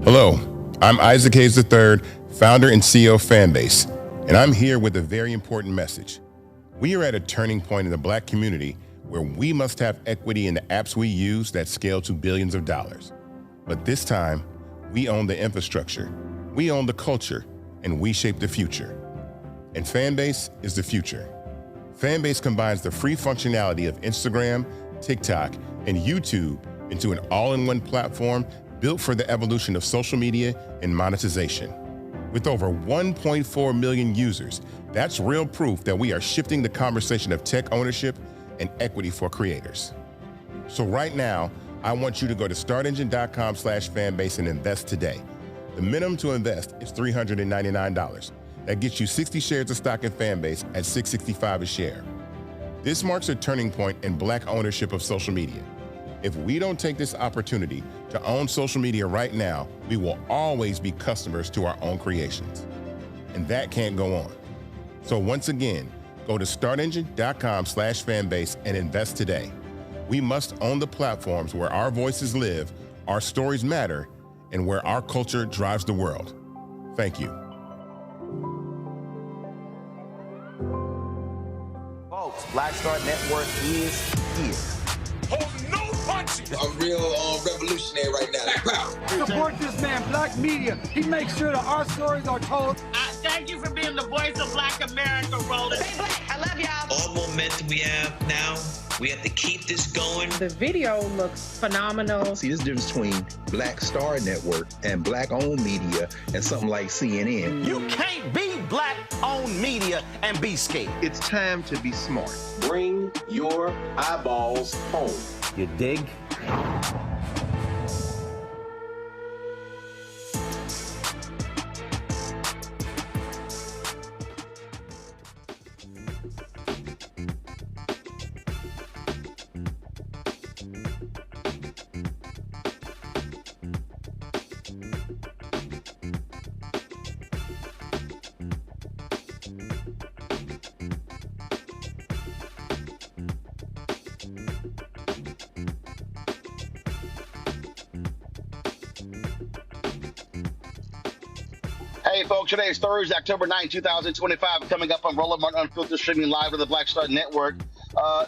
Hello, I'm Isaac Hayes III, founder and CEO of Fanbase, and I'm here with a very important message. We are at a turning point in the Black community where we must have equity in the apps we use that scale to billions of dollars. But this time, we own the infrastructure, we own the culture, and we shape the future. And Fanbase is the future. Fanbase combines the free functionality of Instagram, TikTok, and YouTube into an all-in-one platform built for the evolution of social media and monetization. With over 1.4 million users, that's real proof that we are shifting the conversation of tech ownership and equity for creators. So right now, I want you to go to startengine.com/fanbase and invest today. The minimum to invest is $399. That gets you 60 shares of stock in Fanbase at $665 a share. This marks a turning point in Black ownership of social media. If we don't take this opportunity to own social media right now, we will always be customers to our own creations. And that can't go on. So once again, go to startengine.com/fanbase and invest today. We must own the platforms where our voices live, our stories matter, and where our culture drives the world. Thank you. Folks, Black Star Network is here. Hold no punches. I'm real revolutionary right now. Support this man, Black Media. He makes sure that our stories are told. Thank you for being the voice of Black America, Roland. Stay black. I love y'all. All momentum we have now, we have to keep this going. The video looks phenomenal. See, there's a difference between Black Star Network and Black-owned media and something like CNN. You can't be Black-owned media and be scared. It's time to be smart. Bring your eyeballs home. You dig? Hey, folks, today is Thursday, October 9, 2025. Coming up on Roland Martin Unfiltered, streaming live to the Black Star Network.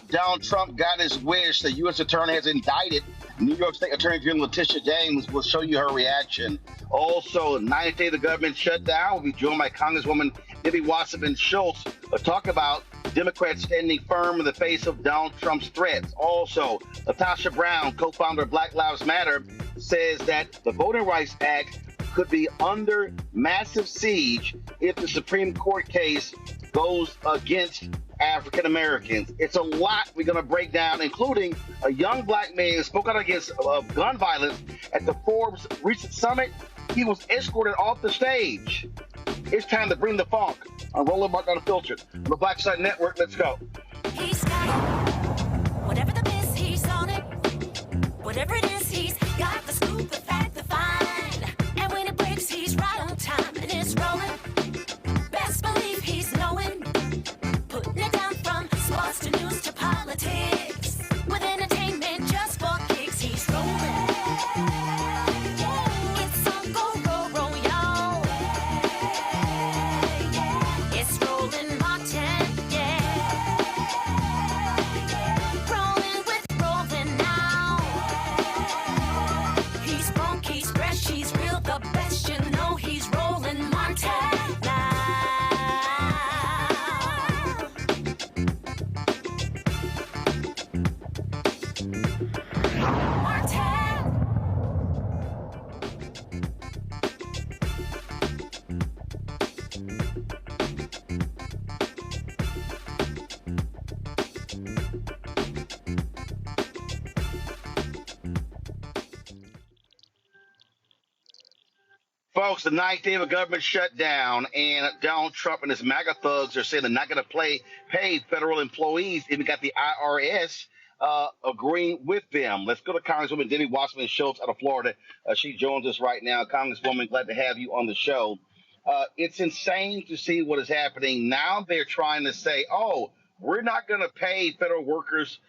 Donald Trump got his wish. The U.S. Attorney has indicted New York State Attorney General Letitia James. We'll show you her reaction. Also, ninth day of the government shutdown. We'll be joined by Congresswoman Debbie Wasserman Schultz to talk about Democrats standing firm in the face of Donald Trump's threats. Also, LaTosha Brown, co-founder of Black Lives Matter, says that the Voting Rights Act could be under massive siege if the Supreme Court case goes against African Americans. It's a lot we're going to break down, including a young black man who spoke out against gun violence at the Forbes recent summit. He was escorted off the stage. It's time to bring the funk on Roland Martin Unfiltered on the Black Side Network. Let's go. He's got it. Whatever the miss, he's on it. Whatever it is, he's got the scoop, the fact, the find. And when it breaks, he's right on time and it's rolling. Best believe he's knowing. Putting it down from sports to news to politics. With entertainment just for kicks, he's rolling. It's on go, roll, roll, y'all. It's rolling Martin, yeah. Rolling with rolling now. He's funk, he's fresh, he's real, the best, you know he's rolling Martin now. Folks, the ninth day of a government shutdown, and Donald Trump and his MAGA thugs are saying they're not going to pay federal employees. Even got the IRS agreeing with them. Let's go to Congresswoman Debbie Wasserman Schultz out of Florida. She joins us right now. Congresswoman, glad to have you on the show. It's insane to see what is happening. Now they're trying to say, oh, we're not going to pay federal workers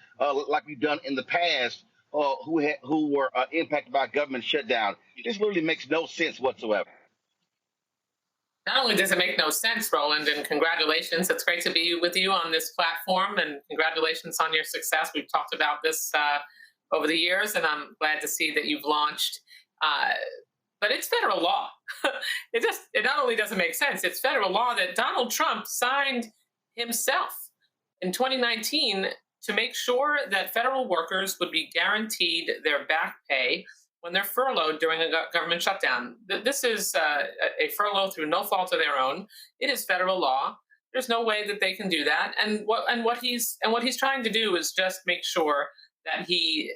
like we've done in the past who were impacted by government shutdown. This literally makes no sense whatsoever. Not only does it make no sense, Roland, and congratulations. It's great to be with you on this platform, and congratulations on your success. We've talked about this over the years, and I'm glad to see that you've launched. But it's federal law. It not only doesn't make sense, it's federal law that Donald Trump signed himself in 2019 to make sure that federal workers would be guaranteed their back pay when they're furloughed during a government shutdown. This is a furlough through no fault of their own. It is federal law. There's no way that they can do that. And what he's trying to do is just make sure that he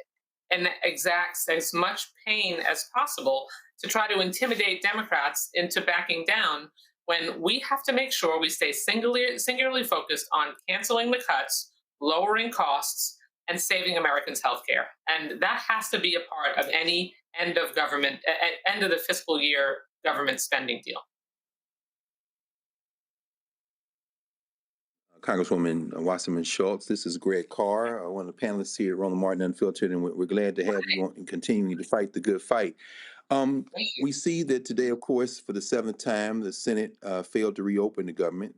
exacts as much pain as possible to try to intimidate Democrats into backing down, when we have to make sure we stay singularly focused on canceling the cuts, lowering costs, and saving Americans' health care. And that has to be a part of any end of the fiscal year government spending deal. Congresswoman Wasserman Schultz, this is Greg Carr, one of the panelists here at Roland Martin Unfiltered, and we're glad to have you on and continuing to fight the good fight. We see that today, of course, for the seventh time, the Senate failed to reopen the government.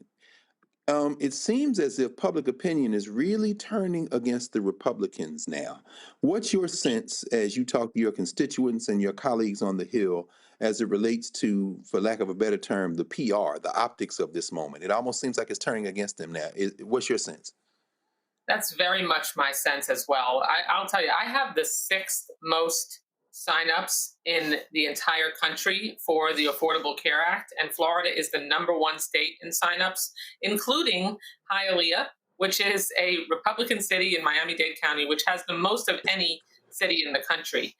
It seems as if public opinion is really turning against the Republicans now. What's your sense as you talk to your constituents and your colleagues on the Hill as it relates to, for lack of a better term, the PR, the optics of this moment? It almost seems like it's turning against them now. What's your sense? That's very much my sense as well. I'll tell you, I have the sixth most signups in the entire country for the Affordable Care Act, and Florida is the #1 state in signups, including Hialeah, which is a Republican city in Miami-Dade County, which has the most of any city in the country.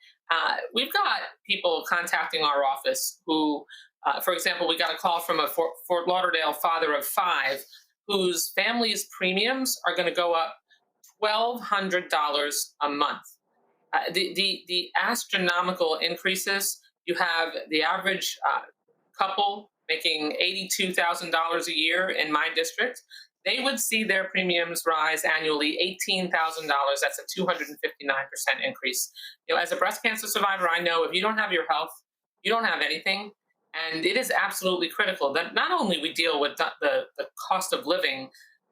We've got people contacting our office who, for example, we got a call from a Fort Lauderdale father of 5 whose family's premiums are going to go up $1,200 a month. The astronomical increases. You have the average couple making $82,000 a year in my district. They would see their premiums rise annually $18,000. That's a 259% increase. As a breast cancer survivor, I know if you don't have your health, you don't have anything. And it is absolutely critical that not only we deal with the cost of living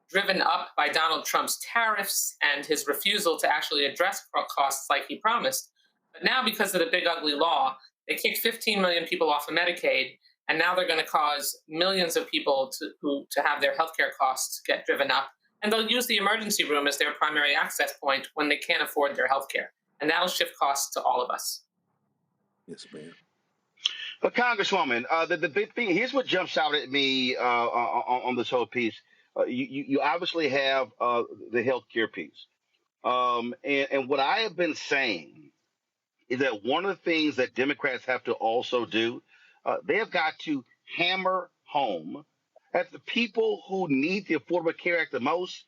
driven up by Donald Trump's tariffs and his refusal to actually address costs like he promised, but now because of the big ugly law, they kicked 15 million people off of Medicaid, and now they're going to cause millions of people to have their healthcare costs get driven up, and they'll use the emergency room as their primary access point when they can't afford their healthcare, and that'll shift costs to all of us. Yes, ma'am. But Congresswoman, the big thing, here's what jumps out at me on this whole piece. You obviously have the healthcare piece. And what I have been saying is that one of the things that Democrats have to also do, they have got to hammer home that the people who need the Affordable Care Act the most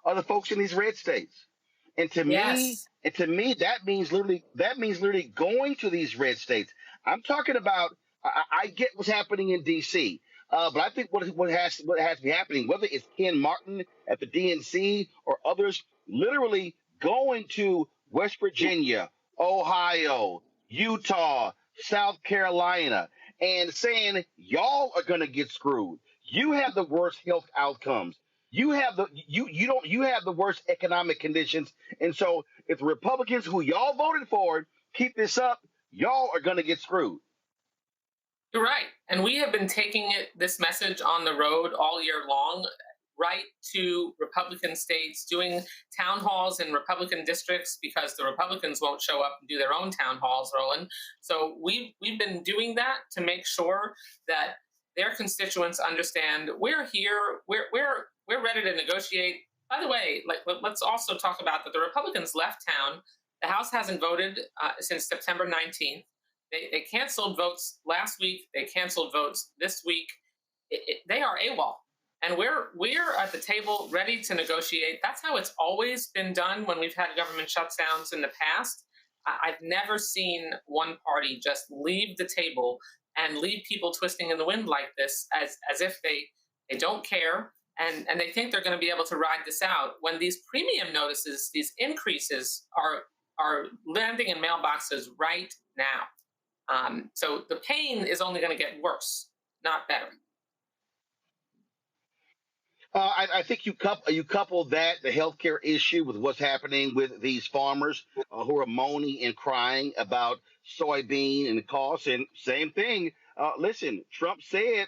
are the folks in these red states. And to me, that means literally going to these red states. I'm talking about. I get what's happening in D.C., but I think what has to be happening, whether it's Ken Martin at the DNC or others, literally going to West Virginia, Ohio, Utah, South Carolina, and saying y'all are going to get screwed. You have the worst health outcomes. You have the worst economic conditions, and so if the Republicans who y'all voted for keep this up, y'all are going to get screwed. You're right. And we have been taking this message on the road all year long, right to Republican states, doing town halls in Republican districts because the Republicans won't show up and do their own town halls, Roland. So we've been doing that to make sure that their constituents understand we're here, we're ready to negotiate. By the way, let's also talk about that the Republicans left town. The House hasn't voted since September 19th. They canceled votes last week. They canceled votes this week. They are AWOL. And we're at the table ready to negotiate. That's how it's always been done when we've had government shutdowns in the past. I've never seen one party just leave the table and leave people twisting in the wind like this as if they don't care and they think they're going to be able to ride this out when these premium notices, these increases are landing in mailboxes right now. So the pain is only going to get worse, not better. I think you couple that, the healthcare issue, with what's happening with these farmers who are moaning and crying about soybean and the costs. And same thing. Listen, Trump said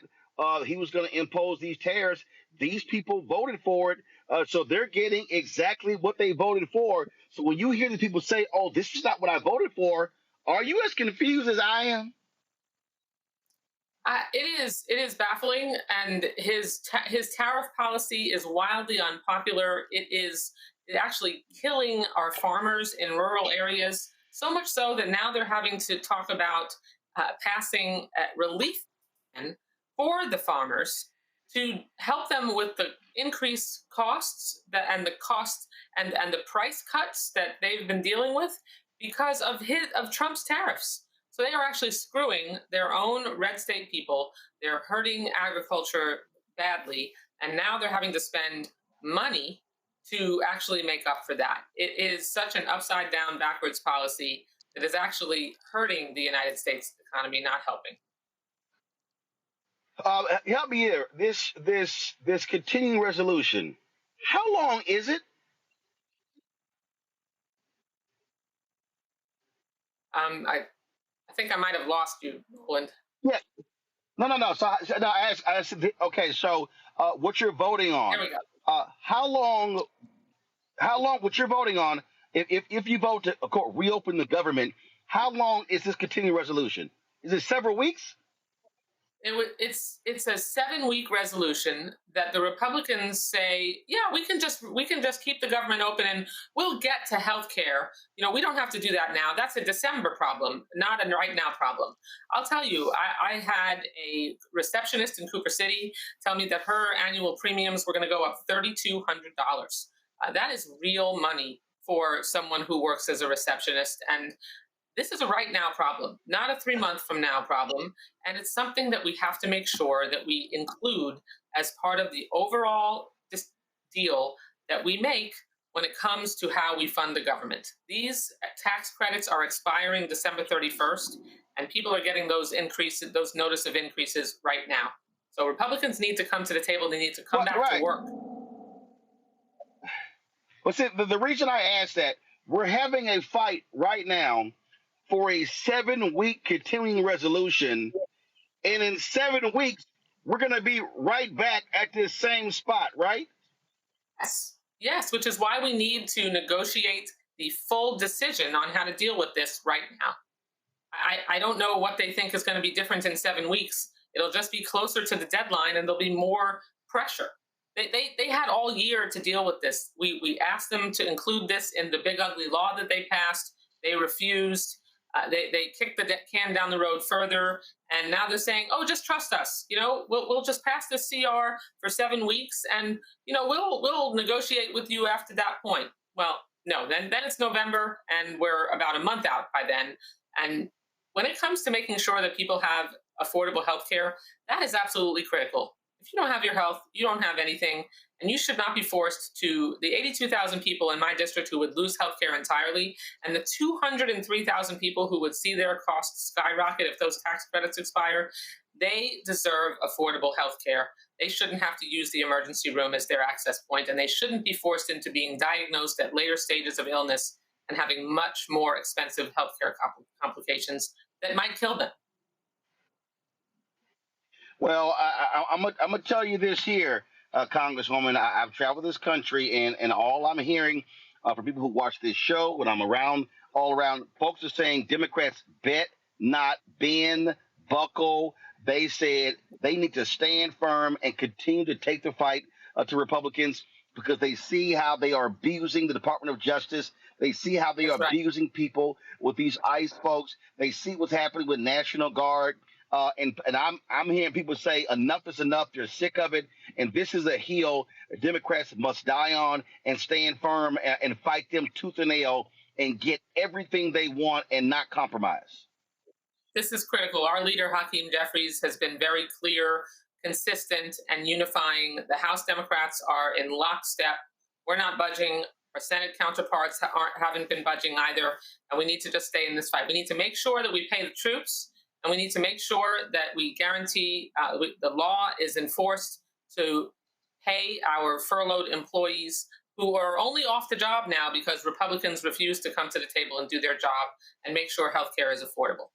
he was going to impose these tariffs. These people voted for it. So they're getting exactly what they voted for. So when you hear the people say, oh, this is not what I voted for, are you as confused as I am? It is baffling, and his tariff policy is wildly unpopular. It is actually killing our farmers in rural areas, so much so that now they're having to talk about passing relief for the farmers to help them with the increased costs and the price cuts that they've been dealing with because of Trump's tariffs. So they are actually screwing their own red state people. They're hurting agriculture badly, and now they're having to spend money to actually make up for that. It is such an upside down, backwards policy that is actually hurting the United States economy, not helping. Help me here. This continuing resolution. How long is it? I think I might have lost you, Roland. Yeah. No. So I asked. Okay. So what you're voting on? There we go. How long? What you're voting on? If you vote to reopen the government, how long is this continuing resolution? Is it several weeks? It's a 7-week resolution that the Republicans say, yeah, we can just keep the government open and we'll get to health care. We don't have to do that now. That's a December problem, not a right now problem. I'll tell you, I had a receptionist in Cooper City tell me that her annual premiums were going to go up $3,200. That is real money for someone who works as a receptionist. And this is a right now problem, not a 3-month from now problem. And it's something that we have to make sure that we include as part of the overall deal that we make when it comes to how we fund the government. These tax credits are expiring December 31st, and people are getting those increases, those notice of increases right now. So Republicans need to come to the table. They need to come back to work. Well, see, the reason I asked that, we're having a fight right now for a 7-week continuing resolution, and in 7 weeks, we're going to be right back at this same spot, right? Yes, which is why we need to negotiate the full decision on how to deal with this right now. I don't know what they think is going to be different in 7 weeks. It'll just be closer to the deadline, and there'll be more pressure. They had all year to deal with this. We asked them to include this in the big ugly law that they passed. They refused. They kicked the can down the road further, and now they're saying, "Oh, just trust us. We'll just pass this CR for 7 weeks, and we'll negotiate with you after that point." Well, no. Then it's November, and we're about a month out by then. And when it comes to making sure that people have affordable health care, that is absolutely critical. If you don't have your health, you don't have anything, and you should not be forced to the 82,000 people in my district who would lose health care entirely, and the 203,000 people who would see their costs skyrocket if those tax credits expire. They deserve affordable health care. They shouldn't have to use the emergency room as their access point, and they shouldn't be forced into being diagnosed at later stages of illness and having much more expensive health care complications that might kill them. Well, I'm gonna tell you this here, Congresswoman. I've traveled this country, and all I'm hearing from people who watch this show, when I'm all around, folks are saying Democrats bet, not bend, buckle. They said they need to stand firm and continue to take the fight to Republicans because they see how they are abusing the Department of Justice. They see how they are abusing people with these ICE folks. They see what's happening with National Guard. And I'm hearing people say enough is enough. They're sick of it. And this is a hill Democrats must die on and stand firm and fight them tooth and nail and get everything they want and not compromise. This is critical. Our leader, Hakeem Jeffries, has been very clear, consistent, and unifying. The House Democrats are in lockstep. We're not budging. Our Senate counterparts haven't been budging either. And we need to just stay in this fight. We need to make sure that we pay the troops. And we need to make sure that we guarantee the law is enforced to pay our furloughed employees who are only off the job now because Republicans refuse to come to the table and do their job and make sure health care is affordable.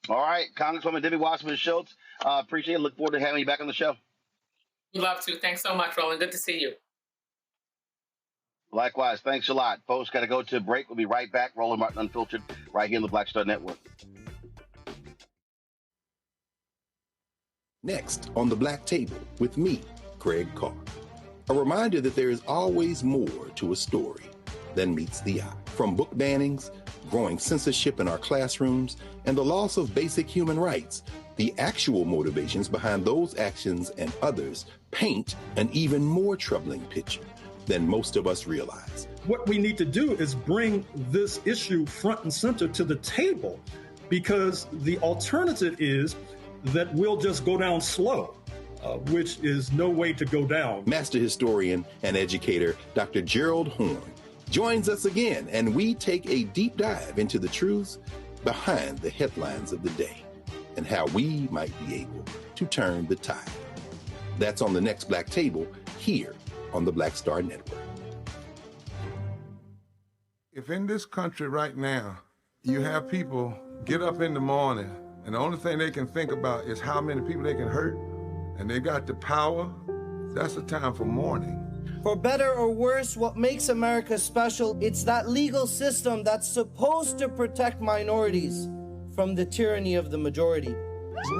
All right, Congresswoman Debbie Wasserman Schultz, appreciate it. Look forward to having you back on the show. We'd love to. Thanks so much, Roland. Good to see you. Likewise. Thanks a lot. Folks, got to go to a break. We'll be right back. Roland Martin Unfiltered right here on the Black Star Network. Next on The Black Table with me, Craig Carr. A reminder that there is always more to a story than meets the eye. From book bannings, growing censorship in our classrooms, and the loss of basic human rights, the actual motivations behind those actions and others paint an even more troubling picture than most of us realize. What we need to do is bring this issue front and center to the table, because the alternative is that we'll just go down slow, which is no way to go down. Master historian and educator Dr. Gerald Horn joins us again, and we take a deep dive into the truths behind the headlines of the day. and how we might be able to turn the tide. That's on the next Black Table here on the Black Star Network. If in this country right now, you have people get up in the morning and the only thing they can think about is how many people they can hurt, and they got the power, that's the time for mourning. For better or worse, what makes America special, it's that legal system that's supposed to protect minorities from the tyranny of the majority.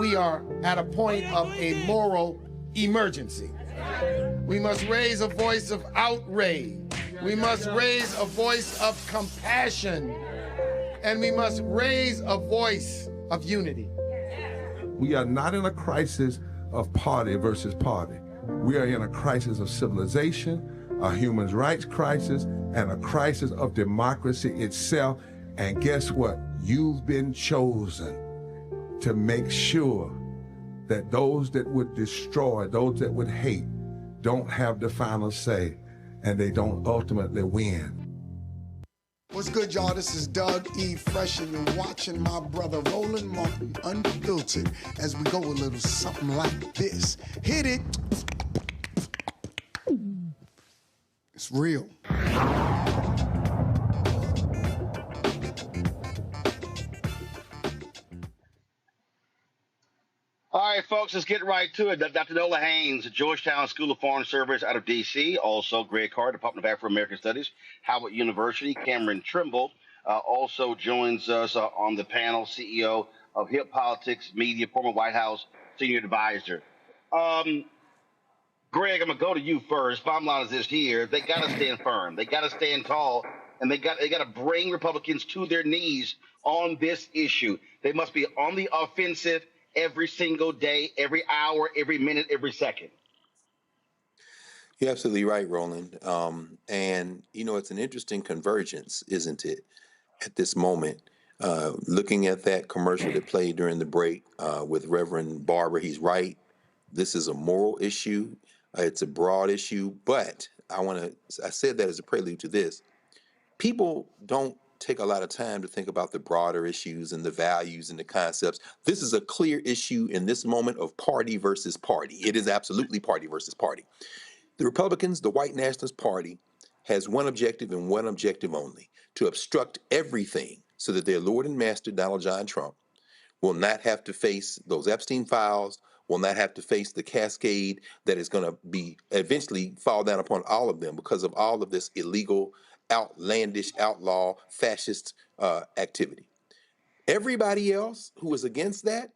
We are at a point of a moral emergency. We must raise a voice of outrage. We must raise a voice of compassion. And we must raise a voice of unity. We are not in a crisis of party versus party. We are in a crisis of civilization, a human rights crisis, and a crisis of democracy itself. And guess what? You've been chosen to make sure that those that would destroy, those that would hate, don't have the final say, and they don't ultimately win. What's good, y'all? This is Doug E. Fresh, and you're watching my brother Roland Martin Unfiltered as we go a little something like this. Hit it. It's real. All right, folks, let's get right to it. Dr. Nola Haynes, Georgetown School of Foreign Service out of D.C., also Greg Carr, Department of Afro-American Studies, Howard University. Cameron Trimble also joins us on the panel, CEO of Hip Politics Media, former White House Senior Advisor. Greg, I'm going to go to you first. Bottom line is this here. They got to stand firm. They got to stand tall, and they got to bring Republicans to their knees on this issue. They must be on the offensive every single day, every hour, every minute, every second. You're absolutely right, Roland. And, you know, it's an interesting convergence, isn't it, at this moment? Looking at that commercial that played during the break with Reverend Barber, he's right. This is a moral issue. It's a broad issue. But I said that as a prelude to this. People don't take a lot of time to think about the broader issues and the values and the concepts. This is a clear issue in this moment of party versus party. It is absolutely party versus party. The Republicans, the White Nationalist Party, has one objective and one objective only: to obstruct everything so that their Lord and Master, Donald John Trump, will not have to face those Epstein files, will not have to face the cascade that is going to be eventually fall down upon all of them because of all of this illegal, outlandish, outlaw, fascist activity. Everybody else who is against that,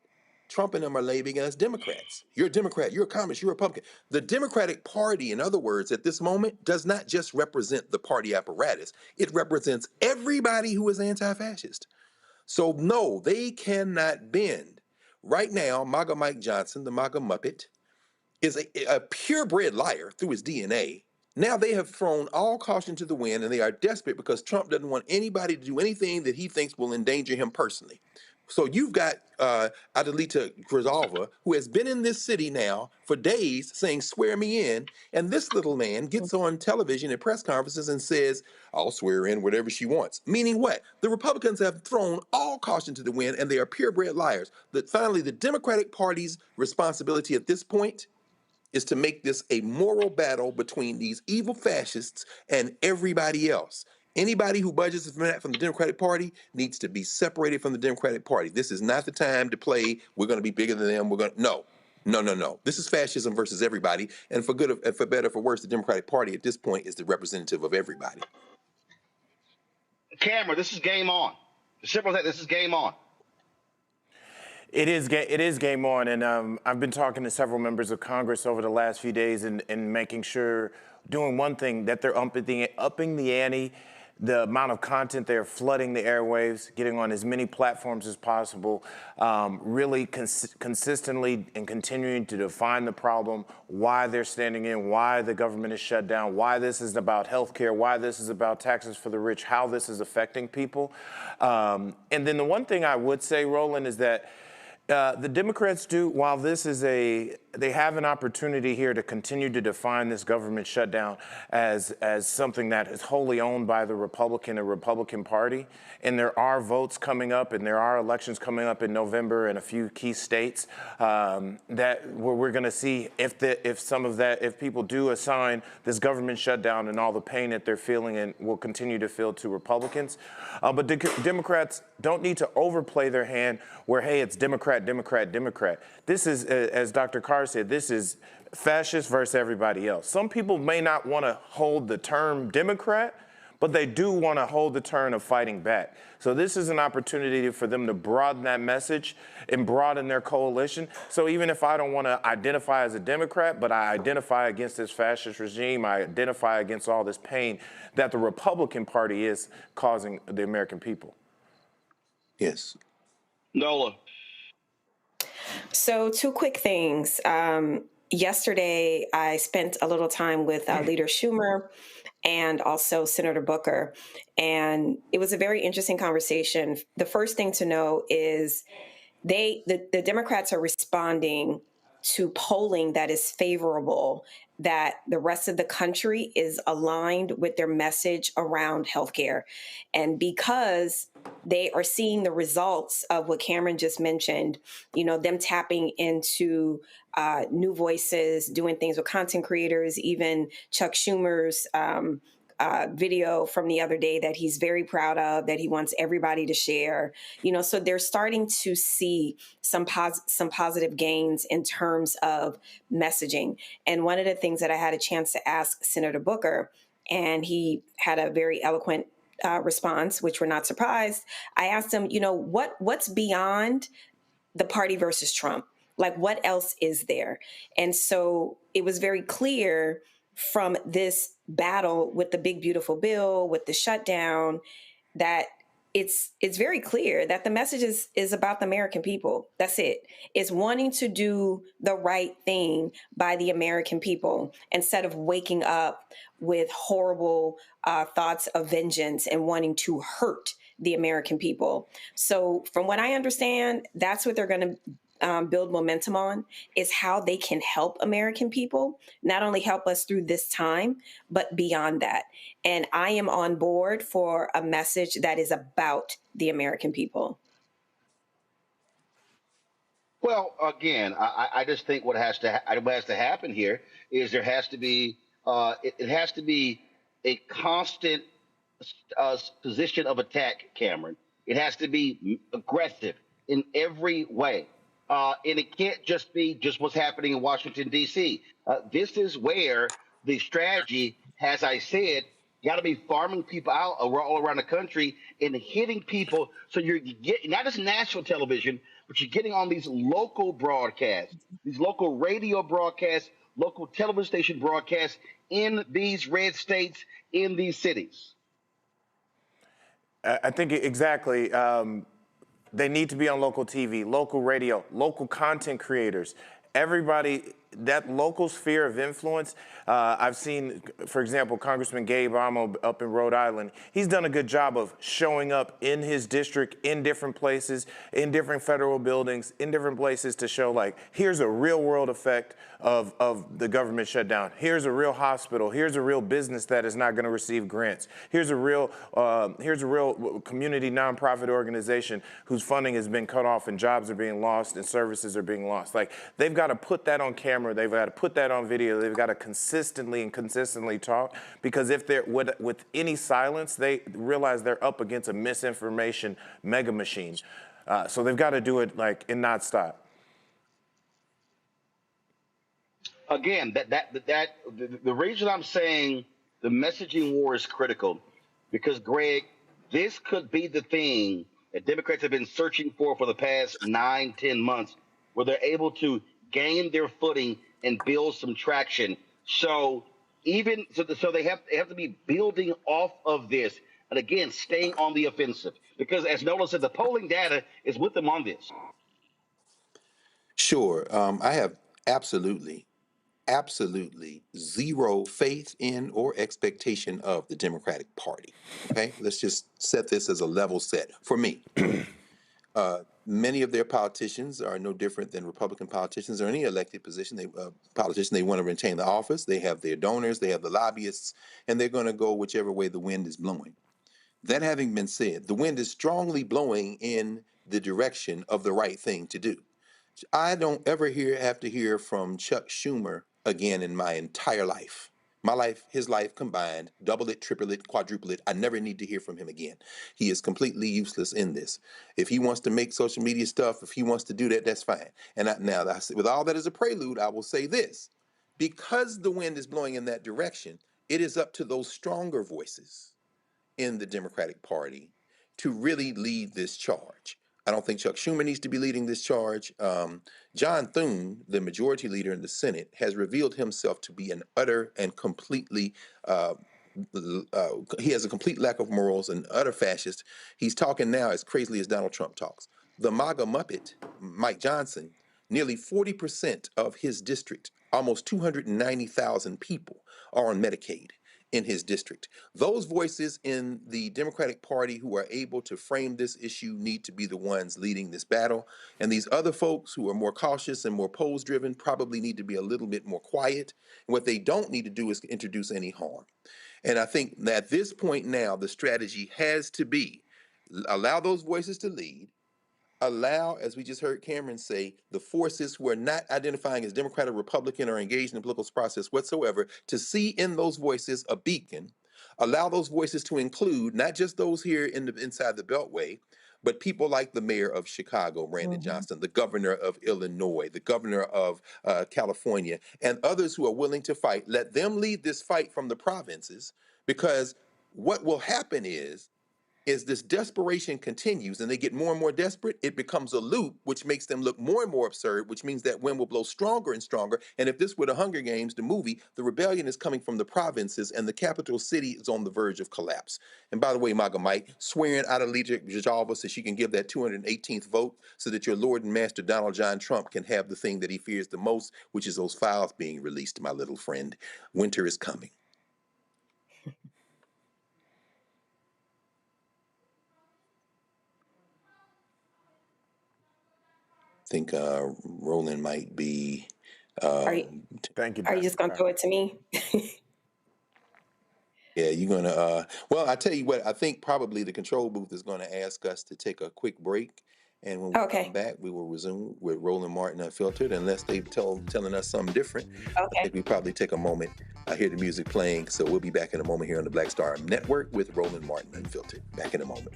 Trump and them are labeling as Democrats. You're a Democrat, you're a communist, you're a Republican. The Democratic Party, in other words, at this moment, does not just represent the party apparatus. It represents everybody who is anti-fascist. So no, they cannot bend. Right now, MAGA Mike Johnson, the MAGA Muppet, is a purebred liar through his DNA. Now they have thrown all caution to the wind, and they are desperate because Trump doesn't want anybody to do anything that he thinks will endanger him personally. So you've got Adelita Grijalva, who has been in this city now for days saying, swear me in. And this little man gets on television at press conferences and says, I'll swear in whatever she wants. Meaning what? The Republicans have thrown all caution to the wind, and they are purebred liars. That finally, the Democratic Party's responsibility at this point is to make this a moral battle between these evil fascists and everybody else. Anybody who budgets from the Democratic Party needs to be separated from the Democratic Party. This is not the time to play, we're going to be bigger than them. No. This is fascism versus everybody. And for good, for better, for worse, the Democratic Party at this point is the representative of everybody. Cameron, this is game on. The simple as that, this is game on. It is game on, and I've been talking to several members of Congress over the last few days and making sure, doing one thing, that they're upping the ante, the amount of content they're flooding the airwaves, getting on as many platforms as possible, really consistently and continuing to define the problem, why they're standing in, why the government is shut down, why this is about health care, why this is about taxes for the rich, how this is affecting people. And then the one thing I would say, Roland, is that the Democrats do, while this is they have an opportunity here to continue to define this government shutdown as something that is wholly owned by the Republican Party. And there are votes coming up, and there are elections coming up in November in a few key states that where we're going to see if people do assign this government shutdown and all the pain that they're feeling and will continue to feel to Republicans. But Democrats don't need to overplay their hand where, hey, it's Democrat, Democrat, Democrat. This is, as Dr. Carr said, this is fascist versus everybody else. Some people may not want to hold the term Democrat, but they do want to hold the turn of fighting back. So this is an opportunity for them to broaden that message and broaden their coalition. So even if I don't want to identify as a Democrat, but I identify against this fascist regime, I identify against all this pain that the Republican Party is causing the American people. Yes. Nola. So 2 quick things. Yesterday, I spent a little time with Leader Schumer and also Senator Booker, and it was a very interesting conversation. The first thing to know is the Democrats are responding to polling that is favorable, that the rest of the country is aligned with their message around healthcare. And because they are seeing the results of what Cameron just mentioned, them tapping into new voices, doing things with content creators, even Chuck Schumer's video from the other day that he's very proud of, that he wants everybody to share. So they're starting to see some positive gains in terms of messaging. And one of the things that I had a chance to ask Senator Booker, and he had a very eloquent response, which we're not surprised. I asked him, what's beyond the party versus Trump? Like, what else is there? And so it was very clear from this battle with the big, beautiful bill, with the shutdown, that it's very clear that the message is about the American people. That's it. It's wanting to do the right thing by the American people instead of waking up with horrible thoughts of vengeance and wanting to hurt the American people. So from what I understand, that's what they're going to build momentum on, is how they can help American people, not only help us through this time, but beyond that. And I am on board for a message that is about the American people. Well, again, I just think what has to happen here is there has to be it has to be a constant position of attack, Cameron. It has to be aggressive in every way. And it can't just be just what's happening in Washington, D.C. This is where the strategy, as I said, got to be farming people out all around the country and hitting people. So you're getting not just national television, but you're getting on these local broadcasts, these local radio broadcasts, local television station broadcasts in these red states, in these cities. I think exactly. They need to be on local TV, local radio, local content creators. Everybody, that local sphere of influence. I've seen, for example, Congressman Gabe Amo up in Rhode Island. He's done a good job of showing up in his district, in different places, in different federal buildings, in different places to show, like, here's a real world effect of the government shutdown. Here's a real hospital. Here's a real business that is not going to receive grants. Here's a real community nonprofit organization whose funding has been cut off and jobs are being lost and services are being lost. Like, they've got to put that on camera. They've got to put that on video. They've got to consistently talk, because if they're with any silence, they realize they're up against a misinformation mega machine. So they've got to do it and not stop. Again, the reason I'm saying the messaging war is critical, because, Greg, this could be the thing that Democrats have been searching for the past 9-10 months, where they're able to gain their footing and build some traction. So they have to be building off of this, and again, staying on the offensive, because, as Nola said, the polling data is with them on this. Sure. I have absolutely zero faith in or expectation of the Democratic Party. Okay, let's just set this as a level set for me. Many of their politicians are no different than Republican politicians or any elected position. They want to retain the office. They have their donors, they have the lobbyists, and they're going to go whichever way the wind is blowing. That having been said, the wind is strongly blowing in the direction of the right thing to do. I don't ever have to hear from Chuck Schumer again in my entire life. My life, his life combined, double it, triple it, quadruple it. I never need to hear from him again. He is completely useless in this. If he wants to make social media stuff, if he wants to do that, that's fine. And with all that as a prelude, I will say this. Because the wind is blowing in that direction, it is up to those stronger voices in the Democratic Party to really lead this charge. I don't think Chuck Schumer needs to be leading this charge. John Thune, the majority leader in the Senate, has revealed himself to be an utter and completely, he has a complete lack of morals, an utter fascist. He's talking now as crazily as Donald Trump talks. The MAGA Muppet, Mike Johnson, nearly 40% of his district, almost 290,000 people, are on Medicaid in his district. Those voices in the Democratic Party who are able to frame this issue need to be the ones leading this battle. And these other folks who are more cautious and more polls-driven probably need to be a little bit more quiet. And what they don't need to do is introduce any harm. And I think that at this point now, the strategy has to be allow those voices to lead, allow, as we just heard Cameron say, the forces who are not identifying as Democrat or Republican or engaged in the political process whatsoever to see in those voices a beacon, allow those voices to include not just those here inside the Beltway, but people like the mayor of Chicago, Brandon Johnson, the governor of Illinois, the governor of California, and others who are willing to fight. Let them lead this fight from the provinces, because what will happen is this desperation continues and they get more and more desperate, it becomes a loop, which makes them look more and more absurd, which means that wind will blow stronger and stronger. And if this were the Hunger Games, the movie, the rebellion is coming from the provinces and the capital city is on the verge of collapse. And by the way, MAGA Mike, swearing Adelita Grijalva so she can give that 218th vote so that your Lord and Master Donald John Trump can have the thing that he fears the most, which is those files being released, my little friend. Winter is coming. I think Roland might be. Thank you. Are you just going to throw it to me? Yeah, you're going to. Well, I tell you what, I think probably the control booth is going to ask us to take a quick break. And when we come back, we will resume with Roland Martin Unfiltered, unless they're telling us something different. I think we probably take a moment. I hear the music playing, so we'll be back in a moment here on the Black Star Network with Roland Martin Unfiltered. Back in a moment.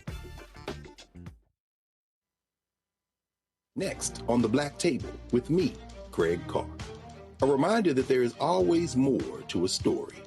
Next on the Black Table with me, Craig Carr. A reminder that there is always more to a story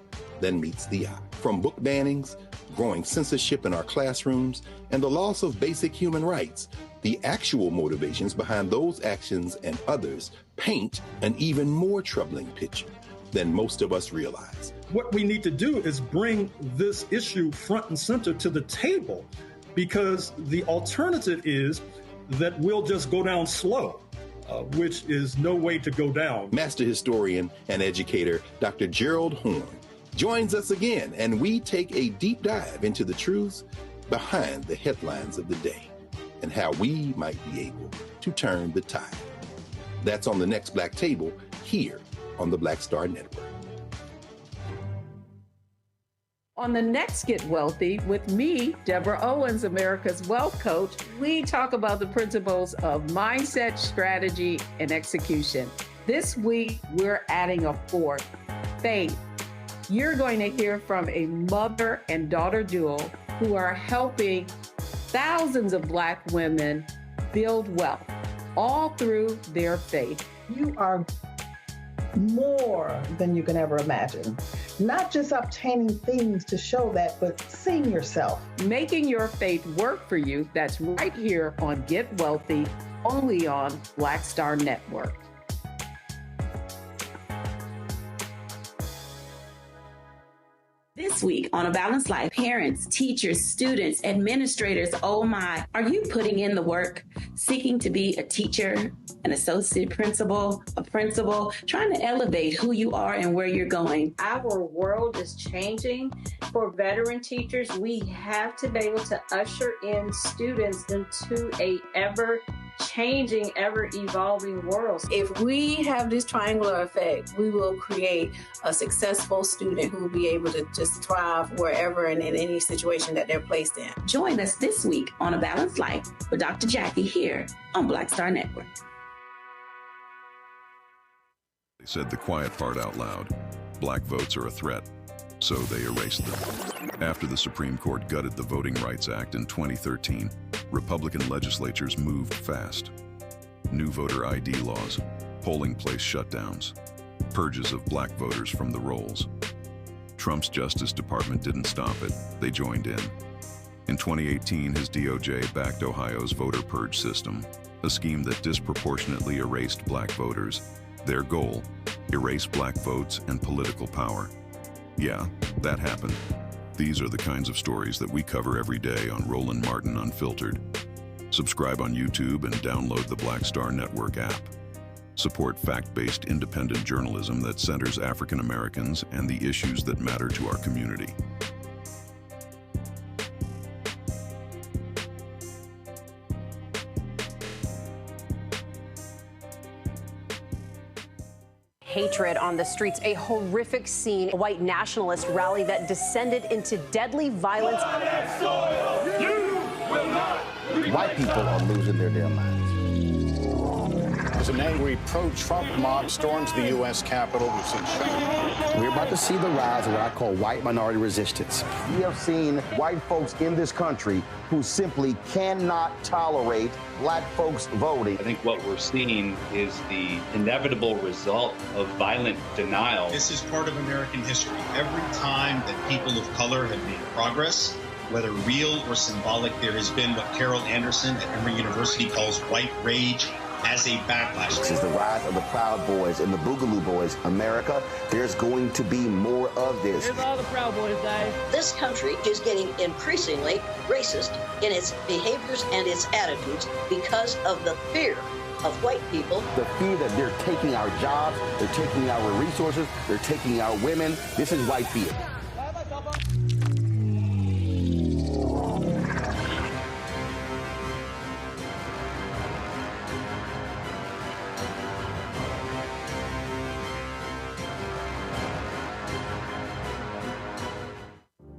than meets the eye. From book bannings, growing censorship in our classrooms, and the loss of basic human rights, the actual motivations behind those actions and others paint an even more troubling picture than most of us realize. What we need to do is bring this issue front and center to the table, because the alternative is that we'll just go down slow, which is no way to go down. Master historian and educator Dr. Gerald Horn joins us again, and we take a deep dive into the truths behind the headlines of the day and how we might be able to turn the tide. That's on the next Black Table here on the Black Star Network. On the next Get Wealthy with me, Deborah Owens, America's Wealth Coach, we talk about the principles of mindset, strategy, and execution. This week, we're adding a fourth, faith. You're going to hear from a mother and daughter duo who are helping thousands of Black women build wealth, all through their faith. You are more than you can ever imagine. Not just obtaining things to show that, but seeing yourself. Making your faith work for you. That's right here on Get Wealthy, only on Black Star Network. This Next week on A Balanced Life, parents, teachers, students, administrators, oh my, are you putting in the work, seeking to be a teacher, an associate principal, a principal, trying to elevate who you are and where you're going? Our world is changing. For veteran teachers, we have to be able to usher in students into a ever-changing, ever-evolving world. If we have this triangular effect, we will create a successful student who will be able to just thrive wherever and in any situation that they're placed in. Join us this week on A Balanced Life with Dr. Jackie here on Black Star Network. They said the quiet part out loud. Black votes are a threat, so they erased them. After the Supreme Court gutted the Voting Rights Act in 2013, Republican legislatures moved fast. New voter ID laws, polling place shutdowns, purges of black voters from the rolls. Trump's Justice Department didn't stop it, they joined in. In 2018, his DOJ backed Ohio's voter purge system, a scheme that disproportionately erased black voters. Their goal, erase black votes and political power. Yeah, that happened. These are the kinds of stories that we cover every day on Roland Martin Unfiltered. Subscribe on YouTube and download the Black Star Network app. Support fact-based independent journalism that centers African Americans and the issues that matter to our community. Hatred on the streets, a horrific scene, a white nationalist rally that descended into deadly violence. White people are losing their damn minds. As an angry pro-Trump mob storms the U.S. Capitol, we've seen shooting. We're about to see the rise of what I call white minority resistance. We have seen white folks in this country who simply cannot tolerate black folks voting. I think what we're seeing is the inevitable result of violent denial. This is part of American history. Every time that people of color have made progress, whether real or symbolic, there has been what Carol Anderson at Emory University calls white rage as a backlash. This is the rise of the Proud Boys and the Boogaloo Boys. America, there's going to be more of this. Here's all the Proud Boys, guys. This country is getting increasingly racist in its behaviors and its attitudes because of the fear of white people. The fear that they're taking our jobs, they're taking our resources, they're taking our women. This is white fear.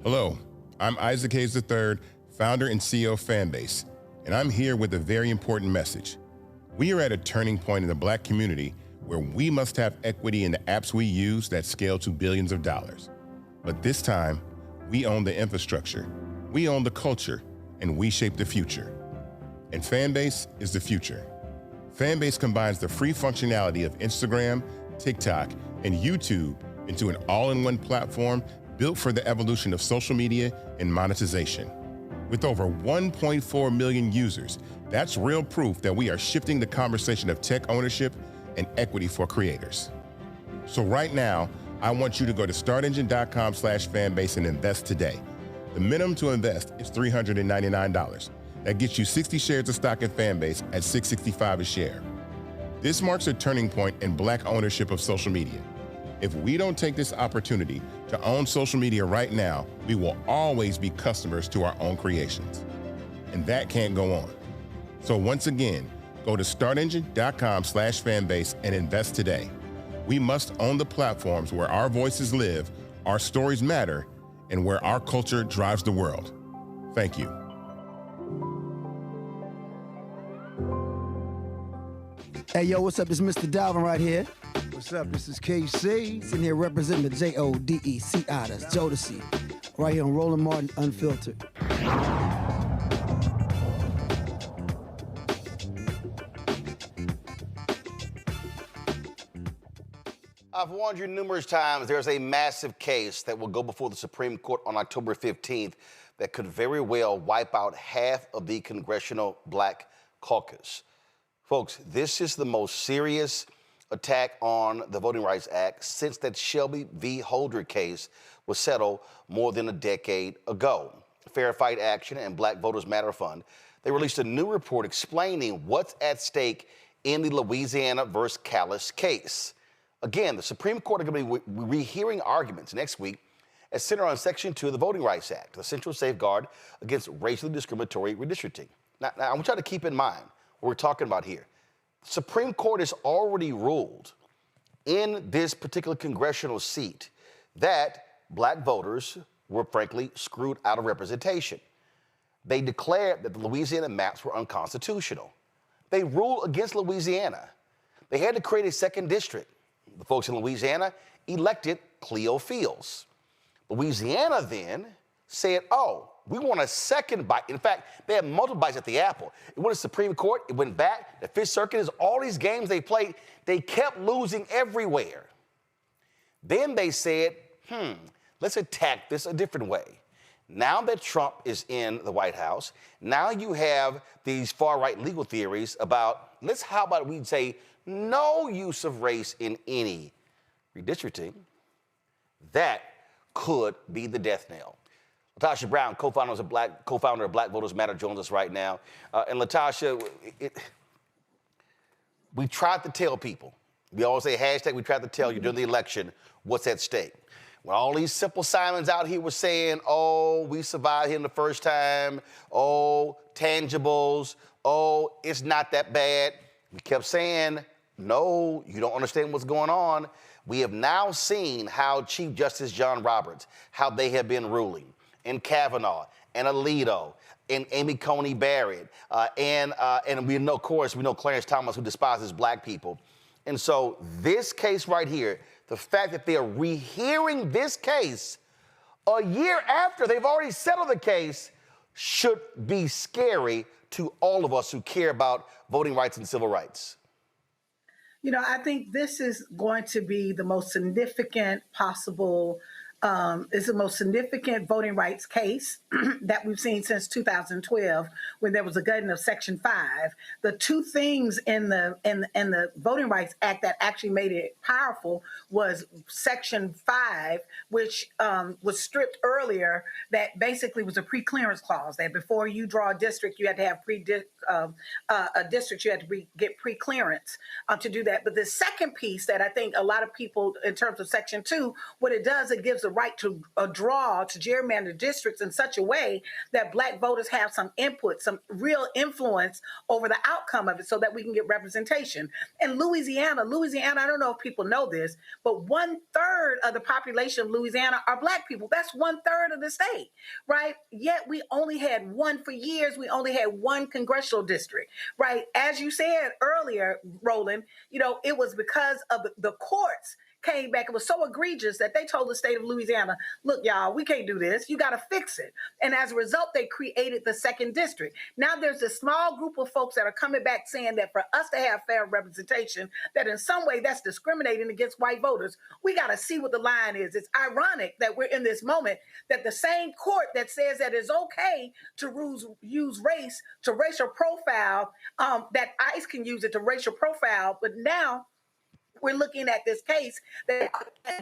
Hello, I'm Isaac Hayes III, founder and CEO of Fanbase, and I'm here with a very important message. We are at a turning point in the black community where we must have equity in the apps we use that scale to billions of dollars. But this time, we own the infrastructure, we own the culture, and we shape the future. And Fanbase is the future. Fanbase combines the free functionality of Instagram, TikTok, and YouTube into an all-in-one platform built for the evolution of social media and monetization. With over 1.4 million users, that's real proof that we are shifting the conversation of tech ownership and equity for creators. So right now, I want you to go to startengine.com/fanbase and invest today. The minimum to invest is $399. That gets you 60 shares of stock in Fanbase at $665 a share. This marks a turning point in black ownership of social media. If we don't take this opportunity to own social media right now, we will always be customers to our own creations. And that can't go on. So once again, go to startengine.com/fanbase and invest today. We must own the platforms where our voices live, our stories matter, and where our culture drives the world. Thank you. Hey, yo, what's up? This is Mr. Dalvin right here. What's up? This is KC. Sitting here representing the JODECI, that's Jodeci, right here on Roland Martin Unfiltered. I've warned you numerous times there's a massive case that will go before the Supreme Court on October 15th that could very well wipe out half of the Congressional Black Caucus. Folks, this is the most serious attack on the Voting Rights Act since that Shelby v. Holder case was settled more than a decade ago. Fair Fight Action and Black Voters Matter Fund, they released a new report explaining what's at stake in the Louisiana versus Callais case. Again, the Supreme Court are going to be rehearing arguments next week as centered on Section 2 of the Voting Rights Act, the central safeguard against racially discriminatory redistricting. Now, I want y'all to keep in mind what we're talking about here. The Supreme Court has already ruled in this particular congressional seat that black voters were frankly screwed out of representation. They declared that the Louisiana maps were unconstitutional. They ruled against Louisiana. They had to create a second district. The folks in Louisiana elected Cleo Fields. Louisiana then said, oh, we want a second bite. In fact, they had multiple bites at the apple. It went to the Supreme Court, it went back, the Fifth Circuit, is all these games they played, they kept losing everywhere. Then they said, let's attack this a different way. Now that Trump is in the White House, now you have these far-right legal theories about, how about we say no use of race in any redistricting? That could be the death knell. LaTosha Brown, co-founder of Black Voters Matter, joins us right now. And LaTosha, we tried to tell people, we always say hashtag, we tried to tell you during the election what's at stake. When all these Simple Simons out here were saying, oh, we survived him the first time, oh, tangibles, oh, it's not that bad. We kept saying, no, you don't understand what's going on. We have now seen how Chief Justice John Roberts, how they have been ruling, and Kavanaugh, and Alito, and Amy Coney Barrett, and we know, of course, we know Clarence Thomas, who despises black people. And so this case right here, the fact that they are rehearing this case a year after they've already settled the case should be scary to all of us who care about voting rights and civil rights. You know, I think this is going to be the most significant possible, is the most significant voting rights case that we've seen since 2012, when there was a gutting of Section 5. The two things in the Voting Rights Act that actually made it powerful was Section 5, which was stripped earlier, that basically was a pre-clearance clause, that before you draw a district, you had to have a district, you had to get pre-clearance to do that. But the second piece that I think a lot of people, in terms of Section 2, what it does, it gives the right to draw, to gerrymander districts in such a way that black voters have some input, some real influence over the outcome of it, so that we can get representation. And Louisiana, I don't know if people know this, but 1/3 of the population of Louisiana are black people. That's 1/3 of the state, right? Yet we only had one for years. We only had one congressional district, right? As you said earlier, Roland, you know, it was because of the courts came back. It was so egregious that they told the state of Louisiana, look, y'all, we can't do this. You got to fix it. And as a result, they created the second district. Now there's a small group of folks that are coming back saying that for us to have fair representation, that in some way that's discriminating against white voters. We got to see what the line is. It's ironic that we're in this moment that the same court that says that it's okay to use race to racial profile, that ICE can use it to racial profile, but now we're looking at this case that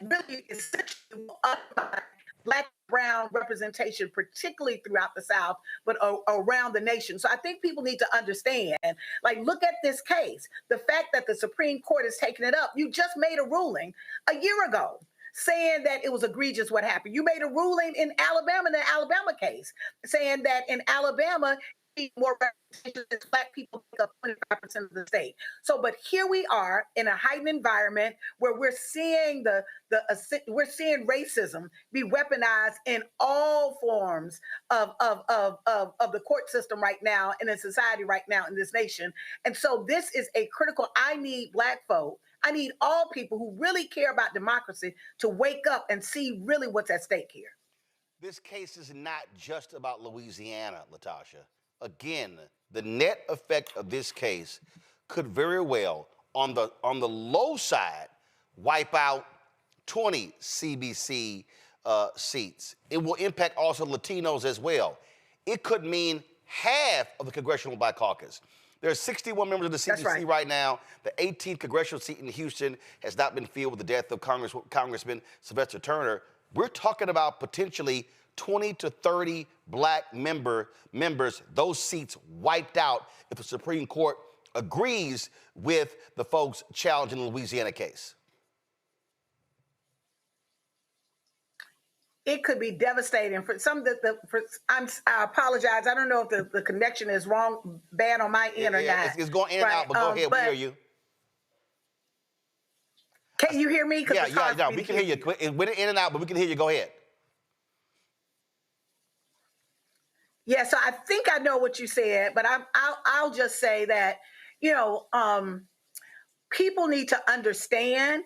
really essentially will undermine black, brown representation, particularly throughout the South, but around the nation. So I think people need to understand, like, look at this case. The fact that the Supreme Court is taking it up. You just made a ruling a year ago saying that it was egregious what happened. You made a ruling in Alabama, in the Alabama case, saying that in Alabama, more representation as black people make up 25% of the state. So, but here we are in a heightened environment where we're seeing we're seeing racism be weaponized in all forms of the court system right now, and in society right now in this nation. And so this is a critical, I need black folk, I need all people who really care about democracy to wake up and see really what's at stake here. This case is not just about Louisiana, LaTosha. Again, the net effect of this case could very well, on the low side, wipe out 20 CBC seats. It will impact also Latinos as well. It could mean half of the Congressional Black Caucus. There are 61 members of the CBC right now. The 18th congressional seat in Houston has not been filled with the death of Congressman Sylvester Turner. we're talking about potentially 20 to 30 black members, those seats wiped out if the Supreme Court agrees with the folks challenging the Louisiana case. It could be devastating for some. I apologize. I don't know if the connection is bad on my end or not. It's going in and out, but go ahead. We hear you. Can you hear me? Yeah, we can hear you. It went in and out, but we can hear you. Go ahead. Yeah, so I think I know what you said, but I'll just say that, people need to understand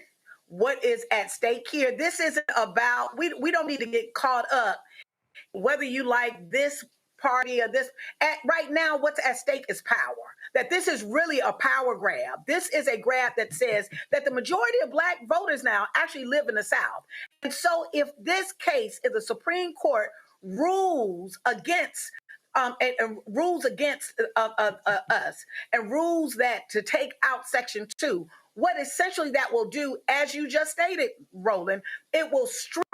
what is at stake here. This isn't about, we don't need to get caught up whether you like this party or this. Right now, what's at stake is power. That this is really a power grab. This is a grab that says that the majority of black voters now actually live in the South. And so if this case, if the Supreme Court rules against and rules against us and rules that to take out Section 2, what essentially that will do, as you just stated, Roland, it will strip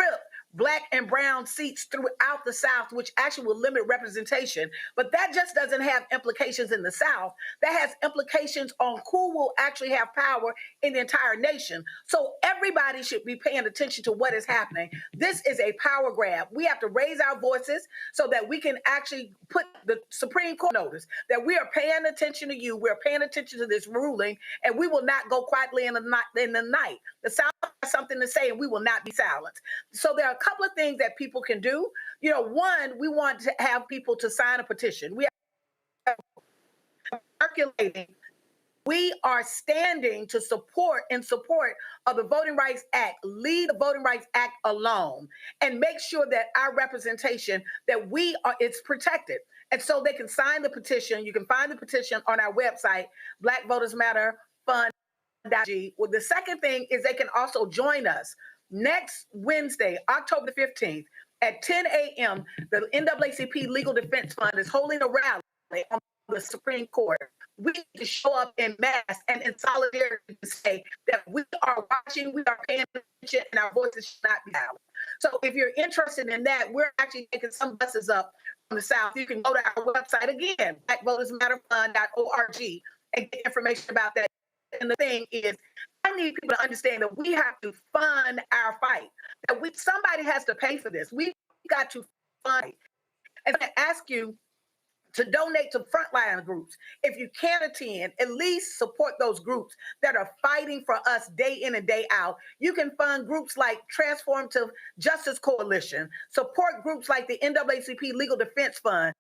black and brown seats throughout the South, which actually will limit representation. But that just doesn't have implications in the South. That has implications on who will actually have power in the entire nation. So everybody should be paying attention to what is happening. This is a power grab. We have to raise our voices so that we can actually put the Supreme Court notice that we are paying attention to you. We're paying attention to this ruling, and we will not go quietly in the night. The South has something to say, and we will not be silenced. So there are a couple of things that people can do. One, we want to have people to sign a petition. We are circulating. We are standing to support of the Voting Rights Act. Leave the Voting Rights Act alone and make sure that our representation, that it's protected. And so they can sign the petition. You can find the petition on our website, Black Voters Matter Fund. Well, the second thing is they can also join us next Wednesday, October 15th at 10 a.m. The NAACP Legal Defense Fund is holding a rally on the Supreme Court. We need to show up in mass and in solidarity to say that we are watching, we are paying attention, and our voices should not be silenced. So if you're interested in that, we're actually taking some buses up from the South. You can go to our website again, blackvotersmatterfund.org, and get information about that. And the thing is, I need people to understand that we have to fund our fight. That somebody has to pay for this. We've got to fund it. And I ask you to donate to frontline groups. If you can't attend, at least support those groups that are fighting for us day in and day out. You can fund groups like Transformative Justice Coalition, support groups like the NAACP Legal Defense Fund,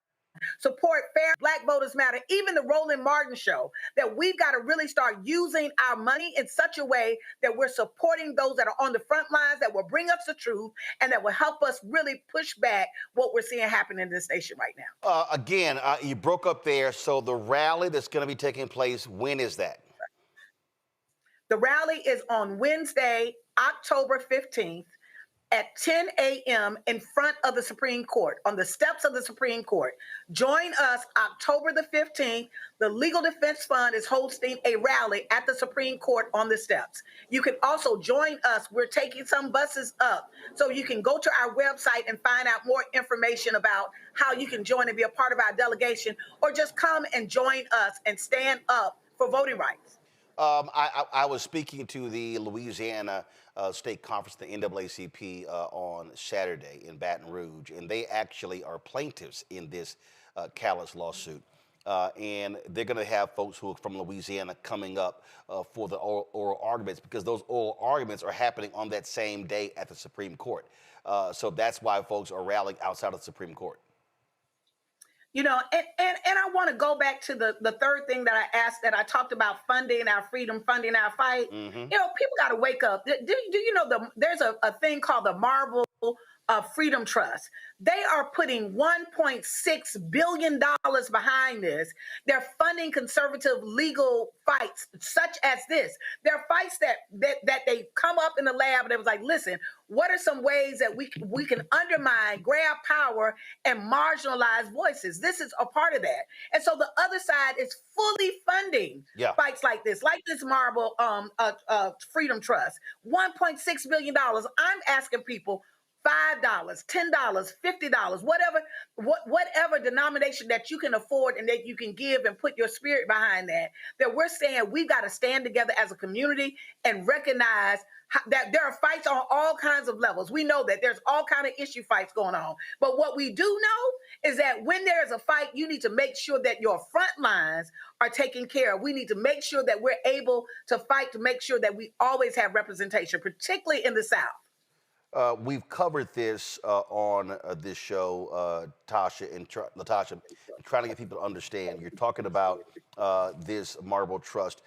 support Fair Black Voters Matter, even the Roland Martin Show, that we've got to really start using our money in such a way that we're supporting those that are on the front lines, that will bring us the truth, and that will help us really push back what we're seeing happen in this nation right now. Again, you broke up there. So the rally that's going to be taking place, when is that? The rally is on Wednesday, October 15th, at 10 a.m. in front of the Supreme Court, on the steps of the Supreme Court. Join us October the 15th. The Legal Defense Fund is hosting a rally at the Supreme Court on the steps. You can also join us. We're taking some buses up. So you can go to our website and find out more information about how you can join and be a part of our delegation, or just come and join us and stand up for voting rights. I was speaking to the Louisiana State Conference, the NAACP, on Saturday in Baton Rouge, and they actually are plaintiffs in this Callais lawsuit. And they're going to have folks who are from Louisiana coming up for the oral arguments, because those oral arguments are happening on that same day at the Supreme Court. So that's why folks are rallying outside of the Supreme Court. And I want to go back to the third thing that I asked, that I talked about funding our freedom, funding our fight. Mm-hmm. People got to wake up. Do you know there's a thing called the Marble Freedom Trust? They are putting $1.6 billion behind this. They're funding conservative legal fights such as this. They're fights that they come up in the lab and it was like, listen, what are some ways that we can undermine, grab power, and marginalize voices? This is a part of that. And so the other side is fully funding fights like this Marble Freedom Trust. $1.6 billion. I'm asking people, $5, $10, $50, whatever denomination that you can afford and that you can give and put your spirit behind that we're saying we've got to stand together as a community and recognize that there are fights on all kinds of levels. We know that there's all kind of issue fights going on. But what we do know is that when there's a fight, you need to make sure that your front lines are taken care of. We need to make sure that we're able to fight to make sure that we always have representation, particularly in the South. We've covered this on this show, Tasha and LaTosha, trying to get people to understand. You're talking about this Marble Trust.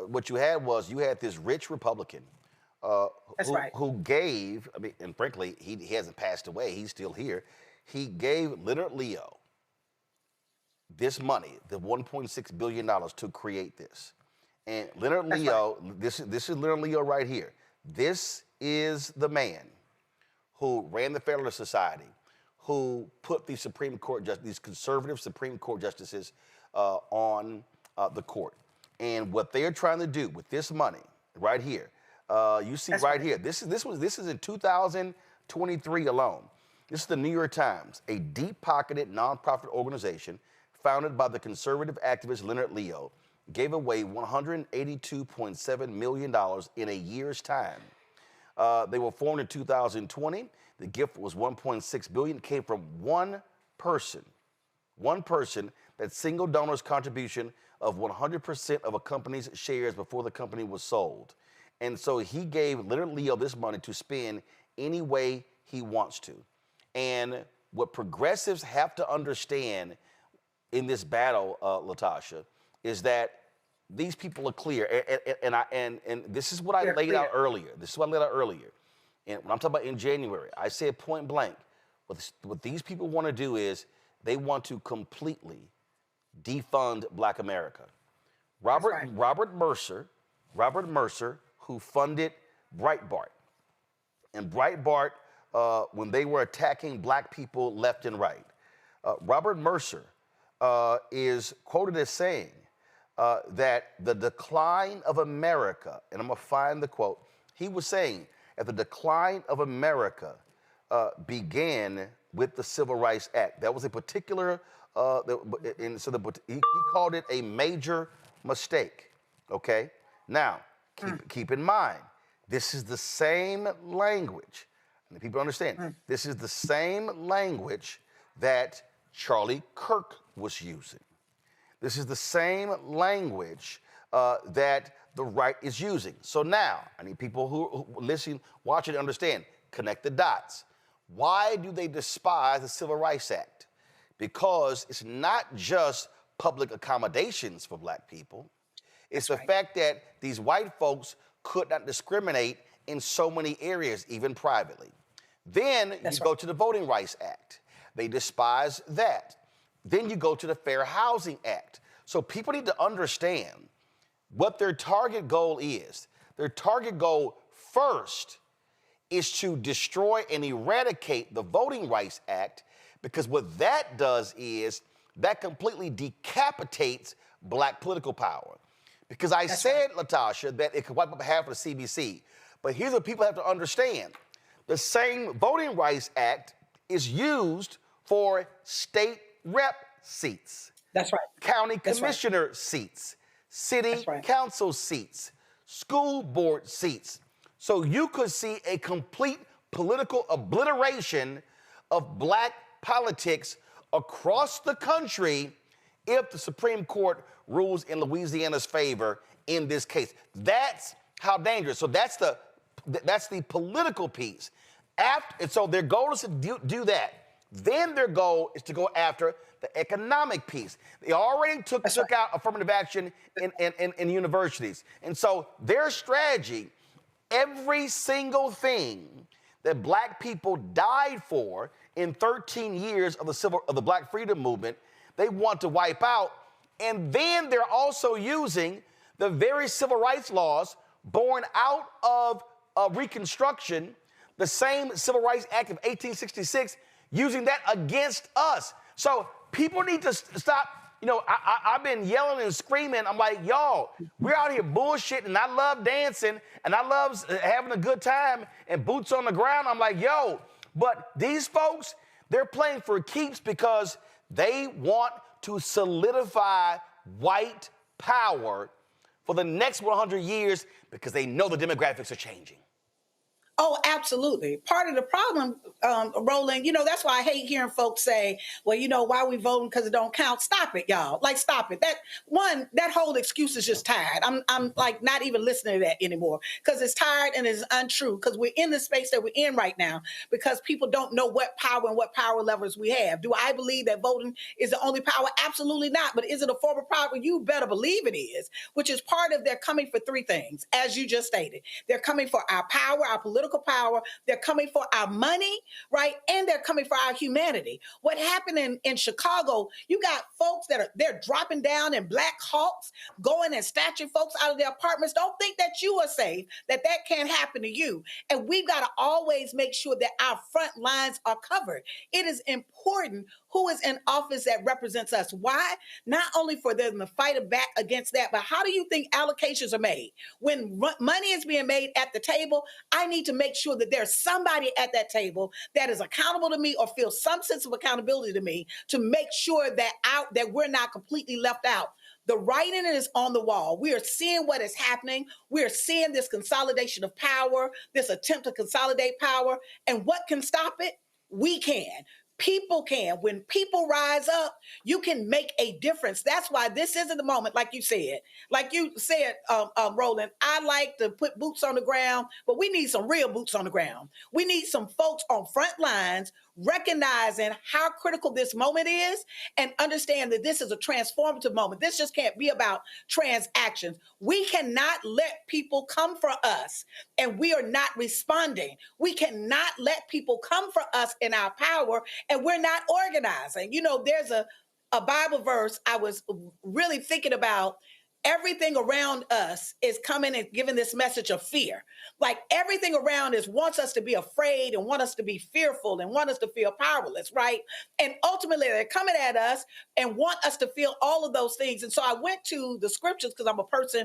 What you had this rich Republican who gave, I mean, and frankly, he hasn't passed away. He's still here. He gave Leonard Leo this money, the $1.6 billion to create this. And Leonard Leo, this is Leonard Leo right here. This is the man who ran the Federalist Society, who put the Supreme Court, these conservative Supreme Court justices on the court. And what they are trying to do with this money right here, you see here, this is in 2023 alone. This is the New York Times, a deep-pocketed nonprofit organization founded by the conservative activist Leonard Leo, gave away $182.7 million in a year's time. They were formed in 2020. The gift was $1.6 billion. It came from one person. That single donor's contribution of 100% of a company's shares before the company was sold. And so he gave Leonard Leo this money to spend any way he wants to. And what progressives have to understand in this battle, LaTosha, is that these people are clear. And this is what I laid out earlier. And when I'm talking about in January, I said point blank, what these people want to do is they want to completely defund Black America. Robert Mercer, who funded Breitbart. And Breitbart, when they were attacking Black people left and right, Robert Mercer is quoted as saying that the decline of America, and I'm going to find the quote, he was saying that the decline of America began with the Civil Rights Act. That was a particular, he called it a major mistake, okay? Now, keep in mind, this is the same language, and people understand, this is the same language that Charlie Kirk was using. This is the same language that the right is using. So now, I need people who listen, watch, and understand, connect the dots. Why do they despise the Civil Rights Act? Because it's not just public accommodations for Black people. It's the fact that these white folks could not discriminate in so many areas, even privately. Then you go to the Voting Rights Act. They despise that. Then you go to the Fair Housing Act. So people need to understand what their target goal is. Their target goal first is to destroy and eradicate the Voting Rights Act, because what that does is that completely decapitates Black political power. Because I said, LaTosha, that it could wipe up half of the CBC. But here's what people have to understand. The same Voting Rights Act is used for state rep seats. That's right. County commissioner seats, city council seats, school board seats. So you could see a complete political obliteration of Black politics across the country if the Supreme Court rules in Louisiana's favor in this case. That's how dangerous. So that's the political piece. And so their goal is to do that. Then their goal is to go after the economic piece. They already took out affirmative action in universities. And so their strategy, every single thing that Black people died for in 13 years of the Black freedom movement, they want to wipe out. And then they're also using the very civil rights laws born out of Reconstruction, the same Civil Rights Act of 1866, using that against us. So people need to stop. You know, I've been yelling and screaming. I'm like, y'all, we're out here bullshitting. I love dancing, and I love having a good time and boots on the ground. I'm like, yo, But these folks, they're playing for keeps because they want to solidify white power for the next 100 years because they know the demographics are changing. Oh, absolutely. Part of the problem, Roland, that's why I hate hearing folks say, well, why are we voting because it don't count? Stop it, y'all. Like, stop it. That whole excuse is just tired. I'm like not even listening to that anymore because it's tired and it's untrue because we're in the space that we're in right now because people don't know what power and what power levers we have. Do I believe that voting is the only power? Absolutely not. But is it a form of power? You better believe it is, which is part of they're coming for three things, as you just stated. They're coming for our power, our political power, they're coming for our money, right? And they're coming for our humanity. What happened in Chicago, you got folks they're dropping down in Black Hawks, going and snatching folks out of their apartments. Don't think that you are safe, that can't happen to you. And we've got to always make sure that our front lines are covered. It is important who is in office that represents us. Why? Not only for them to fight back against that, but how do you think allocations are made? When money is being made at the table, I need to make sure that there's somebody at that table that is accountable to me or feels some sense of accountability to me to make sure that we're not completely left out. The writing is on the wall. We are seeing what is happening. We are seeing this consolidation of power, this attempt to consolidate power. And what can stop it? We can. People can. When people rise up, you can make a difference. That's why this isn't the moment, like you said. Like you said, Roland, I like to put boots on the ground, but we need some real boots on the ground. We need some folks on front lines recognizing how critical this moment is and understand that this is a transformative moment. This just can't be about transactions. We cannot let people come for us and we are not responding. We cannot let people come for us in our power and we're not organizing. There's a Bible verse I was really thinking about. Everything around us is coming and giving this message of fear. Like everything around us wants us to be afraid and want us to be fearful and want us to feel powerless, right? And ultimately they're coming at us and want us to feel all of those things. And so I went to the scriptures because I'm a person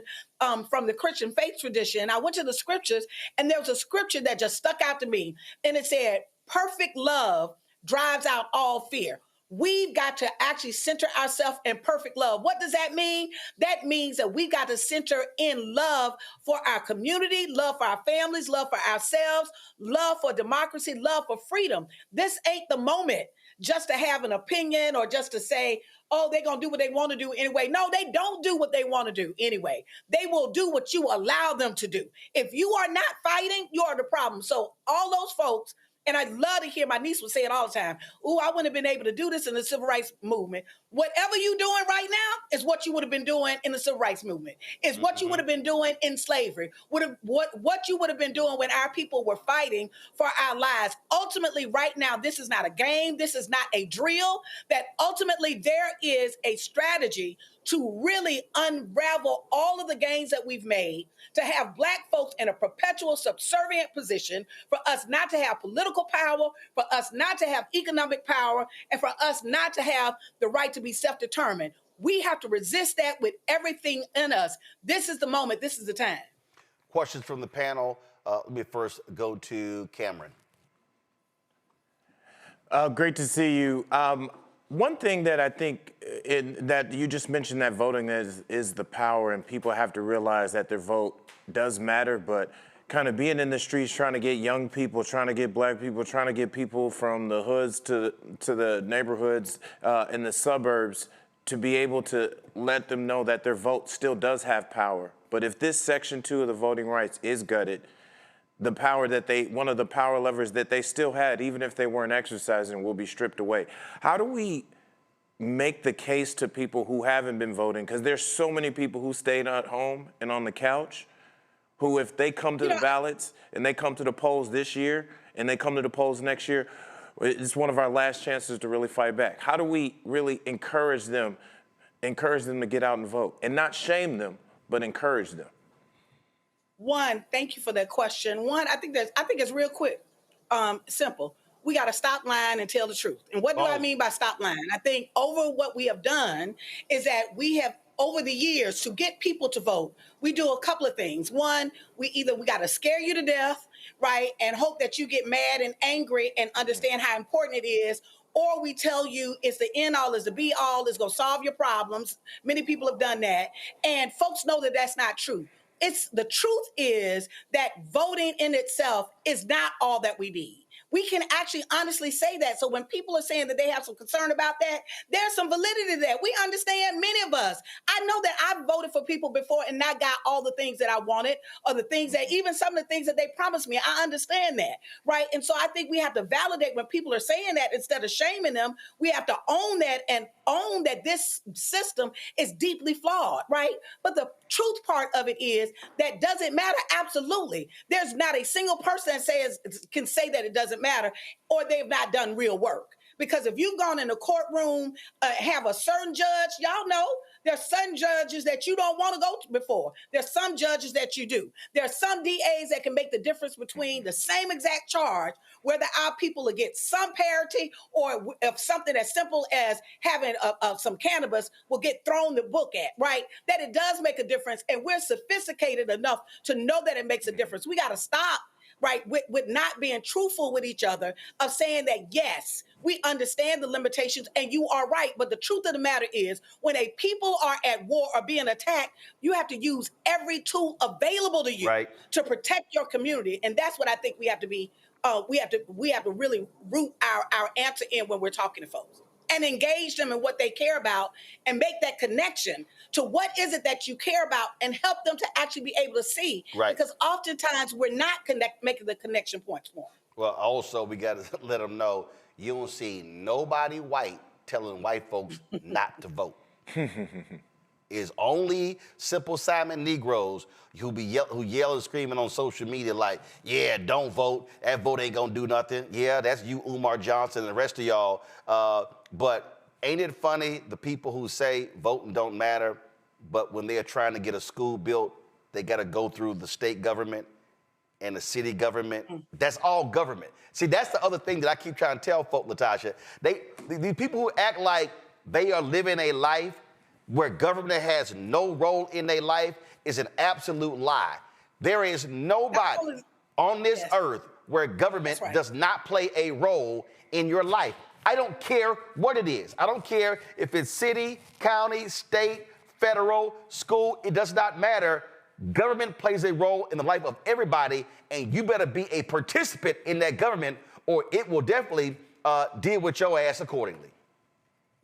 from the Christian faith tradition. I went to the scriptures and there was a scripture that just stuck out to me. And it said, perfect love drives out all fear. We've got to actually center ourselves in perfect love. What does that mean? That means that we've got to center in love for our community, love for our families, love for ourselves, love for democracy, love for freedom. This ain't the moment just to have an opinion or just to say, oh, they're going to do what they want to do anyway. No, they don't do what they want to do anyway. They will do what you allow them to do. If you are not fighting, you are the problem. So all those folks, and I love to hear my niece would say it all the time. Ooh, I wouldn't have been able to do this in the civil rights movement. Whatever you're doing right now is what you would have been doing in the civil rights movement. Is what you would have been doing in slavery. What you would have been doing when our people were fighting for our lives. Ultimately, right now, this is not a game. This is not a drill. That ultimately there is a strategy to really unravel all of the gains that we've made, to have Black folks in a perpetual subservient position, for us not to have political power, for us not to have economic power, and for us not to have the right to be self-determined. We have to resist that with everything in us. This is the moment. This is the time. Questions from the panel. Let me first go to Cameron. Great to see you. One thing that I think that you just mentioned, that voting is the power, and people have to realize that their vote does matter, but kind of being in the streets, trying to get young people, trying to get Black people, trying to get people from the hoods to the neighborhoods in the suburbs to be able to let them know that their vote still does have power. But if this Section 2 of the voting rights is gutted, the power that one of the power levers that they still had, even if they weren't exercising, will be stripped away. How do we make the case to people who haven't been voting? Because there's so many people who stayed at home and on the couch, who if they come to the ballots and they come to the polls this year and they come to the polls next year, it's one of our last chances to really fight back. How do we really encourage them to get out and vote and not shame them, but encourage them? One, thank you for that question. One, I think it's real quick, simple. We got to stop lying and tell the truth. And what do I mean by stop lying? I think over what we have done is that we have over the years to get people to vote, we do a couple of things. One, we got to scare you to death, right, and hope that you get mad and angry and understand how important it is, or we tell you it's the end all, it's the be all, it's going to solve your problems. Many people have done that, and folks know that that's not true. The truth is that voting in itself is not all that we need. We can actually honestly say that. So when people are saying that they have some concern about that, there's some validity to that. We understand, many of us. I know that I've voted for people before and not got all the things that I wanted, or the things that, even some of the things that they promised me. I understand that, right? And so I think we have to validate when people are saying that instead of shaming them. We have to own that and own that this system is deeply flawed, right? But the truth part of it is that does it matter? Absolutely. There's not a single person that can say that it doesn't matter, or they've not done real work. Because if you've gone in a courtroom, have a certain judge, y'all know there's some judges that you don't want to go to before. There's some judges that you do. There are some DAs that can make the difference between the same exact charge, whether our people will get some parity, or if something as simple as having some cannabis will get thrown the book at, right? That it does make a difference. And we're sophisticated enough to know that it makes a difference. We got to stop, right, with not being truthful with each other, of saying that, yes, we understand the limitations and you are right. But the truth of the matter is, when a people are at war or being attacked, you have to use every tool available to you to protect your community. And that's what I think we have to be. We have to really root our answer in when we're talking to folks, and engage them in what they care about, and make that connection to what is it that you care about, and help them to actually be able to see. Right. Because oftentimes we're not making the connection points for them. Well, also, we got to let them know you don't see nobody white telling white folks not to vote. It's only Simple Simon Negroes who yell and screaming on social media like, yeah, don't vote. That vote ain't gonna do nothing. Yeah, that's you, Umar Johnson, and the rest of y'all. But ain't it funny, the people who say voting don't matter, but when they're trying to get a school built, they gotta go through the state government and the city government. That's all government. See, that's the other thing that I keep trying to tell folk, LaTosha. These people who act like they are living a life where government has no role in their life is an absolute lie. There is nobody on this earth where government does not play a role in your life. I don't care what it is. I don't care if it's city, county, state, federal, school, it does not matter. Government plays a role in the life of everybody, and you better be a participant in that government, or it will definitely deal with your ass accordingly.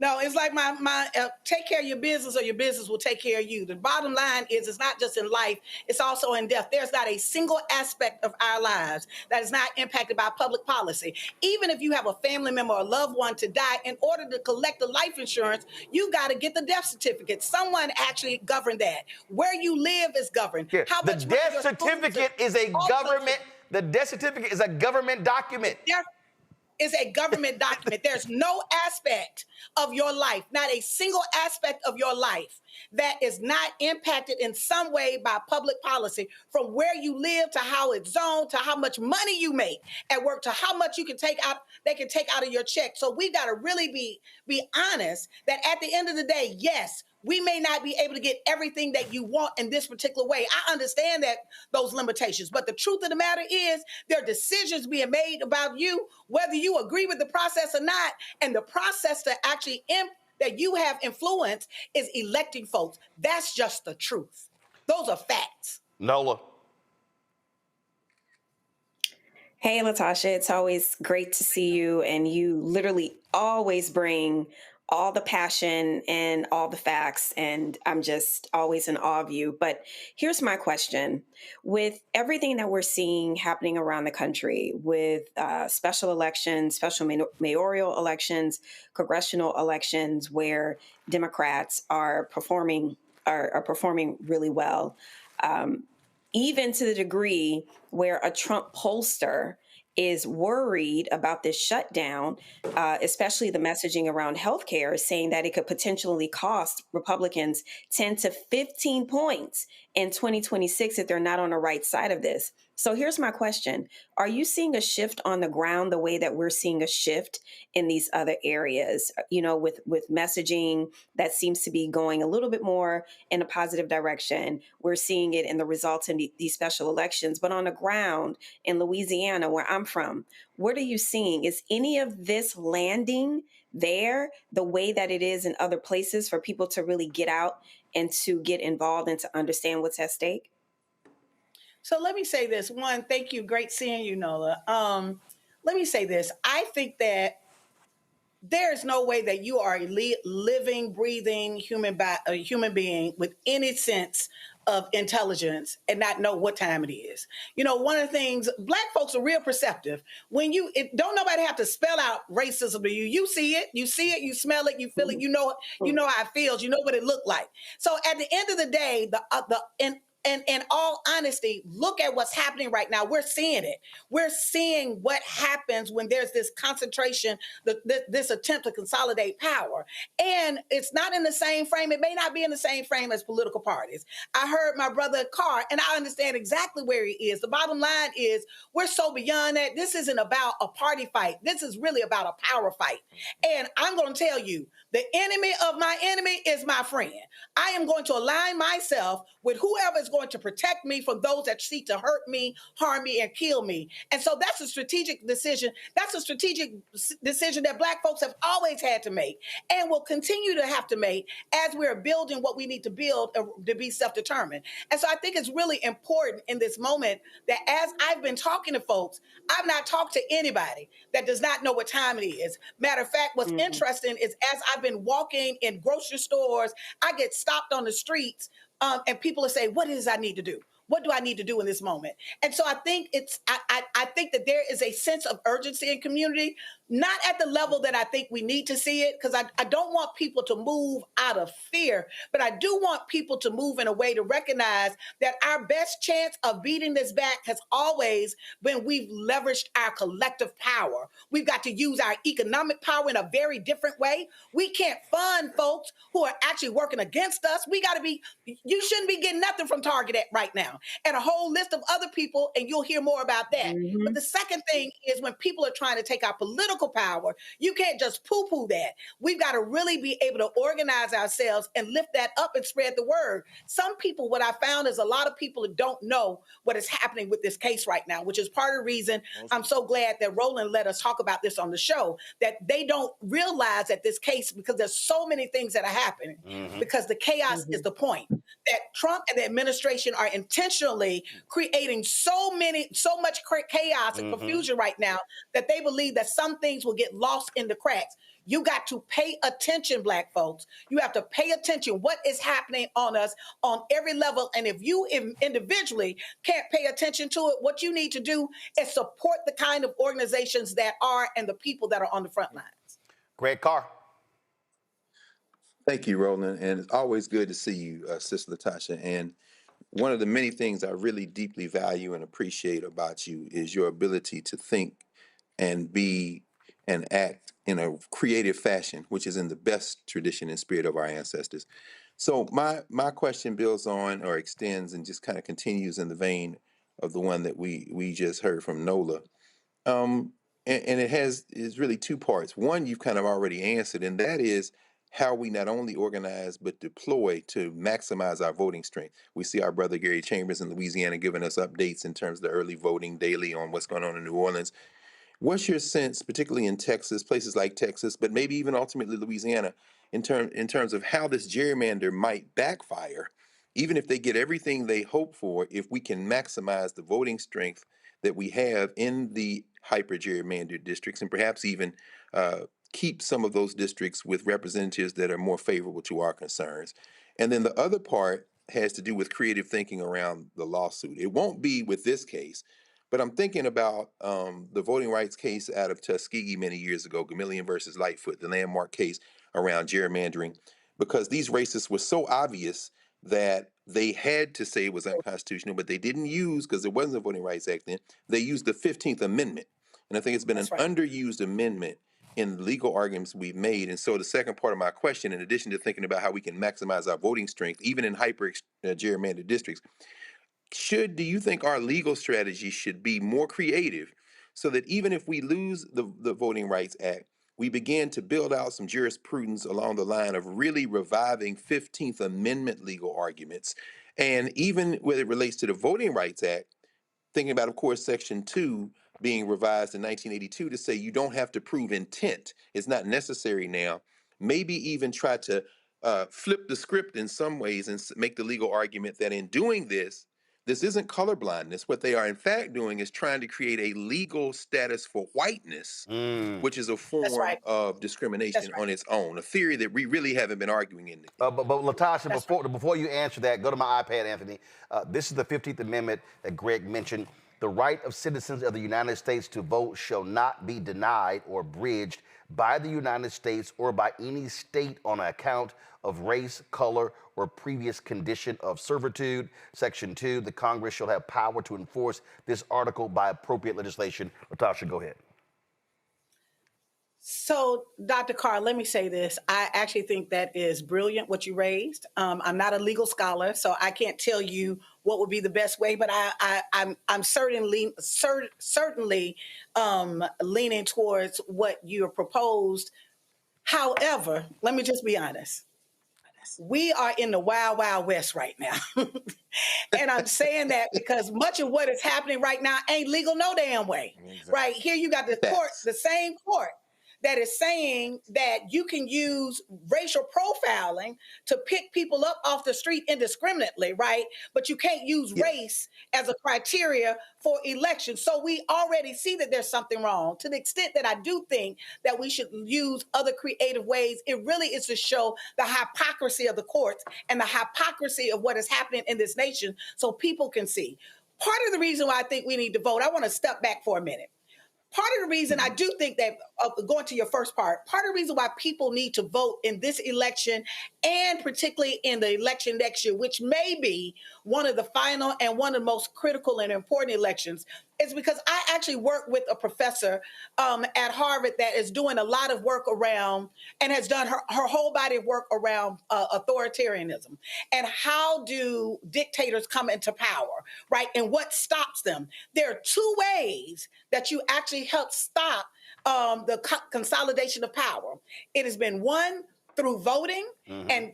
No, it's like my take care of your business, or your business will take care of you. The bottom line is, it's not just in life, it's also in death. There's not a single aspect of our lives that is not impacted by public policy. Even if you have a family member or a loved one to die, in order to collect the life insurance, you got to get the death certificate. Someone actually governed that. Where you live is governed. Yeah. The death certificate is a government. The death certificate is a government document. Is a government document. There's no aspect of your life, not a single aspect of your life, that is not impacted in some way by public policy, from where you live to how it's zoned, to how much money you make at work, to how much you can take out, they can take out of your check. So we've got to really be honest that at the end of the day, yes, we may not be able to get everything that you want in this particular way. I understand that, those limitations, but the truth of the matter is, there are decisions being made about you, whether you agree with the process or not. And the process to actually that you have influence is electing folks. That's just the truth. Those are facts. Nola. Hey, LaTosha, it's always great to see you, and you literally always bring all the passion and all the facts, and I'm just always in awe of you. But here's my question. With everything that we're seeing happening around the country, with special elections, special mayoral elections, congressional elections, where Democrats are performing really well, even to the degree where a Trump pollster is worried about this shutdown, especially the messaging around healthcare, saying that it could potentially cost Republicans 10 to 15 points in 2026 if they're not on the right side of this. So here's my question. Are you seeing a shift on the ground the way that we're seeing a shift in these other areas, with messaging that seems to be going a little bit more in a positive direction? We're seeing it in the results in these special elections, but on the ground in Louisiana, where I'm from, what are you seeing? Is any of this landing there the way that it is in other places for people to really get out and to get involved and to understand what's at stake? So let me say this. One, thank you. Great seeing you, Nola. Let me say this. I think that there's no way that you are a living, breathing human being with any sense of intelligence and not know what time it is. One of the things, Black folks are real perceptive. Don't nobody have to spell out racism to you. You see it, you smell it, you feel it, you know how it feels, you know what it looked like. So at the end of the day, in all honesty, look at what's happening right now. We're seeing it. We're seeing what happens when there's this concentration, this attempt to consolidate power. And it's not in the same frame. It may not be in the same frame as political parties. I heard my brother Carr, and I understand exactly where he is. The bottom line is we're so beyond that. This isn't about a party fight. This is really about a power fight. And I'm going to tell you, the enemy of my enemy is my friend. I am going to align myself with whoever is going to protect me from those that seek to hurt me, harm me, and kill me. And so that's a strategic decision. That's a strategic decision that Black folks have always had to make and will continue to have to make as we're building what we need to build to be self-determined. And so I think it's really important in this moment that as I've been talking to folks, I've not talked to anybody that does not know what time it is. Matter of fact, what's interesting is as I've been walking in grocery stores, I get stopped on the streets and people will say, what is I need to do? What do I need to do in this moment? And so I think I think that there is a sense of urgency in community, not at the level that I think we need to see it, because I don't want people to move out of fear, but I do want people to move in a way to recognize that our best chance of beating this back has always been we've leveraged our collective power. We've got to use our economic power in a very different way. We can't fund folks who are actually working against us. You shouldn't be getting nothing from Target right now. And a whole list of other people, and you'll hear more about that. But the second thing is when people are trying to take our political power, you can't just poo-poo that. We've got to really be able to organize ourselves and lift that up and spread the word. Some people, what I found is a lot of people don't know what is happening with this case right now, which is part of the reason I'm so glad that Roland let us talk about this on the show, that they don't realize that this case, because there's so many things that are happening, because the chaos is the point, that Trump and the administration are intentionally creating so much chaos and confusion right now that they believe that some things will get lost in the cracks. You got to pay attention, Black folks. You have to pay attention what is happening on us on every level. And if you individually can't pay attention to it, what you need to do is support the kind of organizations that are and the people that are on the front lines. Greg Carr. Thank you, Roland. And it's always good to see you, Sister LaTosha. And one of the many things I really deeply value and appreciate about you is your ability to think and be and act in a creative fashion, which is in the best tradition and spirit of our ancestors. So my question builds on or extends and just kind of continues in the vein of the one that we just heard from Nola. And it is really two parts. One, you've kind of already answered, and that is how we not only organize but deploy to maximize our voting strength. We see our brother Gary Chambers in Louisiana giving us updates in terms of the early voting daily on what's going on in New Orleans. What's your sense, particularly in Texas, places like Texas, but maybe even ultimately Louisiana, in terms of how this gerrymander might backfire, even if they get everything they hope for, if we can maximize the voting strength that we have in the hyper-gerrymandered districts, and perhaps even keep some of those districts with representatives that are more favorable to our concerns. And then the other part has to do with creative thinking around the lawsuit. It won't be with this case, but I'm thinking about the voting rights case out of Tuskegee many years ago, Gamillion versus Lightfoot, the landmark case around gerrymandering, because these racists were so obvious that they had to say it was unconstitutional, but they didn't use, because there wasn't a Voting Rights Act then, they used the 15th Amendment. And I think it's been underused amendment in legal arguments we've made. And so the second part of my question, in addition to thinking about how we can maximize our voting strength, even in hyper gerrymandered districts, do you think our legal strategy should be more creative so that even if we lose the Voting Rights Act, we begin to build out some jurisprudence along the line of really reviving 15th Amendment legal arguments? And even when it relates to the Voting Rights Act, thinking about, of course, Section 2 being revised in 1982 to say you don't have to prove intent. It's not necessary now. Maybe even try to flip the script in some ways and make the legal argument that in doing this, this isn't colorblindness. What they are in fact doing is trying to create a legal status for whiteness, which is a form of discrimination on its own, a theory that we really haven't been arguing in. But LaTosha, before you answer that, go to my iPad, Anthony. This is the 15th Amendment that Greg mentioned. The right of citizens of the United States to vote shall not be denied or abridged by the United States or by any state on account of race, color, or previous condition of servitude. Section 2, the Congress shall have power to enforce this article by appropriate legislation. LaTosha, go ahead. So, Dr. Carr, let me say this. I actually think that is brilliant what you raised. I'm not a legal scholar, so I can't tell you what would be the best way, but I'm certainly leaning towards what you proposed. However, let me just be honest. We are in the wild, wild west right now. And I'm saying that because much of what is happening right now ain't legal no damn way. Exactly. Right here, you got the court, the same court that is saying that you can use racial profiling to pick people up off the street indiscriminately, right? But you can't use race as a criteria for elections. So we already see that there's something wrong. To the extent that I do think that we should use other creative ways, it really is to show the hypocrisy of the courts and the hypocrisy of what is happening in this nation so people can see. Part of the reason why I think we need to vote, I want to step back for a minute. Part of the reason I do think that, going to your first part, part of the reason why people need to vote in this election and particularly in the election next year, which may be one of the final and one of the most critical and important elections, is because I actually work with a professor at Harvard that is doing a lot of work around and has done her whole body of work around authoritarianism and how do dictators come into power, right? And what stops them. There are two ways that you actually help stop the consolidation of power. It has been one, through voting, and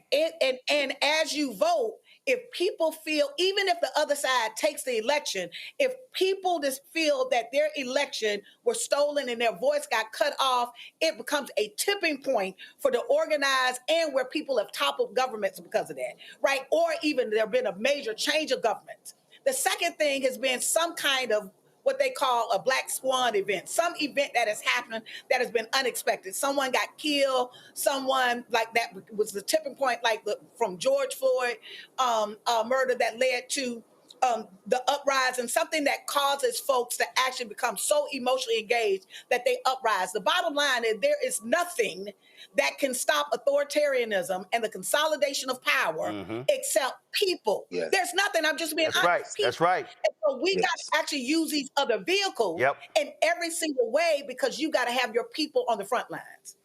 as you vote, if people feel, even if the other side takes the election, if people just feel that their election was stolen and their voice got cut off, it becomes a tipping point for the organized and where people have toppled governments because of that, right? Or even there have been a major change of government. The second thing has been some kind of what they call a black swan event, some event that has happened that has been unexpected. Someone got killed, someone like that was the tipping point, like from George Floyd murder that led to the uprising, something that causes folks to actually become so emotionally engaged that they uprise. The bottom line is there is nothing that can stop authoritarianism and the consolidation of power except people. Yes. There's nothing. I'm just being honest. Right. That's right. And so we got to actually use these other vehicles in every single way because you got to have your people on the front lines.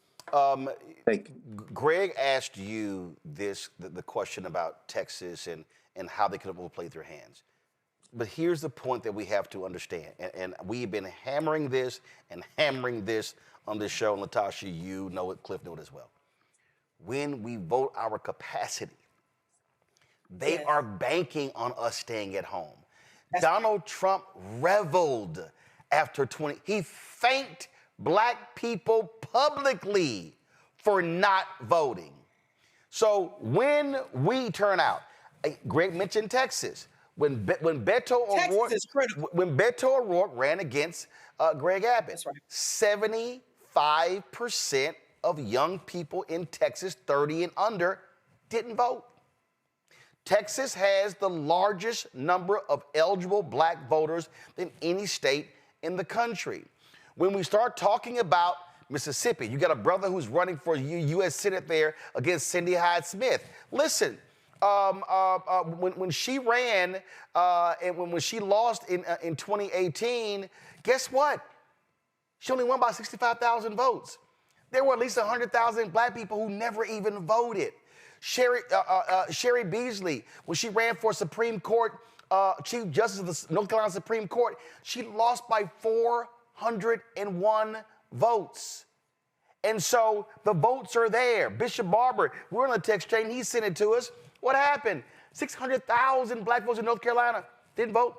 Greg asked you the question about Texas and how they could have overplayed their hands. But here's the point that we have to understand, and we've been hammering this on this show, and LaTosha, you know it, Cliff knew it as well. When we vote our capacity, they are banking on us staying at home. Donald Trump reveled after he thanked black people publicly for not voting. So when we turn out, Greg mentioned Texas. When Beto O'Rourke ran against Greg Abbott, 75% of young people in Texas, 30 and under, didn't vote. Texas has the largest number of eligible black voters than any state in the country. When we start talking about Mississippi, you got a brother who's running for U.S. Senate there against Cindy Hyde-Smith. Listen, when she ran and when she lost in 2018, guess what? She only won by 65,000 votes. There were at least 100,000 black people who never even voted. Sherry Beasley, when she ran for Supreme Court, Chief Justice of the North Carolina Supreme Court, she lost by 401 votes. And so the votes are there. Bishop Barber, we're on the text chain, he sent it to us. What happened? 600,000 black votes in North Carolina didn't vote.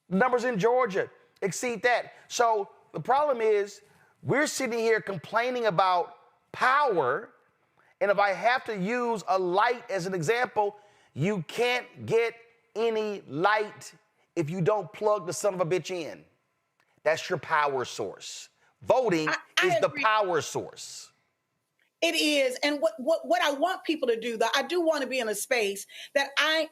Numbers in Georgia exceed that. So the problem is we're sitting here complaining about power, and if I have to use a light as an example, you can't get any light if you don't plug the son of a bitch in. That's your power source. Voting is the power source. It is. And what I want people to do, though, I do want to be in a space that I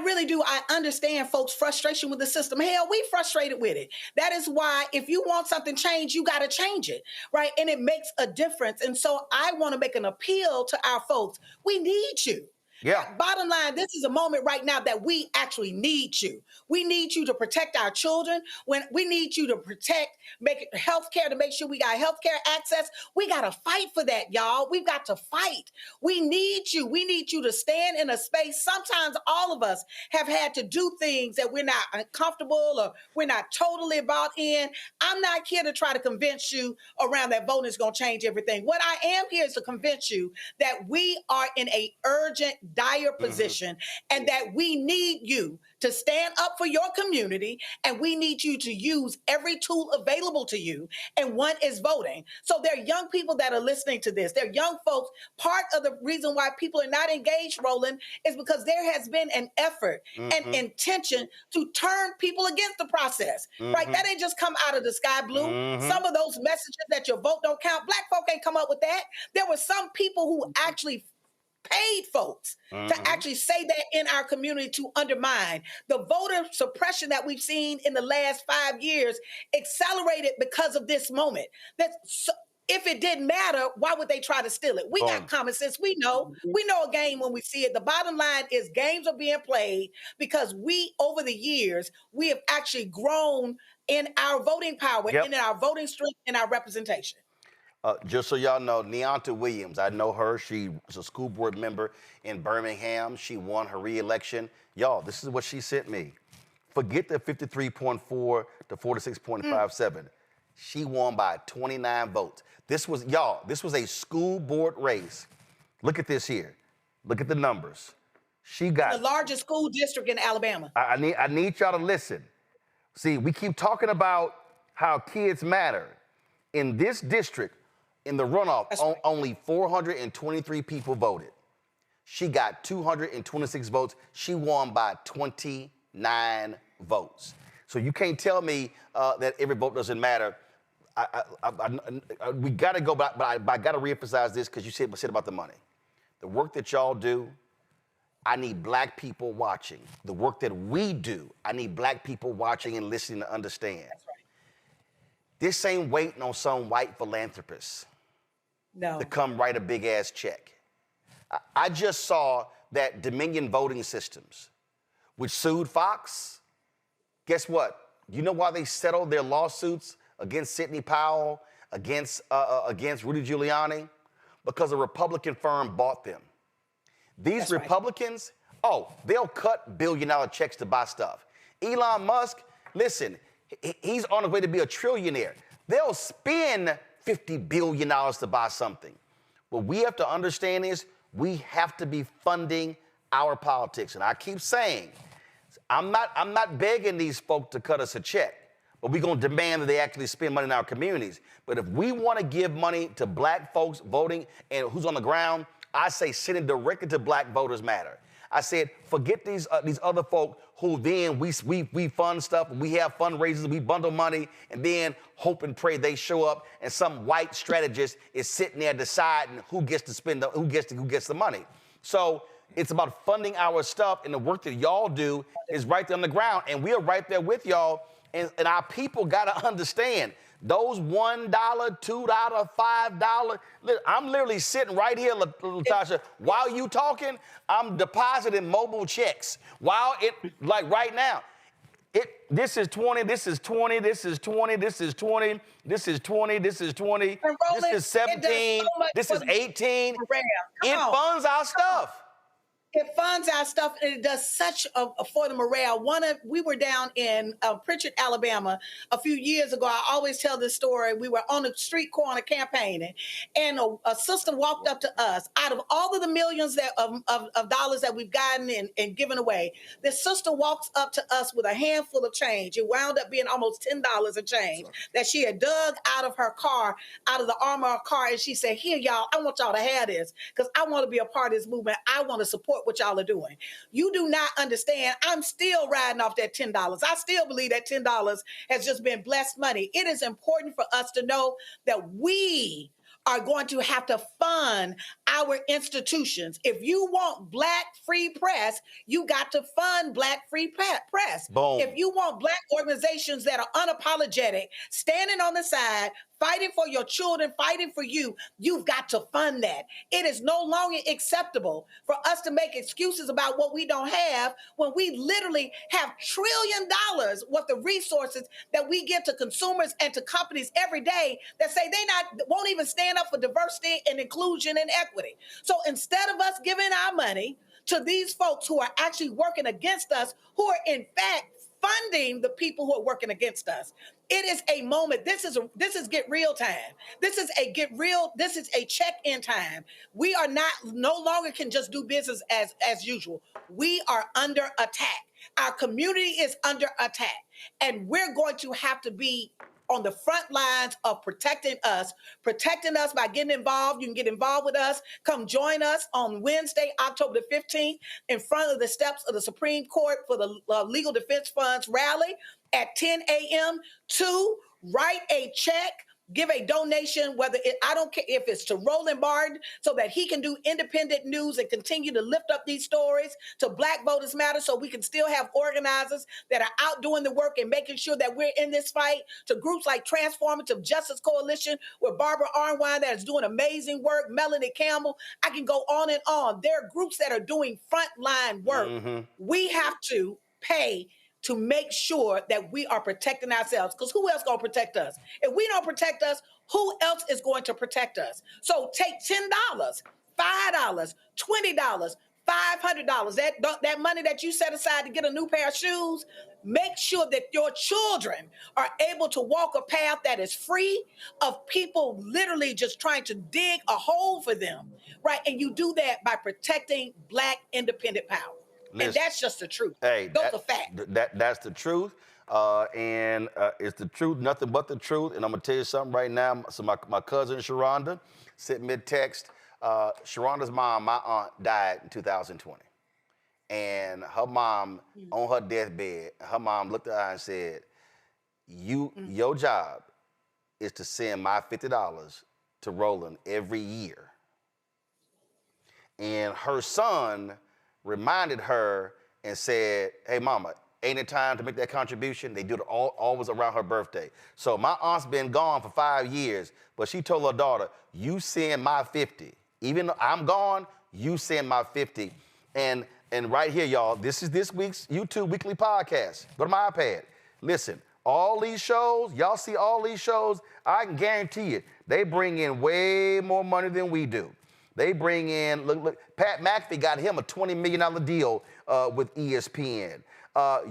really do. I understand folks' frustration with the system. Hell, we frustrated with it. That is why if you want something changed, you got to change it, right? And it makes a difference. And so I want to make an appeal to our folks. We need you. Yeah. Bottom line, this is a moment right now that we actually need you. We need you to protect our children. When we need you to protect, make healthcare, to make sure we got healthcare access. We got to fight for that, y'all. We've got to fight. We need you. We need you to stand in a space. Sometimes all of us have had to do things that we're not uncomfortable or we're not totally bought in. I'm not here to try to convince you around that voting is going to change everything. What I am here is to convince you that we are in a urgent, dire position, and that we need you to stand up for your community, and we need you to use every tool available to you, and one is voting. So there are young people that are listening to this. There are young folks. Part of the reason why people are not engaged, Roland, is because there has been an effort and intention to turn people against the process, right? That ain't just come out of the sky blue. Some of those messages that your vote don't count, black folk ain't come up with that. There were some people who actually paid folks to actually say that in our community to undermine. The voter suppression that we've seen in the last 5 years accelerated because of this moment. If it didn't matter, why would they try to steal it? We got common sense. We know a game when we see it. The bottom line is games are being played because we, over the years, we have actually grown in our voting power and in our voting strength and our representation. Just so y'all know, Neonta Williams, I know her. She was a school board member in Birmingham. She won her re-election. Y'all, this is what she sent me. Forget the 53.4 to 46.57. She won by 29 votes. This was a school board race. Look at this here. Look at the numbers. She got the largest school district in Alabama. I need y'all to listen. See, we keep talking about how kids matter. In this district, in the runoff, only 423 people voted. She got 226 votes. She won by 29 votes. So you can't tell me that every vote doesn't matter. We got to go back, but I got to reemphasize this because you said about the money. The work that y'all do, I need black people watching. The work that we do, I need black people watching and listening to understand. That's right. This ain't waiting on some white philanthropist to come write a big-ass check. I just saw that Dominion Voting Systems, which sued Fox, guess what? You know why they settled their lawsuits against Sidney Powell, against Rudy Giuliani? Because a Republican firm bought them. These Republicans, they'll cut billion-dollar checks to buy stuff. Elon Musk, listen, he's on his way to be a trillionaire. They'll spend $50 billion to buy something. What we have to understand is we have to be funding our politics. And I keep saying, I'm not begging these folk to cut us a check, but we're going to demand that they actually spend money in our communities. But if we want to give money to black folks voting and who's on the ground, I say send it directly to Black Voters Matter. I said, forget these other folk who then we fund stuff, we have fundraisers, we bundle money, and then hope and pray they show up, and some white strategist is sitting there deciding who gets to spend who gets the money. So it's about funding our stuff, and the work that y'all do is right there on the ground, and we are right there with y'all, and our people gotta understand. Those $1, $2, $5, I'm literally sitting right here, LaTosha, while you talking, I'm depositing mobile checks. Like right now, This is 20, this is 20, this is 20, this is 20, this is 20, this is 20, this is 17, this is 18. It funds our stuff. It funds our stuff, and it does such for the morale. We were down in Pritchard, Alabama, a few years ago. I always tell this story. We were on the street corner campaigning, and a sister walked up to us. Out of all of the millions of dollars that we've gotten and given away, this sister walks up to us with a handful of change. It wound up being almost $10 of change that she had dug out of her car, out of the armor of her car, and she said, "Here, y'all, I want y'all to have this because I want to be a part of this movement. I want to support what y'all are doing." You do not understand. I'm still riding off that $10. I still believe that $10 has just been blessed money. It is important for us to know that we are going to have to fund our institutions. If you want Black free press, you got to fund Black free press. Boom. If you want Black organizations that are unapologetic, standing on the side, fighting for your children, fighting for you, you've got to fund that. It is no longer acceptable for us to make excuses about what we don't have when we literally have $1 trillion worth of resources that we give to consumers and to companies every day that say won't even stand up for diversity and inclusion and equity. So instead of us giving our money to these folks who are actually working against us, who are in fact funding the people who are working against us, it is a moment. This is get real time. This is a check-in time. We are no longer can just do business as usual. We are under attack. Our community is under attack. And we're going to have to be on the front lines of protecting us by getting involved. You can get involved with us. Come join us on Wednesday, October the 15th, in front of the steps of the Supreme Court for the Legal Defense Fund's rally at 10 a.m. to write a check, give a donation, I don't care if it's to Roland Martin so that he can do independent news and continue to lift up these stories, to Black Voters Matter so we can still have organizers that are out doing the work and making sure that we're in this fight, to groups like Transformative Justice Coalition with Barbara Arnwine that is doing amazing work, Melanie Campbell. I can go on and on. There are groups that are doing frontline work. Mm-hmm. We have to pay to make sure that we are protecting ourselves, because who else going to protect us? If we don't protect us, who else is going to protect us? So take $10, $5, $20, $500, that money that you set aside to get a new pair of shoes. Make sure that your children are able to walk a path that is free of people literally just trying to dig a hole for them, right? And you do that by protecting Black independent power. Listen, and that's just the truth. Hey, those are facts. That's the truth. And it's the truth, nothing but the truth. And I'm going to tell you something right now. So my cousin, Sharonda, sent me a text. Sharonda's mom, my aunt, died in 2020. And her mom, on her deathbed, her mom looked at her and said, your job is to send my $50 to Roland every year. And her son reminded her and said, hey, mama, ain't it time to make that contribution? They do it always around her birthday. So my aunt's been gone for 5 years, but she told her daughter, you send my 50. Even though I'm gone, you send my 50. And right here, y'all, this is this week's YouTube Weekly Podcast. Go to my iPad. Listen, all these shows, y'all see all these shows, I can guarantee you, they bring in way more money than we do. They bring in, look, Pat McAfee got him a $20 million deal with ESPN.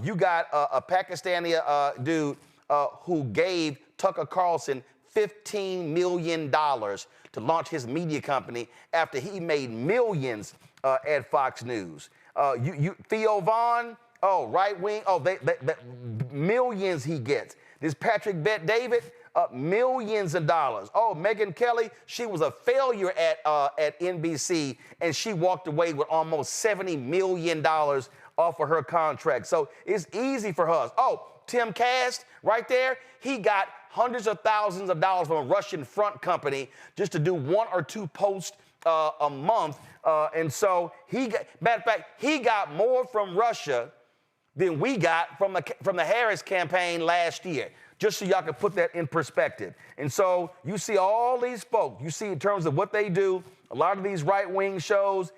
You got a Pakistani dude who gave Tucker Carlson $15 million to launch his media company after he made millions at Fox News. Theo Vaughn, right wing, they millions he gets. This Patrick Bet-David, millions of dollars. Megyn Kelly, she was a failure at NBC, and she walked away with almost $70 million off of her contract. So it's easy for us. Tim Cast, right there, he got hundreds of thousands of dollars from a Russian front company just to do 1 or 2 posts a month. And so matter of fact, he got more from Russia than we got from the Harris campaign last year, just so y'all can put that in perspective. And so you see all these folks, you see in terms of what they do, a lot of these right-wing shows,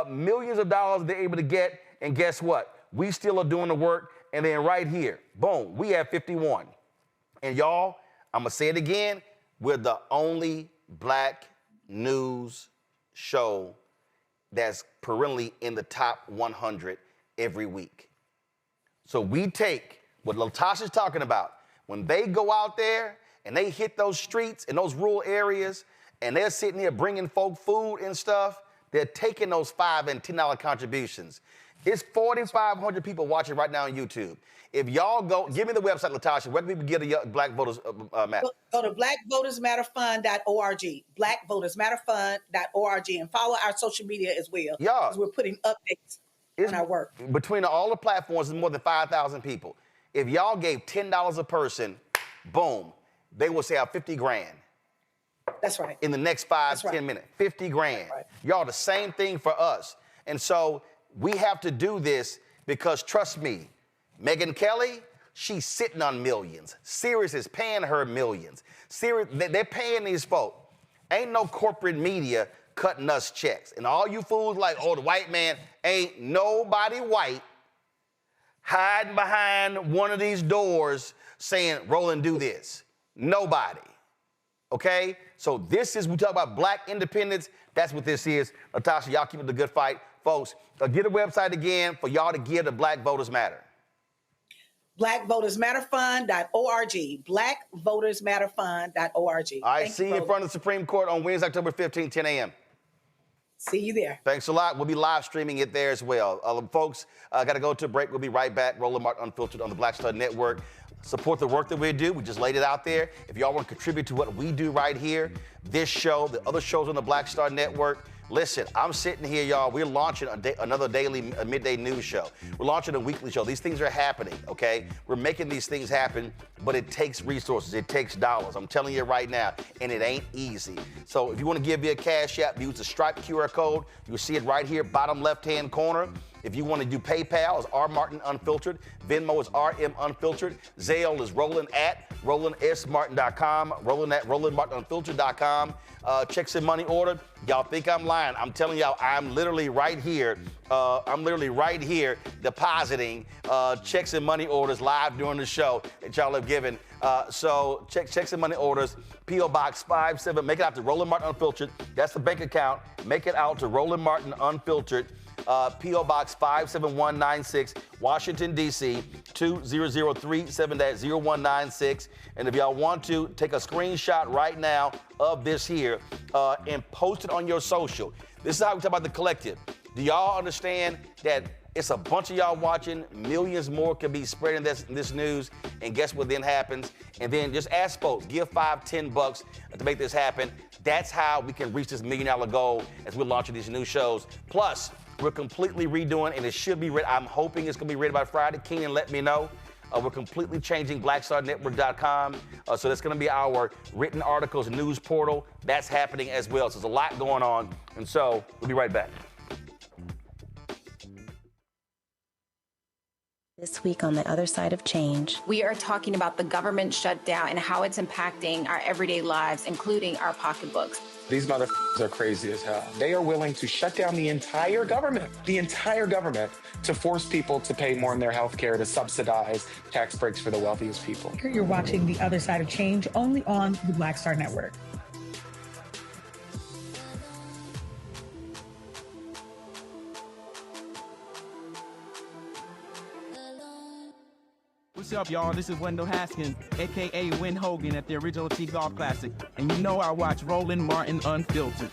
millions of dollars they're able to get, and guess what? We still are doing the work, and then right here, boom, we have 51. And y'all, I'm gonna say it again, we're the only black news show that's perennially in the top 100 every week. So we take what LaTosha's talking about. When they go out there and they hit those streets in those rural areas and they're sitting here bringing folk food and stuff, they're taking those $5 and $10 contributions. It's 4,500 people watching right now on YouTube. If y'all go, give me the website, LaTosha. Where can people get a Black Voters map? Go to blackvotersmatterfund.org, blackvotersmatterfund.org, and follow our social media as well. Yeah. Because we're putting updates on our work. Between all the platforms, there's more than 5,000 people. If y'all gave $10 a person, boom, they will say 50 grand. That's right. In the next 10 minutes, 50 grand. Right. Y'all, the same thing for us. And so we have to do this because, trust me, Megyn Kelly, she's sitting on millions. Sirius is paying her millions. Sirius, they're paying these folk. Ain't no corporate media cutting us checks. And all you fools like, oh, the white man, ain't nobody white hiding behind one of these doors saying, Roland, do this. Nobody. Okay? So this is, we talk about black independence. That's what this is. LaTosha, y'all keep it the good fight. Folks, get a website again for y'all to give to Black Voters Matter. blackvotersmatterfund.org, blackvotersmatterfund.org. All right, see you in front of the Supreme Court on Wednesday, October 15, 10 a.m. See you there. Thanks a lot. We'll be live streaming it there as well. Folks, got to go to a break. We'll be right back. Roland Martin Unfiltered on the Black Star Network. Support the work that we do. We just laid it out there. If y'all want to contribute to what we do right here, this show, the other shows on the Black Star Network, listen, I'm sitting here, y'all. We're launching another daily midday news show. We're launching a weekly show. These things are happening, okay? We're making these things happen, but it takes resources. It takes dollars. I'm telling you right now, and it ain't easy. So if you want to give me a Cash App, use the Stripe QR code. You'll see it right here, bottom left-hand corner. If you want to do PayPal, it's R Martin Unfiltered. Venmo is RM Unfiltered. Zelle is Roland at RolandSMartin.com. Roland at RolandMartinUnfiltered.com. Checks and money order. Y'all think I'm lying. I'm telling y'all, I'm literally right here. Depositing checks and money orders live during the show that y'all have given. So checks and money orders. P.O. Box 57. Make it out to Roland Martin Unfiltered. That's the bank account. Make it out to Roland Martin Unfiltered. P.O. Box 57196, Washington, D.C., 20037-0196. And if y'all want to, take a screenshot right now of this here and post it on your social. This is how we talk about the collective. Do y'all understand that it's a bunch of y'all watching? Millions more could be spreading this news. And guess what then happens? And then just ask folks, give $5, $10 to make this happen. That's how we can reach this $1 million goal as we're launching these new shows. Plus, we're completely redoing, and it should be ready. I'm hoping it's going to be ready by Friday. Keenan, let me know. We're completely changing BlackStarNetwork.com. So that's going to be our written articles news portal. That's happening as well. So there's a lot going on. And so we'll be right back. This week on The Other Side of Change, we are talking about the government shutdown and how it's impacting our everyday lives, including our pocketbooks. These motherfuckers are crazy as hell. They are willing to shut down the entire government, to force people to pay more in their health care, to subsidize tax breaks for the wealthiest people. You're watching The Other Side of Change only on the Black Star Network. What's up, y'all? This is Wendell Haskins, a.k.a. Win Hogan at the Original T Golf Classic. And you know I watch Roland Martin Unfiltered.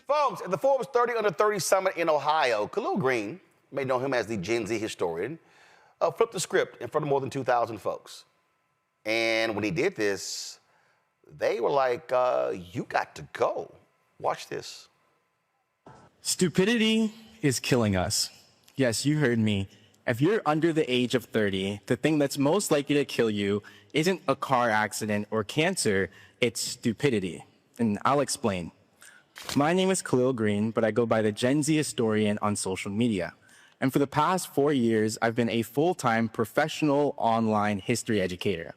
Folks, at the Forbes 30 Under 30 Summit in Ohio, Khalil Green, you may know him as the Gen Z historian, flipped the script in front of more than 2,000 folks. And when he did this, they were like, you got to go. Watch this. Stupidity is killing us. Yes, you heard me. If you're under the age of 30, the thing that's most likely to kill you isn't a car accident or cancer, it's stupidity. And I'll explain. My name is Khalil Green, but I go by the Gen Z historian on social media. And for the past 4 years, I've been a full-time professional online history educator.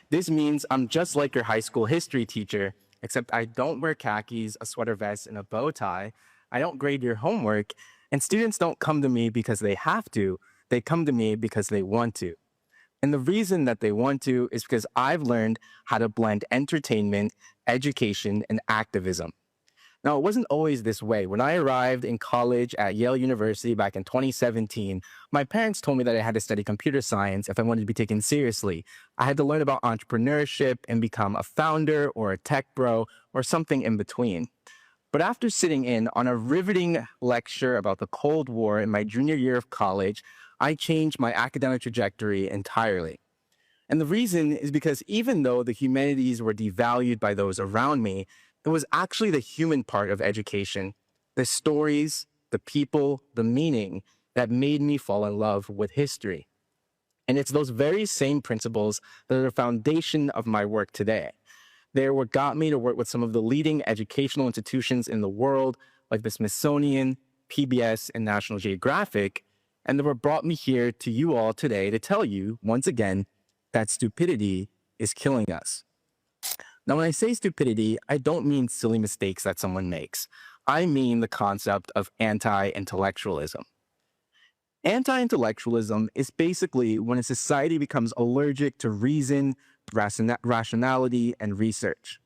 This means I'm just like your high school history teacher, except I don't wear khakis, a sweater vest, and a bow tie. I don't grade your homework, and students don't come to me because they have to. They come to me because they want to. And the reason that they want to is because I've learned how to blend entertainment, education, and activism. Now, it wasn't always this way. When I arrived in college at Yale University back in 2017, my parents told me that I had to study computer science if I wanted to be taken seriously. I had to learn about entrepreneurship and become a founder or a tech bro or something in between. But after sitting in on a riveting lecture about the Cold War in my junior year of college, I changed my academic trajectory entirely. And the reason is because even though the humanities were devalued by those around me, it was actually the human part of education, the stories, the people, the meaning that made me fall in love with history. And it's those very same principles that are the foundation of my work today. They're what got me to work with some of the leading educational institutions in the world, like the Smithsonian, PBS, and National Geographic, and they were brought me here to you all today to tell you, once again, that stupidity is killing us. Now, when I say stupidity, I don't mean silly mistakes that someone makes. I mean the concept of anti-intellectualism. Anti-intellectualism is basically when a society becomes allergic to reason, rationality, and research.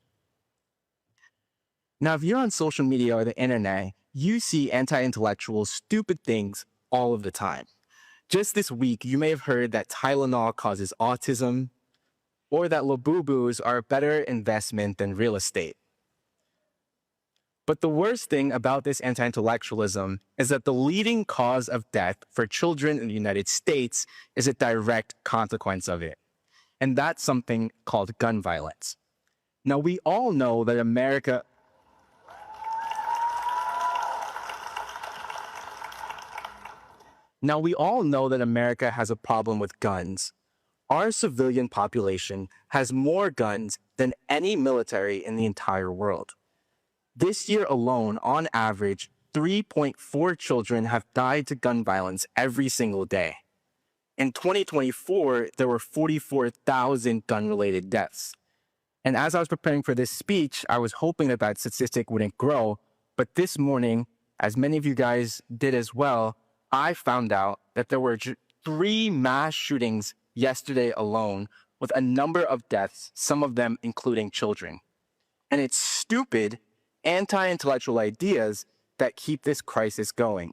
Now, if you're on social media or the internet, you see anti-intellectual stupid things all of the time. Just this week, you may have heard that Tylenol causes autism, or that Labubus are a better investment than real estate. But the worst thing about this anti-intellectualism is that the leading cause of death for children in the United States is a direct consequence of it. And that's something called gun violence. Now, we all know that America has a problem with guns. Our civilian population has more guns than any military in the entire world. This year alone, on average, 3.4 children have died to gun violence every single day. In 2024, there were 44,000 gun-related deaths. And as I was preparing for this speech, I was hoping that that statistic wouldn't grow. But this morning, as many of you guys did as well, I found out that there were 3 mass shootings yesterday alone, with a number of deaths, some of them including children. And it's stupid, anti-intellectual ideas that keep this crisis going.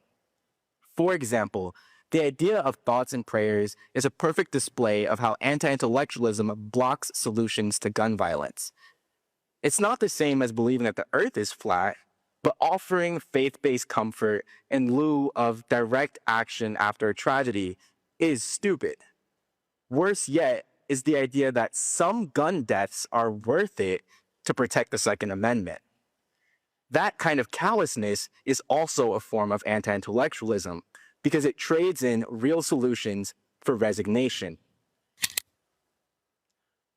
For example, the idea of thoughts and prayers is a perfect display of how anti-intellectualism blocks solutions to gun violence. It's not the same as believing that the earth is flat, but offering faith-based comfort in lieu of direct action after a tragedy is stupid. Worse yet is the idea that some gun deaths are worth it to protect the Second Amendment. That kind of callousness is also a form of anti-intellectualism because it trades in real solutions for resignation.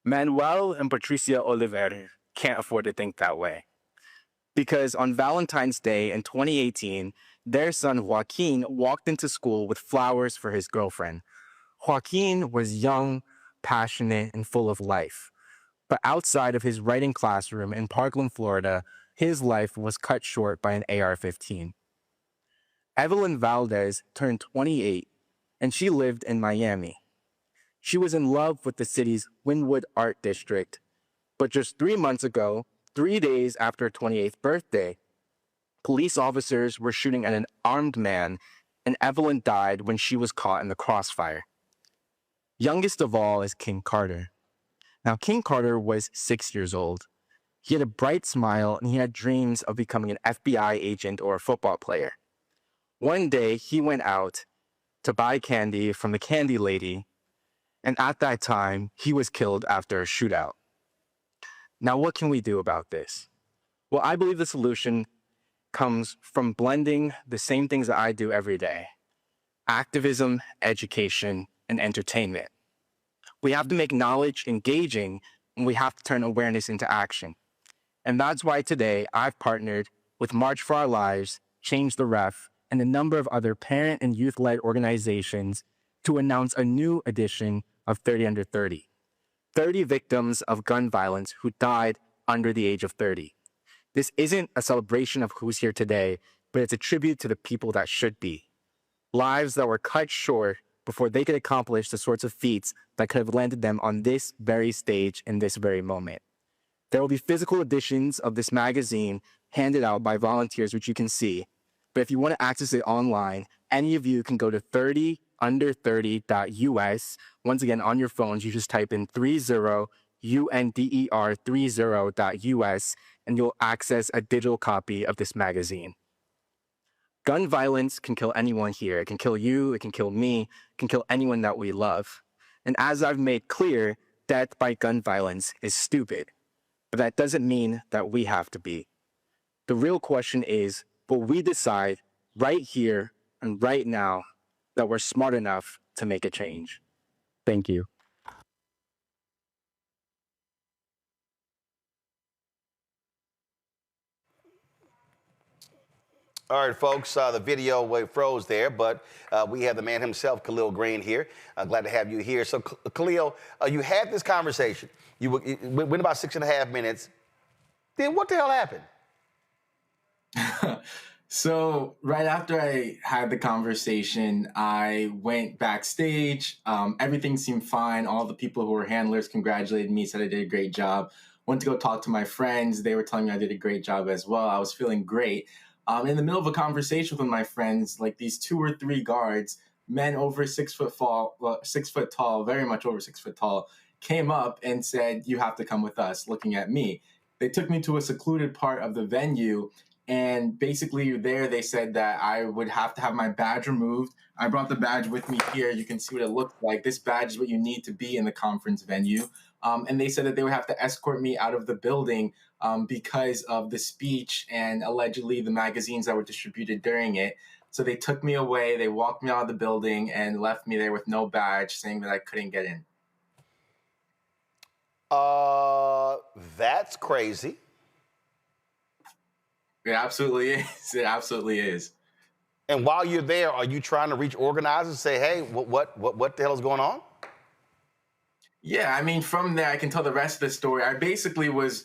Manuel and Patricia Oliver can't afford to think that way. Because on Valentine's Day in 2018, their son Joaquin walked into school with flowers for his girlfriend. Joaquin was young, passionate, and full of life. But outside of his writing classroom in Parkland, Florida, his life was cut short by an AR-15. Evelyn Valdez turned 28, and she lived in Miami. She was in love with the city's Wynwood Art District. But just 3 months ago, 3 days after her 28th birthday, police officers were shooting at an armed man, and Evelyn died when she was caught in the crossfire. Youngest of all is King Carter. Now, King Carter was 6 years old. He had a bright smile, and he had dreams of becoming an FBI agent or a football player. One day, he went out to buy candy from the candy lady, and at that time, he was killed after a shootout. Now, what can we do about this? Well, I believe the solution comes from blending the same things that I do every day: activism, education, and entertainment. We have to make knowledge engaging, and we have to turn awareness into action. And that's why today I've partnered with March for Our Lives, Change the Ref, and a number of other parent and youth-led organizations to announce a new edition of 30 Under 30. 30 victims of gun violence who died under the age of 30. This isn't a celebration of who's here today, but it's a tribute to the people that should be. Lives that were cut short before they could accomplish the sorts of feats that could have landed them on this very stage in this very moment. There will be physical editions of this magazine handed out by volunteers, which you can see. But if you want to access it online, any of you can go to 30under30.us. Once again, on your phones, you just type in 30UNDER30.us, and you'll access a digital copy of this magazine. Gun violence can kill anyone here. It can kill you, it can kill me, it can kill anyone that we love. And as I've made clear, death by gun violence is stupid. But that doesn't mean that we have to be. The real question is, will we decide right here and right now that we're smart enough to make a change? Thank you. All right, folks, the video froze there, but we have the man himself, Khalil Green, here. Glad to have you here. So, Khalil, you had this conversation. You went about 6.5 minutes. Then what the hell happened? So right after I had the conversation, I went backstage. Everything seemed fine. All the people who were handlers congratulated me, said I did a great job. Went to go talk to my friends. They were telling me I did a great job as well. I was feeling great. In the middle of a conversation with my friends, like these 2 or 3 guards, men over 6 foot tall, very much over 6 foot tall, came up and said, "You have to come with us," looking at me. They took me to a secluded part of the venue, and basically there they said that I would have to have my badge removed. I brought the badge with me here. You can see what it looks like. This badge is what you need to be in the conference venue. And they said that they would have to escort me out of the building because of the speech and allegedly the magazines that were distributed during it. So they took me away, they walked me out of the building and left me there with no badge, saying that I couldn't get in. That's crazy. It absolutely is. It absolutely is. And while you're there, are you trying to reach organizers and say, hey, what the hell is going on? Yeah, I mean, from there, I can tell the rest of the story. I basically was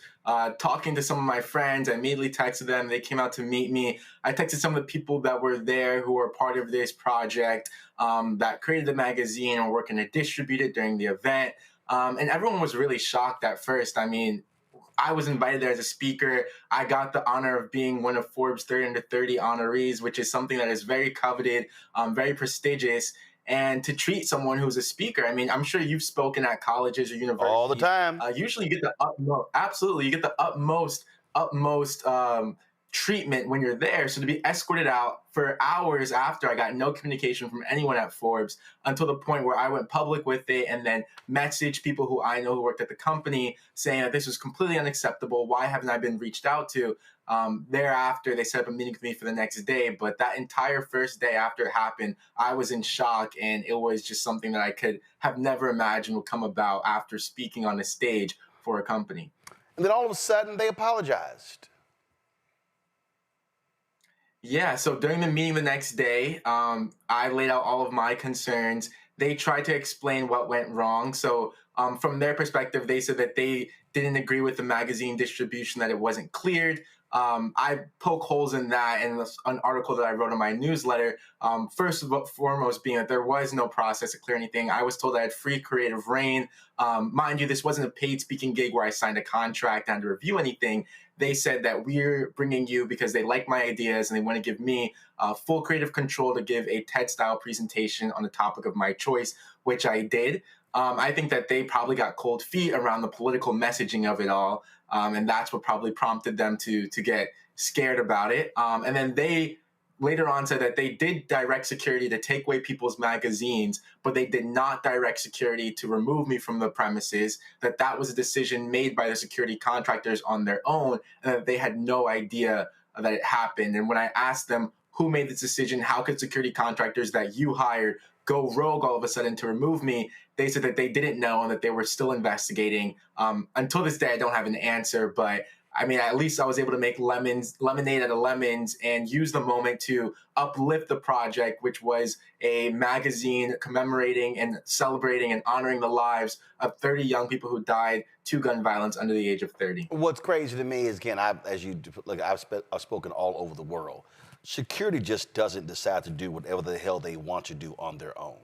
talking to some of my friends. I immediately texted them. They came out to meet me. I texted some of the people that were there who were part of this project that created the magazine and were working to distribute it during the event. And everyone was really shocked at first. I mean, I was invited there as a speaker. I got the honor of being one of Forbes 30 Under 30 honorees, which is something that is very coveted, very prestigious. And to treat someone who's a speaker, I mean, I'm sure you've spoken at colleges or universities. All the time. Usually you get the utmost, absolutely, you get the utmost treatment when you're there. So to be escorted out for hours after, I got no communication from anyone at Forbes until the point where I went public with it and then messaged people who I know who worked at the company saying that this was completely unacceptable. Why haven't I been reached out to? Thereafter, they set up a meeting with me for the next day. But that entire first day after it happened, I was in shock. And it was just something that I could have never imagined would come about after speaking on a stage for a company. And then all of a sudden, they apologized. Yeah, so during the meeting the next day, I laid out all of my concerns. They tried to explain what went wrong. So from their perspective, they said that they didn't agree with the magazine distribution, that it wasn't cleared. I poke holes in that in an article that I wrote in my newsletter. First and foremost being that there was no process to clear anything. I was told I had free creative reign. Mind you, this wasn't a paid speaking gig where I signed a contract and had to review anything. They said that we're bringing you because they like my ideas and they want to give me full creative control to give a TED-style presentation on the topic of my choice, which I did. I think that they probably got cold feet around the political messaging of it all, and that's what probably prompted them to get scared about it. And then they later on said that they did direct security to take away people's magazines, but they did not direct security to remove me from the premises, that was a decision made by the security contractors on their own, and that they had no idea that it happened. And when I asked them who made this decision, how could security contractors that you hired go rogue all of a sudden to remove me, they said that they didn't know and that they were still investigating. Until this day, I don't have an answer, but I mean, at least I was able to make lemonade out of lemons and use the moment to uplift the project, which was a magazine commemorating and celebrating and honoring the lives of 30 young people who died to gun violence under the age of 30. What's crazy to me is, again, I've spoken all over the world. Security just doesn't decide to do whatever the hell they want to do on their own.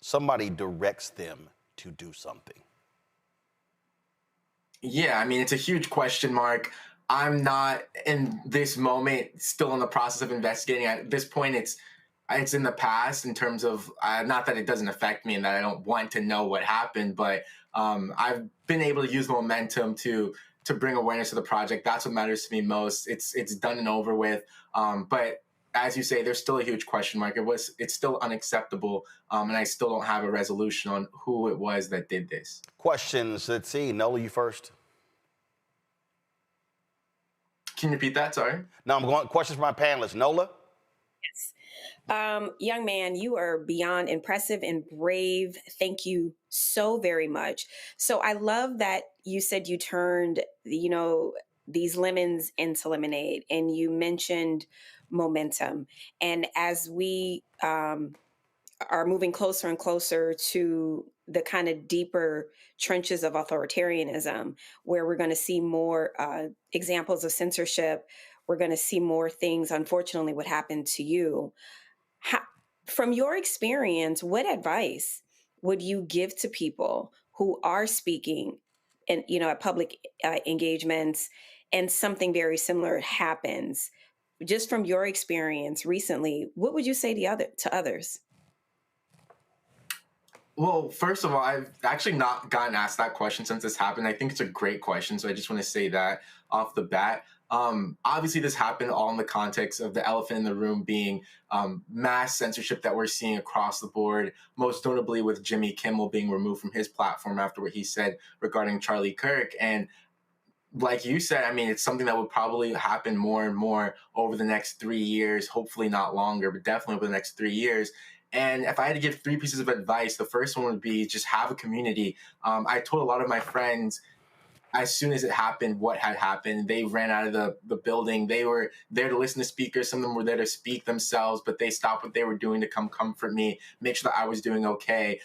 Somebody directs them to do something. Yeah, I mean, it's a huge question mark. I'm not in this moment still in the process of investigating. At this point, it's in the past in terms of, not that it doesn't affect me and that I don't want to know what happened, but I've been able to use the momentum to bring awareness to the project. That's what matters to me most. It's done and over with. But as you say, there's still a huge question mark. It's still unacceptable, and I still don't have a resolution on who it was that did this. Questions. Let's see. Nola, you first. Can you repeat that? Sorry. No, I'm going. Questions for my panelists. Nola. Yes. Young man, you are beyond impressive and brave. Thank you so very much. So I love that you said you turned, these lemons into lemonade, and you mentioned momentum. And as we are moving closer and closer to the kind of deeper trenches of authoritarianism, where we're going to see more examples of censorship, we're going to see more things, unfortunately, what happened to you. From your experience, what advice would you give to people who are speaking and, at public engagements and something very similar happens? Just from your experience recently, what would you say to others? Well, first of all, I've actually not gotten asked that question since this happened. I think it's a great question, so I just want to say that off the bat. Obviously, this happened all in the context of the elephant in the room being mass censorship that we're seeing across the board, most notably with Jimmy Kimmel being removed from his platform after what he said regarding Charlie Kirk. And like you said, I mean, it's something that would probably happen more and more over the next 3 years, hopefully not longer, but definitely over the next 3 years. And if I had to give 3 pieces of advice, the first one would be just have a community. I told a lot of my friends as soon as it happened, what had happened. They ran out of the building. They were there to listen to speakers. Some of them were there to speak themselves, but they stopped what they were doing to come comfort me, make sure that I was doing okay,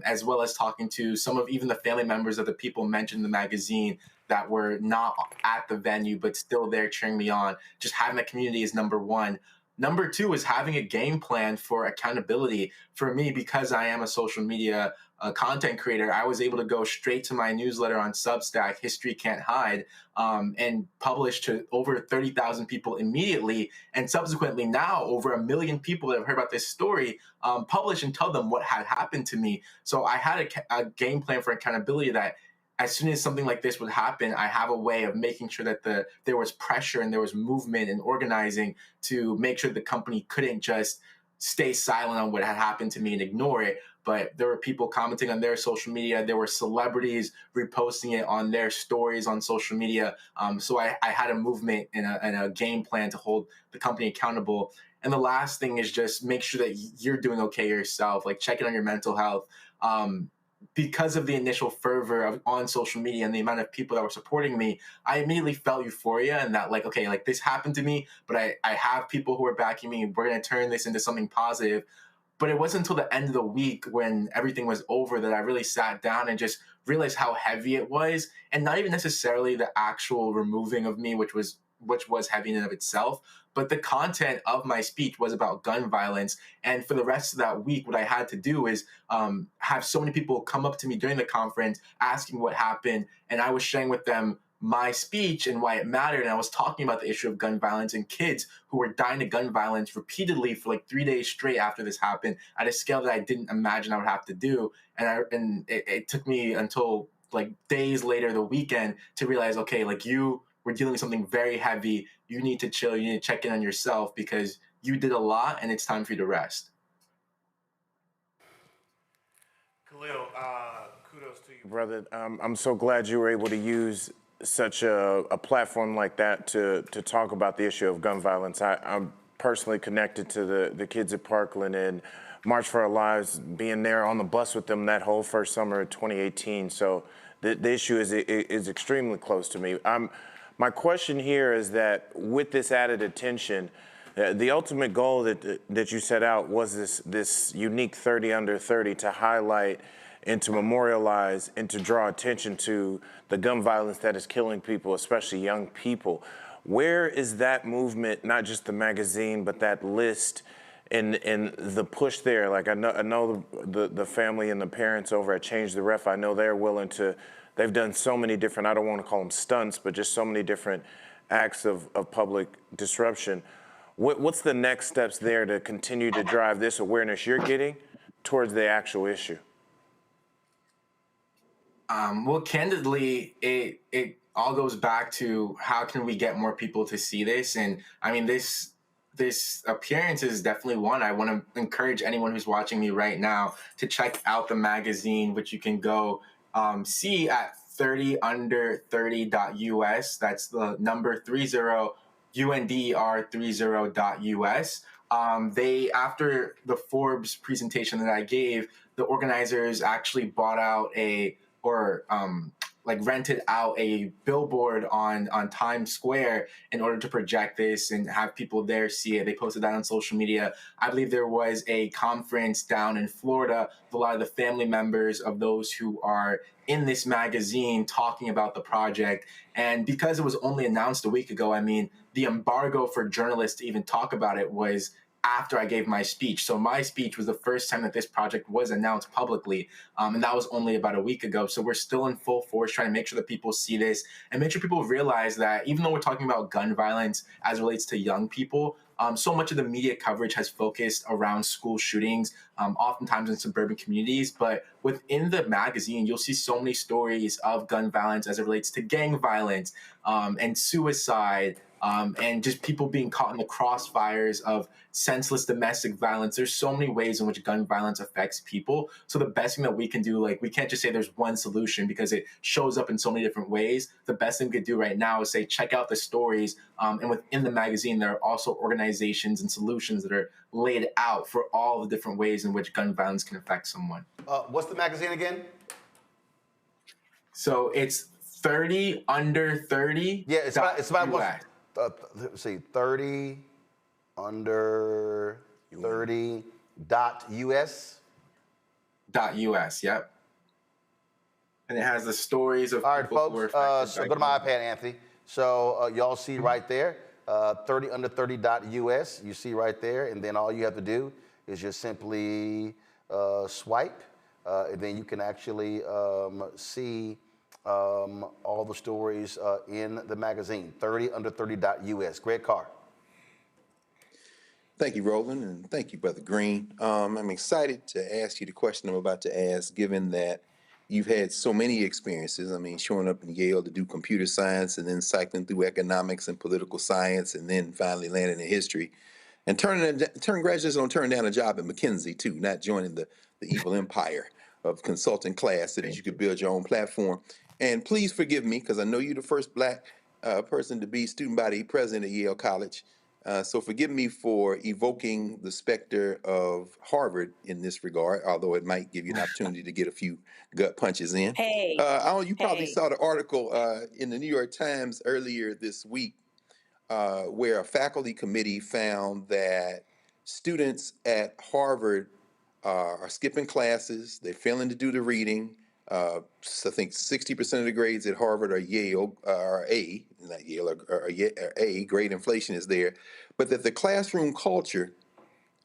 as well as talking to some of even the family members of the people mentioned in the magazine that were not at the venue, but still there cheering me on. Just having a community is number one. Number two is having a game plan for accountability. For me, because I am a social media content creator, I was able to go straight to my newsletter on Substack, History Can't Hide, and publish to over 30,000 people immediately. And subsequently now, over 1 million people that have heard about this story, publish and tell them what had happened to me. So I had a game plan for accountability that as soon as something like this would happen, I have a way of making sure that there was pressure and there was movement and organizing to make sure the company couldn't just stay silent on what had happened to me and ignore it. But there were people commenting on their social media. There were celebrities reposting it on their stories on social media. So I had a movement and a game plan to hold the company accountable. And the last thing is just make sure that you're doing okay yourself, like checking on your mental health. Because of the initial fervor on social media and the amount of people that were supporting me, I immediately felt euphoria and that okay, this happened to me, but I have people who are backing me. We're going to turn this into something positive. But it wasn't until the end of the week when everything was over that I really sat down and just realized how heavy it was, and not even necessarily the actual removing of me, which was heavy in and of itself, but the content of my speech was about gun violence. And for the rest of that week, what I had to do is have so many people come up to me during the conference asking what happened, and I was sharing with them my speech and why it mattered. And I was talking about the issue of gun violence and kids who were dying to gun violence repeatedly for 3 days straight after this happened at a scale that I didn't imagine I would have to do. And it took me until days later, the weekend, to realize, okay, we're dealing with something very heavy. You need to chill. You need to check in on yourself because you did a lot and it's time for you to rest. Khalil, kudos to you, brother. I'm so glad you were able to use such a platform like that to talk about the issue of gun violence. I'm personally connected to the kids at Parkland and March for Our Lives, being there on the bus with them that whole first summer of 2018. So the issue is extremely close to me. My question here is that with this added attention, the ultimate goal that you set out was this unique 30 under 30 to highlight and to memorialize and to draw attention to the gun violence that is killing people, especially young people. Where is that movement, not just the magazine, but that list and the push there? Like I know the family and the parents over at Change the Ref, I know they're willing to, they've done so many different, I don't want to call them stunts, but just so many different acts of public disruption. What's the next steps there to continue to drive this awareness you're getting towards the actual issue? Well, candidly, it all goes back to how can we get more people to see this? And I mean, this appearance is definitely one. I want to encourage anyone who's watching me right now to check out the magazine, which you can go see at 30under30.us. That's the number 30 UNDR30.us. They, after the Forbes presentation that I gave, the organizers actually bought out rented out a billboard on Times Square in order to project this and have people there see it. They posted that on social media. I believe there was a conference down in Florida with a lot of the family members of those who are in this magazine talking about the project. And because it was only announced a week ago, I mean, the embargo for journalists to even talk about it was after I gave my speech. So my speech was the first time that this project was announced publicly, and that was only about a week ago. So we're still in full force trying to make sure that people see this and make sure people realize that even though we're talking about gun violence as it relates to young people, so much of the media coverage has focused around school shootings, oftentimes in suburban communities. But within the magazine, you'll see so many stories of gun violence as it relates to gang violence and suicide, and just people being caught in the crossfires of senseless domestic violence. There's so many ways in which gun violence affects people. So the best thing that we can do, like, we can't just say there's one solution because it shows up in so many different ways. The best thing we could do right now is say, check out the stories. And within the magazine, there are also organizations and solutions that are laid out for all the different ways in which gun violence can affect someone. What's the magazine again? So it's 30 under 30. Yeah, it's about what? Let's see, 30 under 30.us? .us, yep. And it has the stories of all right, folks, so go to my iPad, Anthony. So y'all see right there, 30 under 30.us, you see right there, and then all you have to do is just simply swipe, and then you can actually see all the stories in the magazine, 30 under 30.us. Greg Carr. Thank you, Roland, and thank you, Brother Green. I'm excited to ask you the question I'm about to ask, given that you've had so many experiences. I mean, showing up in Yale to do computer science and then cycling through economics and political science and then finally landing in history. And graduates don't turn down a job at McKinsey, too, not joining the evil empire of consulting class so that you could build your own platform. And please forgive me, because I know you're the first Black person to be student body president at Yale College. So forgive me for evoking the specter of Harvard in this regard, although it might give you an opportunity to get a few gut punches in. Hey. You probably saw the article in the New York Times earlier this week where a faculty committee found that students at Harvard are skipping classes, they're failing to do the reading. So I think 60% of the grades at Harvard are Yale, are A, not Yale, or A, grade inflation is there, but that the classroom culture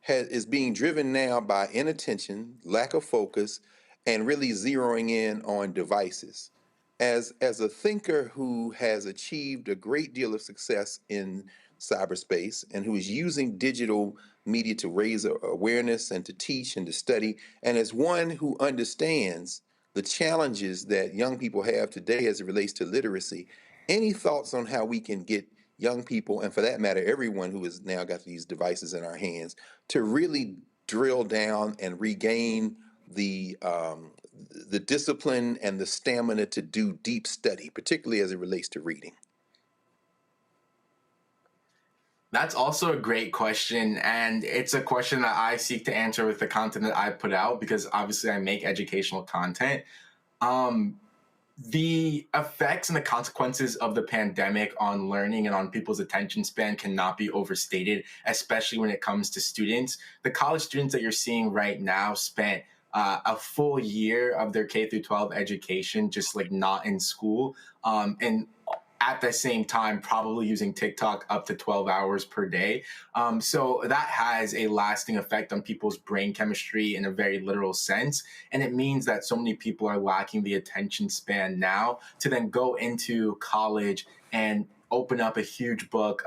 is being driven now by inattention, lack of focus, and really zeroing in on devices. As a thinker who has achieved a great deal of success in cyberspace and who is using digital media to raise awareness and to teach and to study, and as one who understands the challenges that young people have today as it relates to literacy, any thoughts on how we can get young people, and for that matter, everyone who has now got these devices in our hands, to really drill down and regain the discipline and the stamina to do deep study, particularly as it relates to reading? That's also a great question, and it's a question that I seek to answer with the content that I put out, because obviously I make educational content. The effects and the consequences of the pandemic on learning and on people's attention span cannot be overstated, especially when it comes to students. The college students that you're seeing right now spent a full year of their K through 12 education just like not in school, and at the same time probably using TikTok up to 12 hours per day. So that has a lasting effect on people's brain chemistry in a very literal sense. And it means that so many people are lacking the attention span now to then go into college and open up a huge book.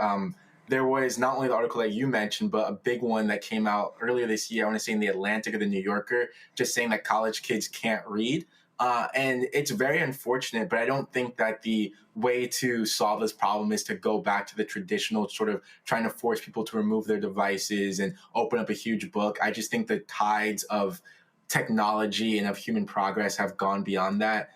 There was not only the article that you mentioned, but a big one that came out earlier this year, I want to say in the Atlantic or the New Yorker, just saying that college kids can't read. And it's very unfortunate, but I don't think that the way to solve this problem is to go back to the traditional sort of trying to force people to remove their devices and open up a huge book. I just think the tides of technology and of human progress have gone beyond that.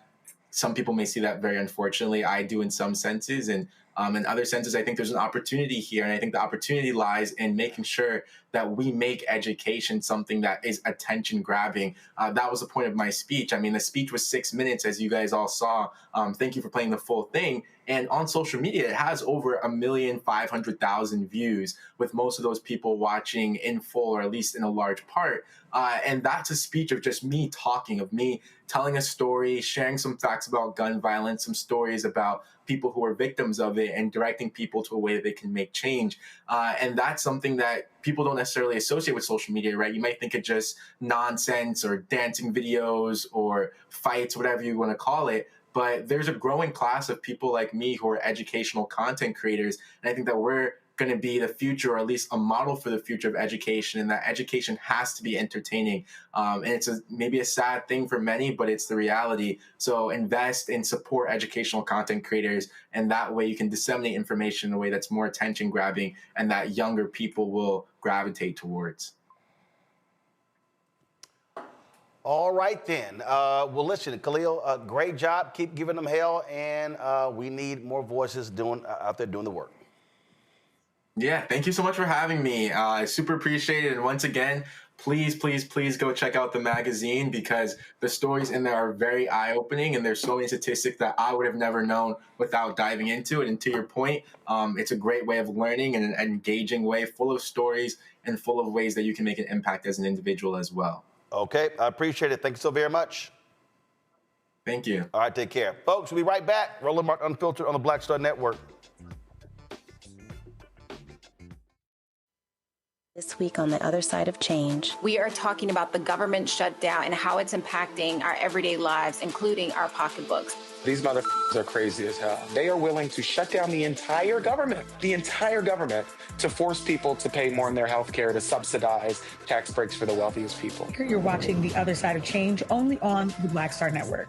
Some people may see that very unfortunately. I do in some senses. And in other senses, I think there's an opportunity here. And I think the opportunity lies in making sure that we make education something that is attention grabbing. That was the point of my speech. I mean, the speech was 6 minutes, as you guys all saw. Thank you for playing the full thing. And on social media, it has over 1,500,000 views, with most of those people watching in full, or at least in a large part. And that's a speech of just me talking, of me telling a story, sharing some facts about gun violence, some stories about people who are victims of it, and directing people to a way that they can make change. And that's something that people don't necessarily associate with social media, right? You might think of just nonsense or dancing videos or fights, whatever you want to call it. But there's a growing class of people like me who are educational content creators. And I think that we're going to be the future, or at least a model for the future of education, and that education has to be entertaining. And it's maybe a sad thing for many, but it's the reality. So invest and support educational content creators, and that way you can disseminate information in a way that's more attention grabbing and that younger people will gravitate towards. All right, then. Well, listen, Khalil, great job. Keep giving them hell, and we need more voices out there doing the work. Yeah, thank you so much for having me. I super appreciate it. And once again, please, please, please go check out the magazine, because the stories in there are very eye-opening, and there's so many statistics that I would have never known without diving into it. And to your point, it's a great way of learning and an engaging way, full of stories and full of ways that you can make an impact as an individual as well. Okay, I appreciate it. Thank you so very much. Thank you. All right, take care. Folks, we'll be right back. Roland Martin Unfiltered on the Black Star Network. This week on The Other Side of Change, we are talking about the government shutdown and how it's impacting our everyday lives, including our pocketbooks. These motherfuckers are crazy as hell. They are willing to shut down the entire government, to force people to pay more in their health care, to subsidize tax breaks for the wealthiest people. You're watching The Other Side of Change only on the Black Star Network.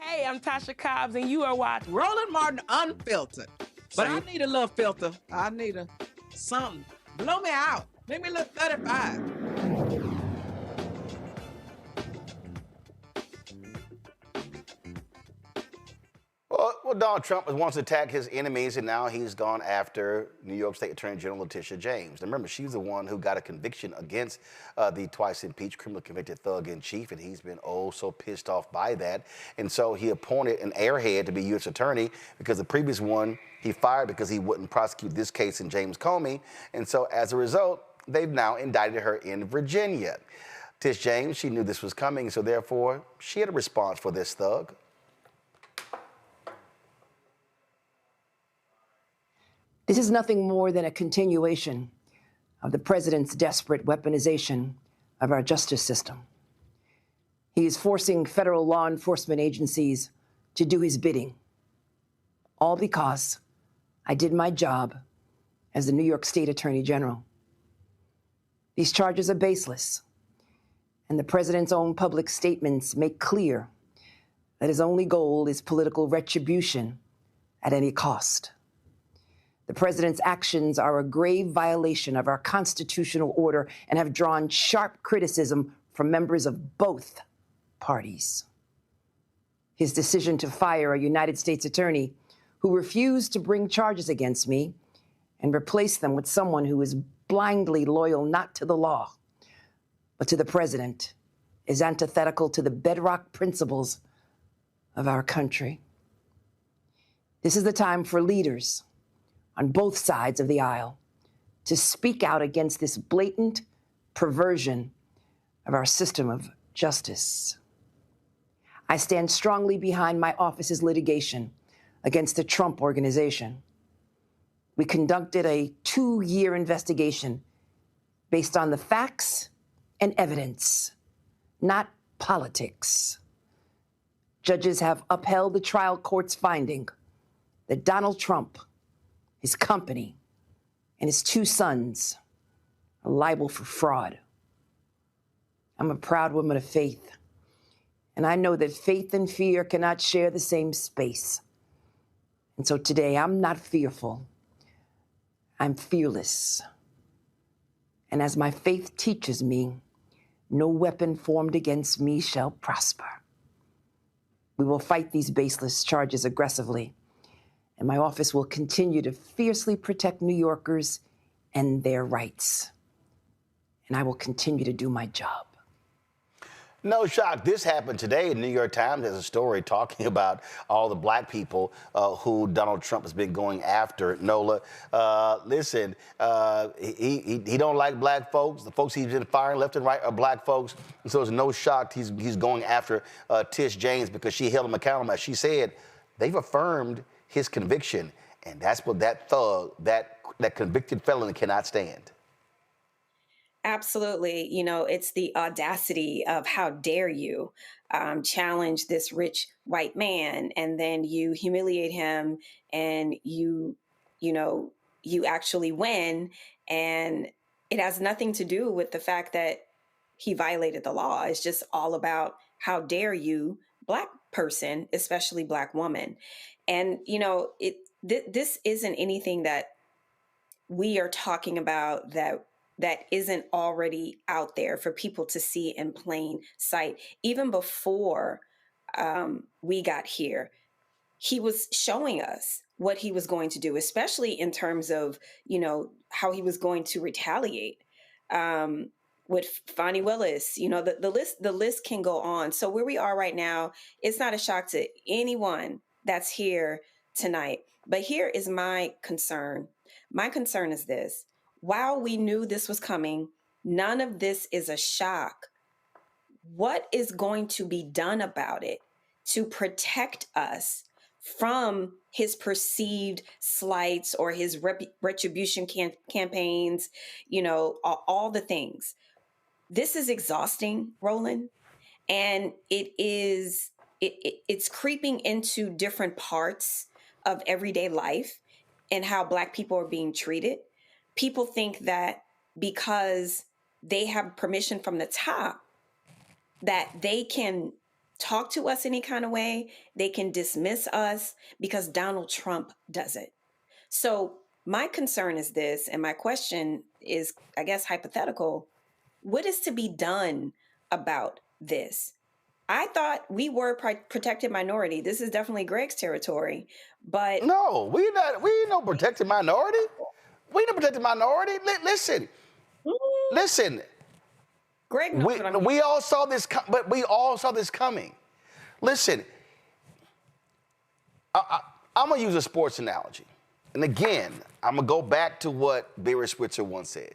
Hey, I'm Tasha Cobbs, and you are watching Roland Martin Unfiltered. But I need a little filter. I need something. Blow me out. Make me look 35. Well, Donald Trump has once attacked his enemies, and now he's gone after New York State Attorney General Letitia James. And remember, she's the one who got a conviction against the twice impeached criminal convicted thug-in-chief, and he's been so pissed off by that. And so he appointed an airhead to be U.S. attorney, because the previous one he fired because he wouldn't prosecute this case in James Comey. And so as a result, they've now indicted her in Virginia. Tish James, she knew this was coming, so therefore she had a response for this thug. This is nothing more than a continuation of the president's desperate weaponization of our justice system. He is forcing federal law enforcement agencies to do his bidding, all because I did my job as the New York State Attorney General. These charges are baseless, and the president's own public statements make clear that his only goal is political retribution at any cost. The president's actions are a grave violation of our constitutional order and have drawn sharp criticism from members of both parties. His decision to fire a United States attorney who refused to bring charges against me and replace them with someone who is blindly loyal not to the law, but to the president, is antithetical to the bedrock principles of our country. This is the time for leaders on both sides of the aisle to speak out against this blatant perversion of our system of justice. I stand strongly behind my office's litigation against the Trump Organization. We conducted a 2-year investigation based on the facts and evidence, not politics. Judges have upheld the trial court's finding that Donald Trump, his company, and his 2 sons are liable for fraud. I'm a proud woman of faith, and I know that faith and fear cannot share the same space. And so today, I'm not fearful. I'm fearless. And as my faith teaches me, no weapon formed against me shall prosper. We will fight these baseless charges aggressively, and my office will continue to fiercely protect New Yorkers and their rights. And I will continue to do my job. No shock. This happened today. New York Times has a story talking about all the black people who Donald Trump has been going after. Nola, listen, he don't like black folks. The folks he's been firing left and right are black folks. And so it's no shock he's going after Tish James because she held him accountable. As she said, they've affirmed his conviction. And that's what that thug, that convicted felon cannot stand. Absolutely. You know, it's the audacity of how dare you challenge this rich white man, and then you humiliate him, and you actually win. And it has nothing to do with the fact that he violated the law. It's just all about how dare you, black person, especially black woman. And, you know, this isn't anything that we are talking about that isn't already out there for people to see in plain sight. Even before we got here, he was showing us what he was going to do, especially in terms of, you know, how he was going to retaliate with Fani Willis. You know, the list can go on. So where we are right now, it's not a shock to anyone that's here tonight. But here is my concern. My concern is this. While we knew this was coming, none of this is a shock. What is going to be done about it to protect us from his perceived slights or his retribution campaigns, you know, all the things? This is exhausting, Roland, and it's creeping into different parts of everyday life and how Black people are being treated. People think that because they have permission from the top, that they can talk to us any kind of way, they can dismiss us because Donald Trump does it. So my concern is this, and my question is, I guess, hypothetical. What is to be done about this? I thought we were protected minority. This is definitely Greg's territory, but no, we ain't no protected minority. We ain't no protected minority. Listen. Greg knows what I mean. We all saw this, but we all saw this coming. Listen, I'm gonna use a sports analogy, and again, I'm gonna go back to what Barry Switzer once said.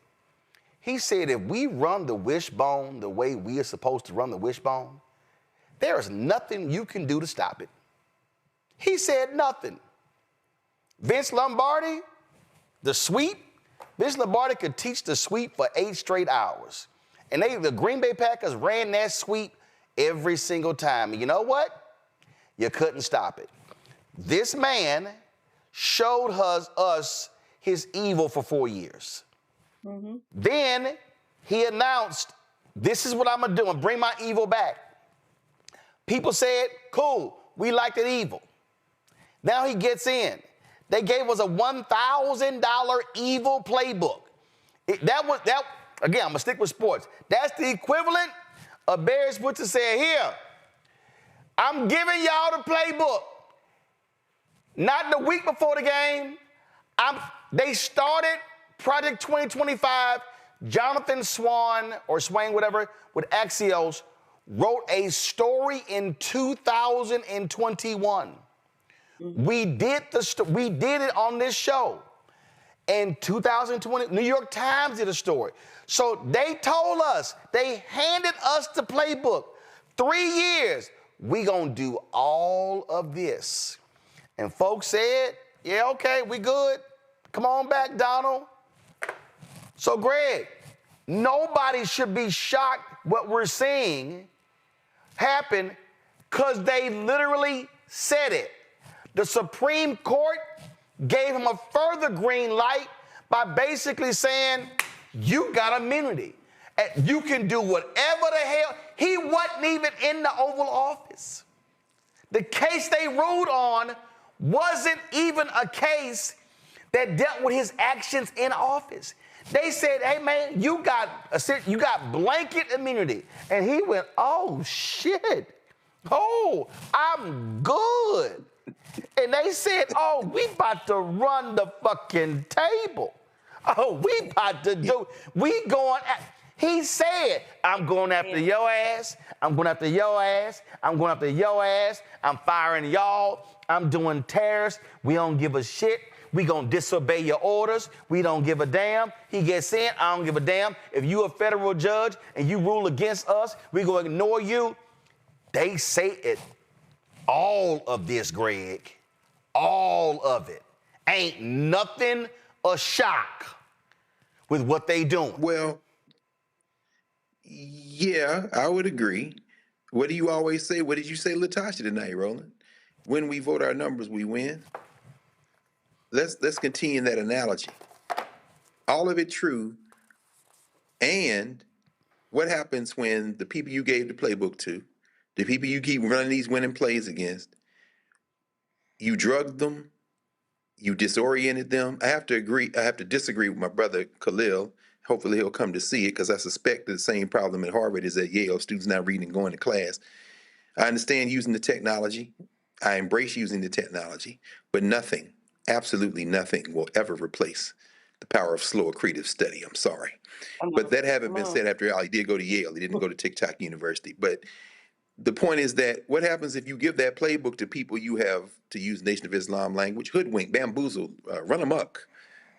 He said, if we run the wishbone the way we are supposed to run the wishbone, there is nothing you can do to stop it. He said nothing. Vince Lombardi, the sweep, Vince Lombardi could teach the sweep for 8 straight hours. And the Green Bay Packers ran that sweep every single time. And you know what? You couldn't stop it. This man showed us his evil for 4 years. Mm-hmm. Then he announced, this is what I'm gonna do and bring my evil back. People said, cool, we liked it evil. Now he gets in. They gave us a $1,000 evil playbook. Again, I'm gonna stick with sports. That's the equivalent of Barry Switzer saying, here, I'm giving y'all the playbook. Not the week before the game. They started Project 2025. Jonathan Swan, or Swain, whatever, with Axios, wrote a story in 2021. We did it on this show. In 2020, New York Times did a story. So they told us, they handed us the playbook. 3 years, we gonna do all of this. And folks said, yeah, okay, we good. Come on back, Donald. So Greg, nobody should be shocked what we're seeing happen because they literally said it. The Supreme Court gave him a further green light by basically saying, you got immunity. And you can do whatever the hell. He wasn't even in the Oval Office. The case they ruled on wasn't even a case that dealt with his actions in office. They said, hey man, you got blanket immunity. And he went, oh shit. Oh, I'm good. And they said, oh, we about to run the fucking table. Oh, we about to do, we going, he said, I'm going after your ass. I'm going after your ass. I'm going after your ass. I'm firing y'all. I'm doing tariffs. We don't give a shit. We gonna disobey your orders. We don't give a damn. He gets in, I don't give a damn. If you a federal judge and you rule against us, we gonna ignore you. They say it. All of this, Greg, all of it. Ain't nothing a shock with what they doing. Well, yeah, I would agree. What do you always say? What did you say, LaTosha, tonight, Roland? When we vote our numbers, we win. Let's continue that analogy. All of it true. And what happens when the people you gave the playbook to, the people you keep running these winning plays against, you drugged them, you disoriented them? I have to disagree with my brother Khalil. Hopefully he'll come to see it, because I suspect the same problem at Harvard is at Yale, students not reading and going to class. I understand using the technology. I embrace using the technology, but nothing, absolutely nothing will ever replace the power of slow accretive study. I'm sorry. But that having been said, after all, he did go to Yale. He didn't go to TikTok University. But the point is that what happens if you give that playbook to people you have, to use Nation of Islam language, hoodwinked, bamboozled, run amok,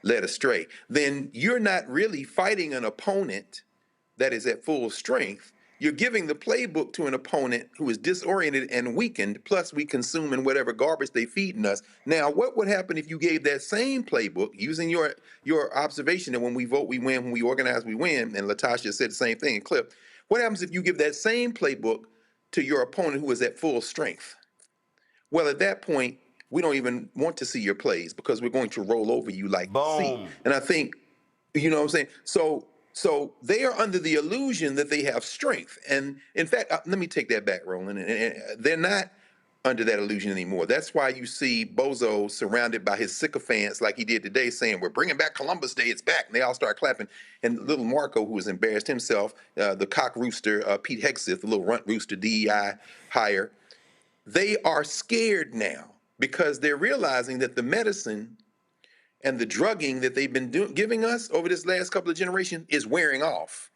led astray, then you're not really fighting an opponent that is at full strength. You're giving the playbook to an opponent who is disoriented and weakened, plus we consuming whatever garbage they feeding us. Now, what would happen if you gave that same playbook, using your observation that when we vote, we win, when we organize, we win, and LaTosha said the same thing in clip. What happens if you give that same playbook to your opponent who is at full strength? Well, at that point, we don't even want to see your plays, because we're going to roll over you like sea. And I think, you know what I'm saying? So they are under the illusion that they have strength. And in fact, let me take that back, Roland. And they're not under that illusion anymore. That's why you see Bozo surrounded by his sycophants like he did today, saying, we're bringing back Columbus Day, it's back. And they all start clapping. And little Marco, who has embarrassed himself, the cock rooster, Pete Hegseth, the little runt rooster, DEI hire, they are scared now because they're realizing that the medicine and the drugging that they've been giving us over this last couple of generations is wearing off.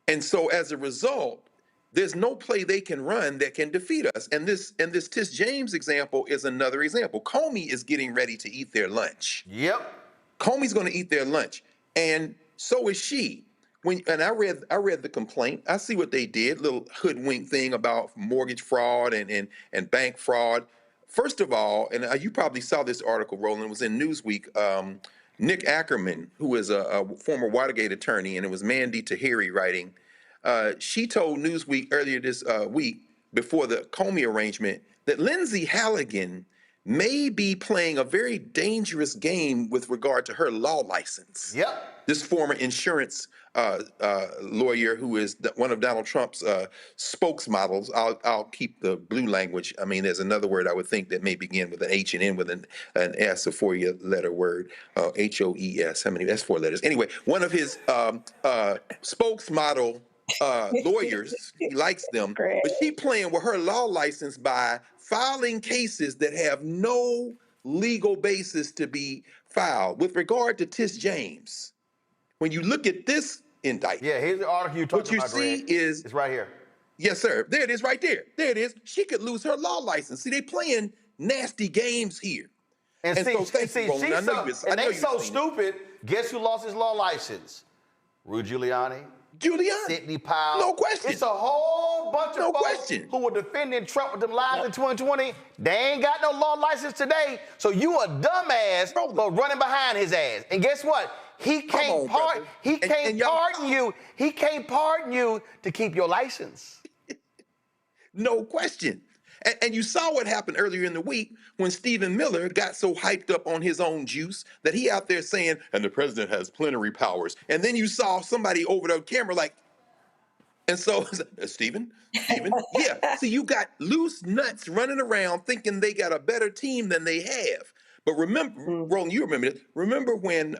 And so as a result, there's no play they can run that can defeat us. And this Tis James example is another example. Comey is getting ready to eat their lunch. Yep. Comey's going to eat their lunch. And so is she. And I read the complaint. I see what they did, little hoodwink thing about mortgage fraud and bank fraud. First of all, and you probably saw this article, Roland, it was in Newsweek. Nick Ackerman, who is a former Watergate attorney, and it was Mandy Tahiri writing, she told Newsweek earlier this week, before the Comey arrangement, that Lindsay Halligan may be playing a very dangerous game with regard to her law license. Yep. This former insurance lawyer who is one of Donald Trump's spokesmodels. I'll keep the blue language. I mean, there's another word I would think that may begin with an H and end with an S, a four-letter word, HOES. How many? That's 4 letters. Anyway, one of his spokesmodel lawyers, he likes them, but she playing with her law license by filing cases that have no legal basis to be filed with regard to Tish James, when you look at this indictment, Yeah, here's the article you're talking what you about, see Greg. is It's right here. yes, sir. There it is, right there. There it is. She could lose her law license. See, they playing nasty games here. And see, so thank you, Roland. I know you. I know they you've so seen it. stupid. Guess who lost his law license? Rudy Giuliani. Sidney Powell. No question. It's a whole bunch of folks who were defending Trump with them lies in 2020. They ain't got no law license today. So you a dumbass for running behind his ass. And guess what? He can't pardon you. He can't pardon you to keep your license. No question. And you saw what happened earlier in the week when Stephen Miller got so hyped up on his own juice that he out there saying, and the president has plenary powers. And then you saw somebody over the camera like, and so, Stephen, yeah. See, you got loose nuts running around thinking they got a better team than they have. But remember, Roland, you remember this. Remember when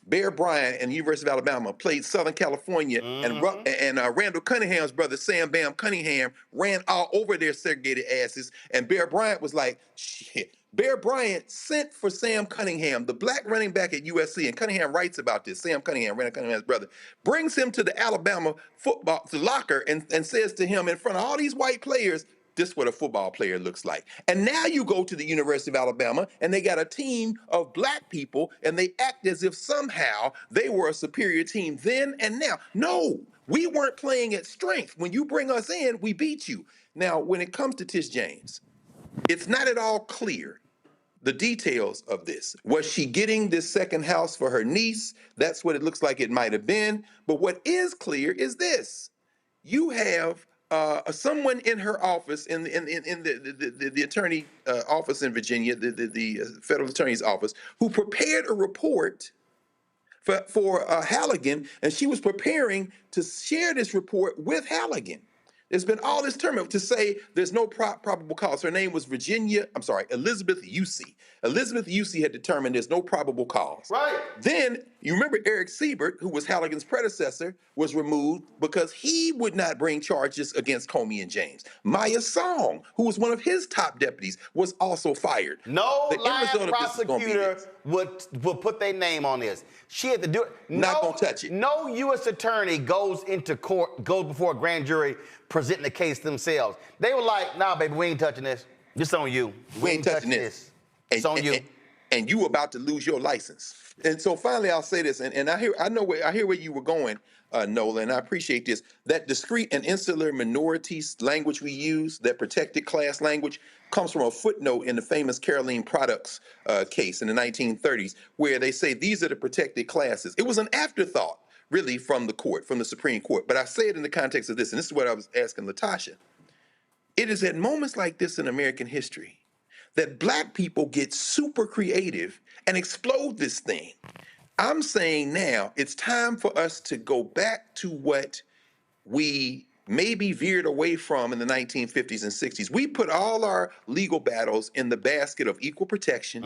Bear Bryant and the University of Alabama played Southern California, and Randall Cunningham's brother, Sam Bam Cunningham, ran all over their segregated asses, and Bear Bryant was like, shit. Bear Bryant sent for Sam Cunningham, the black running back at USC, and Cunningham writes about this. Sam Cunningham, Randall Cunningham's brother, brings him to the Alabama football locker and says to him in front of all these white players, this is what a football player looks like. And now you go to the University of Alabama and they got a team of black people and they act as if somehow they were a superior team then and now. No, we weren't playing at strength. When you bring us in, we beat you. Now, when it comes to Tish James, it's not at all clear the details of this. Was she getting this second house for her niece? That's what it looks like it might have been. But what is clear is this. You have someone in her office, in the attorney office in Virginia, the federal attorney's office, who prepared a report for Halligan, and she was preparing to share this report with Halligan. There's been all this turmoil to say there's no probable cause. Her name was Elizabeth Usey. Elizabeth Usey had determined there's no probable cause. Right. Then, you remember Eric Siebert, who was Halligan's predecessor, was removed because he would not bring charges against Comey and James. Maya Song, who was one of his top deputies, was also fired. No lying prosecutor would put their name on this. She had to do it. Not gonna touch it. No U.S. attorney goes into court, goes before a grand jury presenting the case themselves. They were like, nah, baby, we ain't touching this. This on you. We ain't touching this. It's on you. And you about to lose your license. And so finally, I'll say this, and I hear where you were going, Nola, and I appreciate this. That discrete and insular minorities language we use, that protected class language, comes from a footnote in the famous Caroline Products case in the 1930s, where they say these are the protected classes. It was an afterthought, really, from the court, from the Supreme Court. But I say it in the context of this, and this is what I was asking LaTosha. It is at moments like this in American history that black people get super creative and explode this thing. I'm saying now it's time for us to go back to what we maybe veered away from in the 1950s and 60s. We put all our legal battles in the basket of equal protection,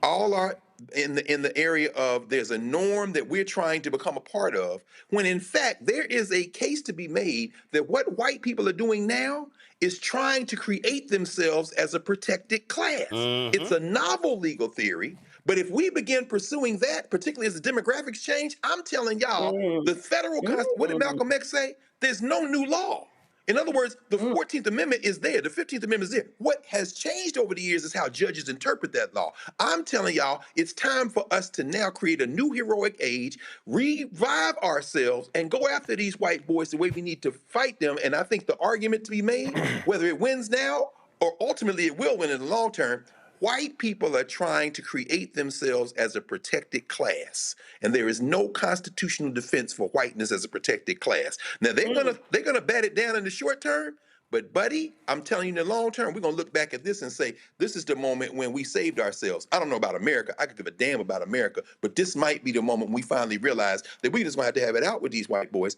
all our in the area of there's a norm that we're trying to become a part of, when in fact there is a case to be made that what white people are doing now is trying to create themselves as a protected class. It's a novel legal theory, but if we begin pursuing that, particularly as the demographics change, I'm telling y'all, the federal Constitution, what did Malcolm X say? There's no new law. In other words, the 14th Amendment is there. The 15th Amendment is there. What has changed over the years is how judges interpret that law. I'm telling y'all, it's time for us to now create a new heroic age, revive ourselves, and go after these white boys the way we need to fight them. And I think the argument to be made, whether it wins now or ultimately it will win in the long term, white people are trying to create themselves as a protected class, and there is no constitutional defense for whiteness as a protected class. Now they're gonna bat it down in the short term, but buddy, I'm telling you, in the long term, we're gonna look back at this and say this is the moment when we saved ourselves. I don't know about America. I could give a damn about America, but this might be the moment when we finally realize that we just gonna have to have it out with these white boys.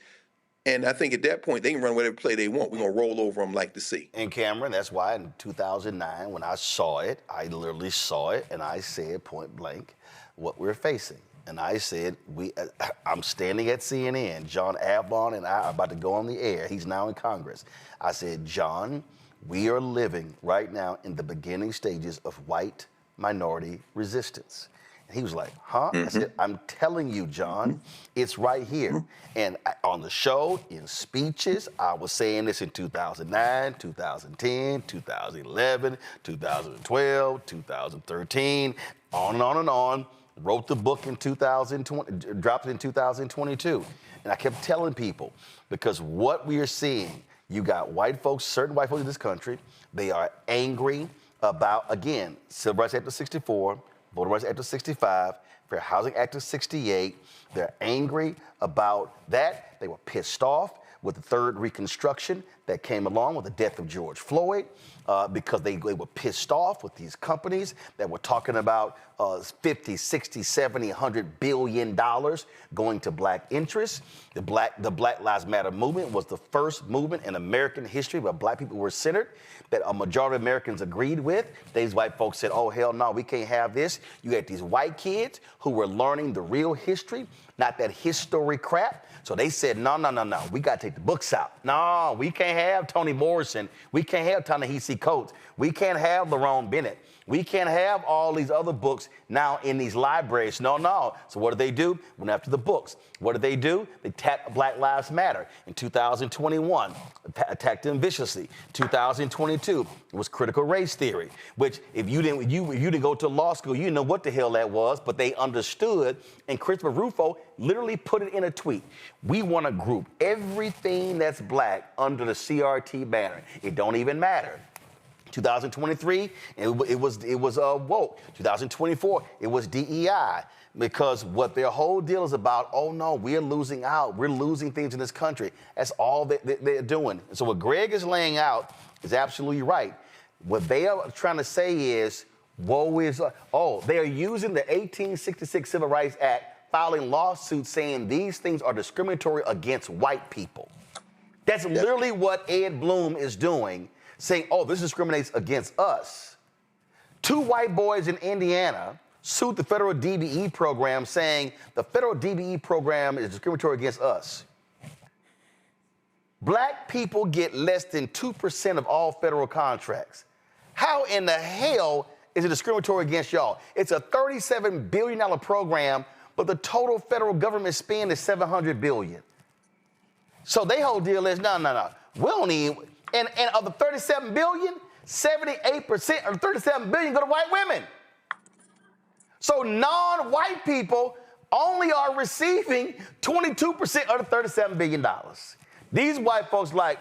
And I think at that point, they can run whatever play they want. We're going to roll over them like the sea. And Cameron, that's why in 2009, when I saw it, I literally saw it, and I said point blank what we're facing. And I said, I'm standing at CNN. John Avlon and I are about to go on the air. He's now in Congress. I said, John, we are living right now in the beginning stages of white minority resistance. And he was like, huh? I said, I'm telling you, John, it's right here. And on the show, in speeches, I was saying this in 2009, 2010, 2011, 2012, 2013, on and on and on. Wrote the book in 2020, dropped it in 2022. And I kept telling people, because what we are seeing, you got white folks, certain white folks in this country, they are angry about, again, Civil Rights Act of 64, Voting Rights Act of 65, Fair Housing Act of 68. They're angry about that. They were pissed off with the third Reconstruction that came along with the death of George Floyd, because they were pissed off with these companies that were talking about 50, 60, 70, 100 billion dollars going to black interests. The Black Lives Matter movement was the first movement in American history where black people were centered, that a majority of Americans agreed with. These white folks said, oh, hell no, we can't have this. You had these white kids who were learning the real history, not that history crap. So they said, no, we got to take the books out. No, we can't have Toni Morrison. We can't have Ta-Nehisi Coates. We can't have Lerone Bennett. We can't have all these other books now in these libraries. No. So what did they do? Went after the books. What did they do? They attacked Black Lives Matter. In 2021, attacked them viciously. 2022, it was critical race theory, which if you didn't go to law school, you didn't know what the hell that was, but they understood. And Christopher Rufo literally put it in a tweet. We want to group everything that's black under the CRT banner. It don't even matter. 2023, it was woke. 2024, it was DEI. Because what their whole deal is about, oh no, we're losing out. We're losing things in this country. That's all they're doing. And so what Greg is laying out is absolutely right. What they are trying to say is, woe is, they're using the 1866 Civil Rights Act, filing lawsuits saying these things are discriminatory against white people. That's literally what Ed Blum is doing, saying, oh, this discriminates against us. 2 white boys in Indiana sued the federal DBE program, saying the federal DBE program is discriminatory against us. Black people get less than 2% of all federal contracts. How in the hell is it discriminatory against y'all? It's a $37 billion program, but the total federal government spend is $700 billion. So their whole deal is, no. We don't need, and of the $37 billion, 78% of $37 billion go to white women. So non-white people only are receiving 22% of the $37 billion. These white folks like,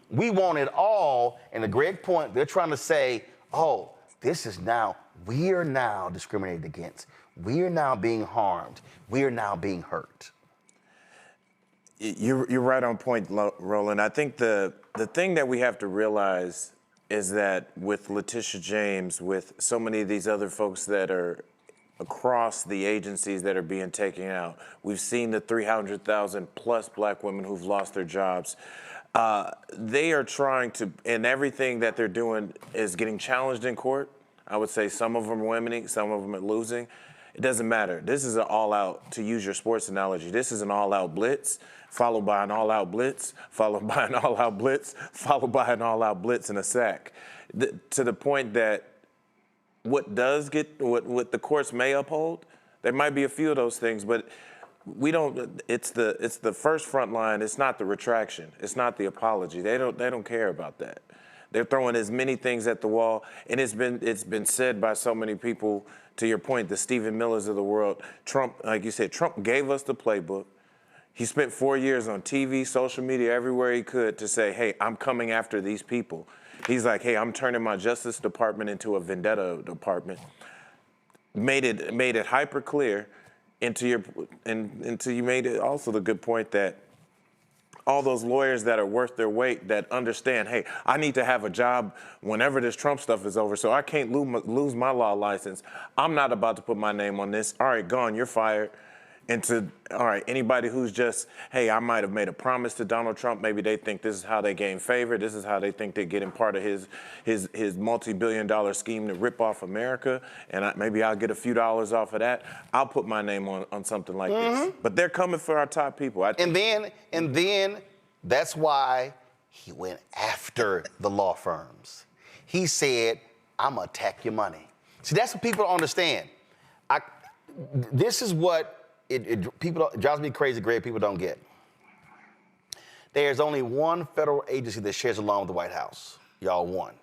we want it all. And to Greg's point, they're trying to say, oh, we are now discriminated against. We are now being harmed. We are now being hurt. You're right on point, Roland. I think the thing that we have to realize is that with Letitia James, with so many of these other folks that are across the agencies that are being taken out, we've seen the 300,000 plus black women who've lost their jobs. They are trying to, and everything that they're doing is getting challenged in court. I would say some of them are winning, some of them are losing. It doesn't matter. This is an all-out, to use your sports analogy, this is an all-out blitz, followed by an all-out blitz, followed by an all-out blitz, followed by an all-out blitz and a sack. To the point that what the courts may uphold, there might be a few of those things, but we don't. It's the first front line. It's not the retraction. It's not the apology. They don't care about that. They're throwing as many things at the wall, and it's been said by so many people. To your point, the Stephen Millers of the world, Trump, like you said, Trump gave us the playbook. He spent 4 years on TV, social media, everywhere he could to say, hey, I'm coming after these people. He's like, hey, I'm turning my Justice Department into a vendetta department. Made it hyper clear until you made it also the good point that all those lawyers that are worth their weight that understand, hey, I need to have a job whenever this Trump stuff is over, so I can't lose my law license. I'm not about to put my name on this. All right, gone, you're fired. All right, anybody who's just, hey, I might have made a promise to Donald Trump. Maybe they think this is how they gain favor. This is how they think they're getting part of his multi-billion-dollar scheme to rip off America. And maybe I'll get a few dollars off of that. I'll put my name on something like this. But they're coming for our top people. And then that's why he went after the law firms. He said, I'm going to attack your money. See, that's what people don't understand. this is what it drives me crazy, Greg, people don't get. There's only one federal agency that shares a lawn with the White House. Y'all, one.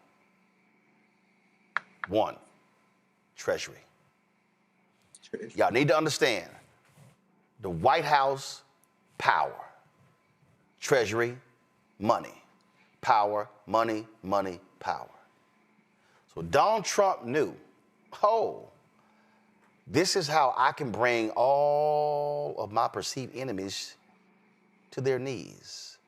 One. Treasury. Y'all need to understand, the White House, power. Treasury, money. Power, money, money, power. So Donald Trump knew, this is how I can bring all of my perceived enemies to their knees,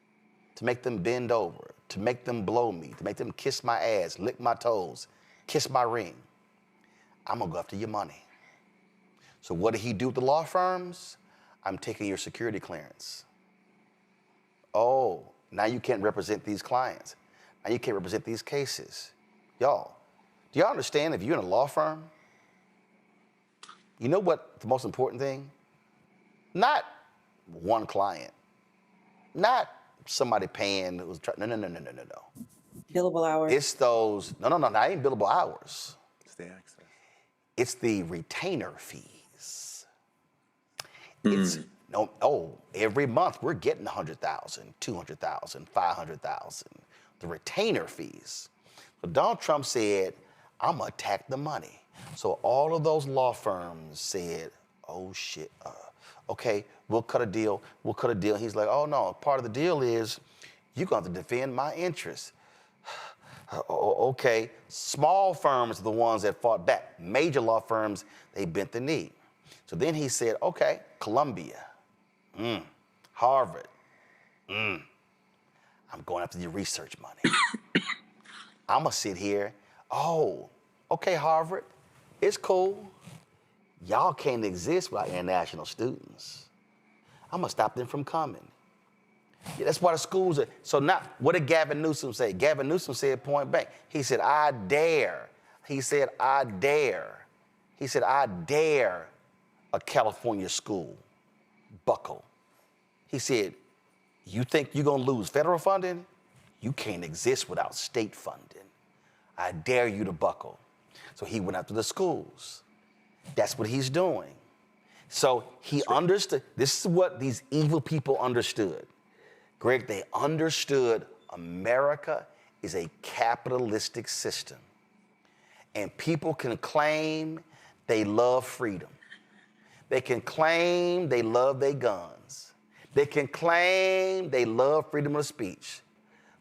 to make them bend over, to make them blow me, to make them kiss my ass, lick my toes, kiss my ring. I'm gonna go after your money. So what did he do with the law firms? I'm taking your security clearance. Oh, now you can't represent these clients. Now you can't represent these cases. Y'all, do y'all understand if you're in a law firm, you know what the most important thing? Not one client, not somebody paying who's trying, no. Billable hours. It's those, no, I ain't billable hours. It's the access. It's the retainer fees. It's, every month we're getting 100,000, 200,000, 500,000, the retainer fees. So Donald Trump said, I'm gonna attack the money. So all of those law firms said, oh shit, okay, we'll cut a deal. He's like, oh no, part of the deal is you're gonna have to defend my interests. Okay, small firms are the ones that fought back. Major law firms, they bent the knee. So then he said, okay, Columbia, Harvard, I'm going after your research money. I'm gonna sit here, okay, Harvard, it's cool. Y'all can't exist without international students. I'm gonna stop them from coming. Yeah, that's why the schools are. So now, what did Gavin Newsom say? Gavin Newsom said point blank. He said, I dare. He said, I dare. He said, I dare a California school buckle. He said, you think you're gonna lose federal funding? You can't exist without state funding. I dare you to buckle. So he went after the schools. That's what he's doing. So he understood, this is what these evil people understood. Greg, they understood America is a capitalistic system. And people can claim they love freedom. They can claim they love their guns. They can claim they love freedom of speech.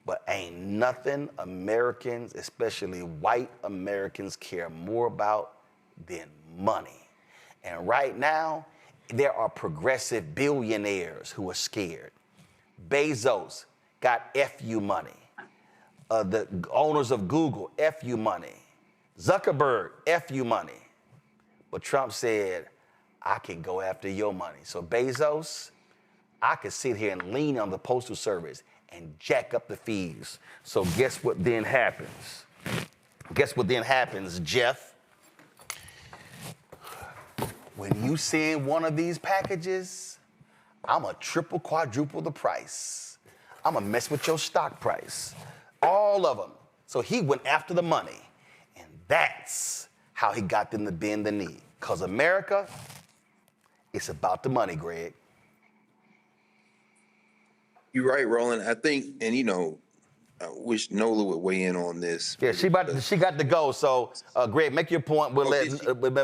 But ain't nothing Americans, especially white Americans, care more about than money. And right now, there are progressive billionaires who are scared. Bezos got FU money. The owners of Google, FU money. Zuckerberg, FU money. But Trump said, I can go after your money. So Bezos, I could sit here and lean on the Postal Service and jack up the fees. So guess what then happens? Guess what then happens, Jeff? When you send one of these packages, I'm a triple, quadruple the price. I'm gonna mess with your stock price. All of them. So he went after the money. And that's how he got them to bend the knee. Because America, it's about the money, Greg. You're right, Roland. I think, and I wish Nola would weigh in on this. Yeah, she got to go. So, Greg, make your point. We'll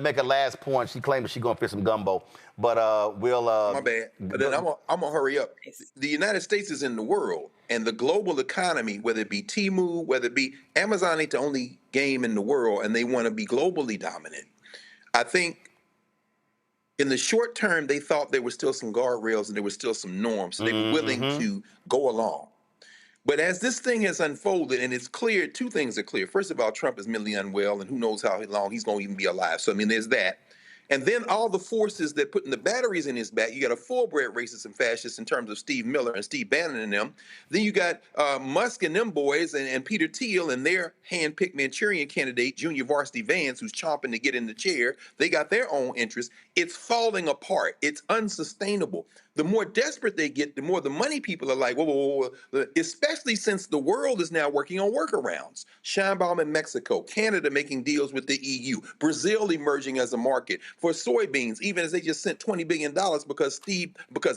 make a last point. She claimed that she's gonna fit some gumbo, but we'll. My bad. But then I'm gonna hurry up. The United States is in the world, and the global economy, whether it be Temu, whether it be Amazon, ain't the only game in the world, and they want to be globally dominant. I think in the short term, they thought there were still some guardrails and there were still some norms, so they were willing to go along. But as this thing has unfolded, and it's clear, two things are clear. First of all, Trump is mentally unwell, and who knows how long he's going to even be alive. So, I mean, there's that. And then all the forces that putting the batteries in his back, you got a full-bred racist and fascist in terms of Steve Miller and Steve Bannon and them. Then you got Musk and them boys and Peter Thiel and their hand-picked Manchurian candidate, Junior Varsity Vance, who's chomping to get in the chair. They got their own interests. It's falling apart. It's unsustainable. The more desperate they get, the more the money people are like, whoa, whoa, whoa, especially since the world is now working on workarounds. Scheinbaum in Mexico, Canada making deals with the EU, Brazil emerging as a market for soybeans, even as they just sent $20 billion because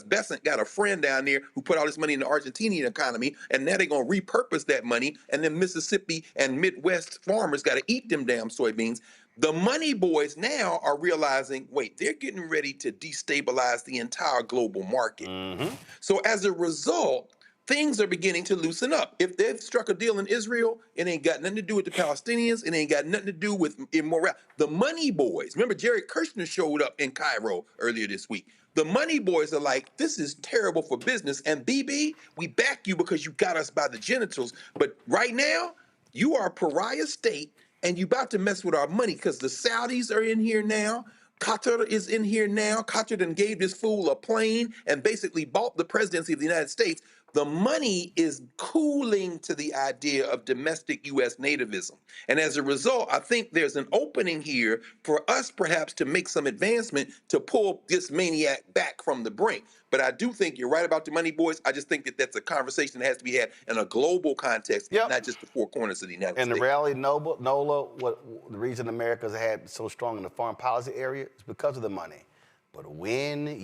Besant got a friend down there who put all this money in the Argentinian economy, and now they're going to repurpose that money, and then Mississippi and Midwest farmers got to eat them damn soybeans. The money boys now are realizing, wait, they're getting ready to destabilize the entire global market. So as a result, things are beginning to loosen up. If they've struck a deal in Israel, it ain't got nothing to do with the Palestinians. It ain't got nothing to do with immorality. The money boys, remember Jared Kushner showed up in Cairo earlier this week. The money boys are like, this is terrible for business. And BB, we back you because you got us by the genitals. But right now, you are a pariah state. And you about to mess with our money because the Saudis are in here now. Qatar is in here now. Qatar done gave this fool a plane and basically bought the presidency of the United States. The money is cooling to the idea of domestic U.S. nativism. And as a result, I think there's an opening here for us perhaps to make some advancement to pull this maniac back from the brink. But I do think you're right about the money boys. I just think that that's a conversation that has to be had in a global context, not just the four corners of the United States. And the reality, Nola, what the reason America's had so strong in the foreign policy area is because of the money. But when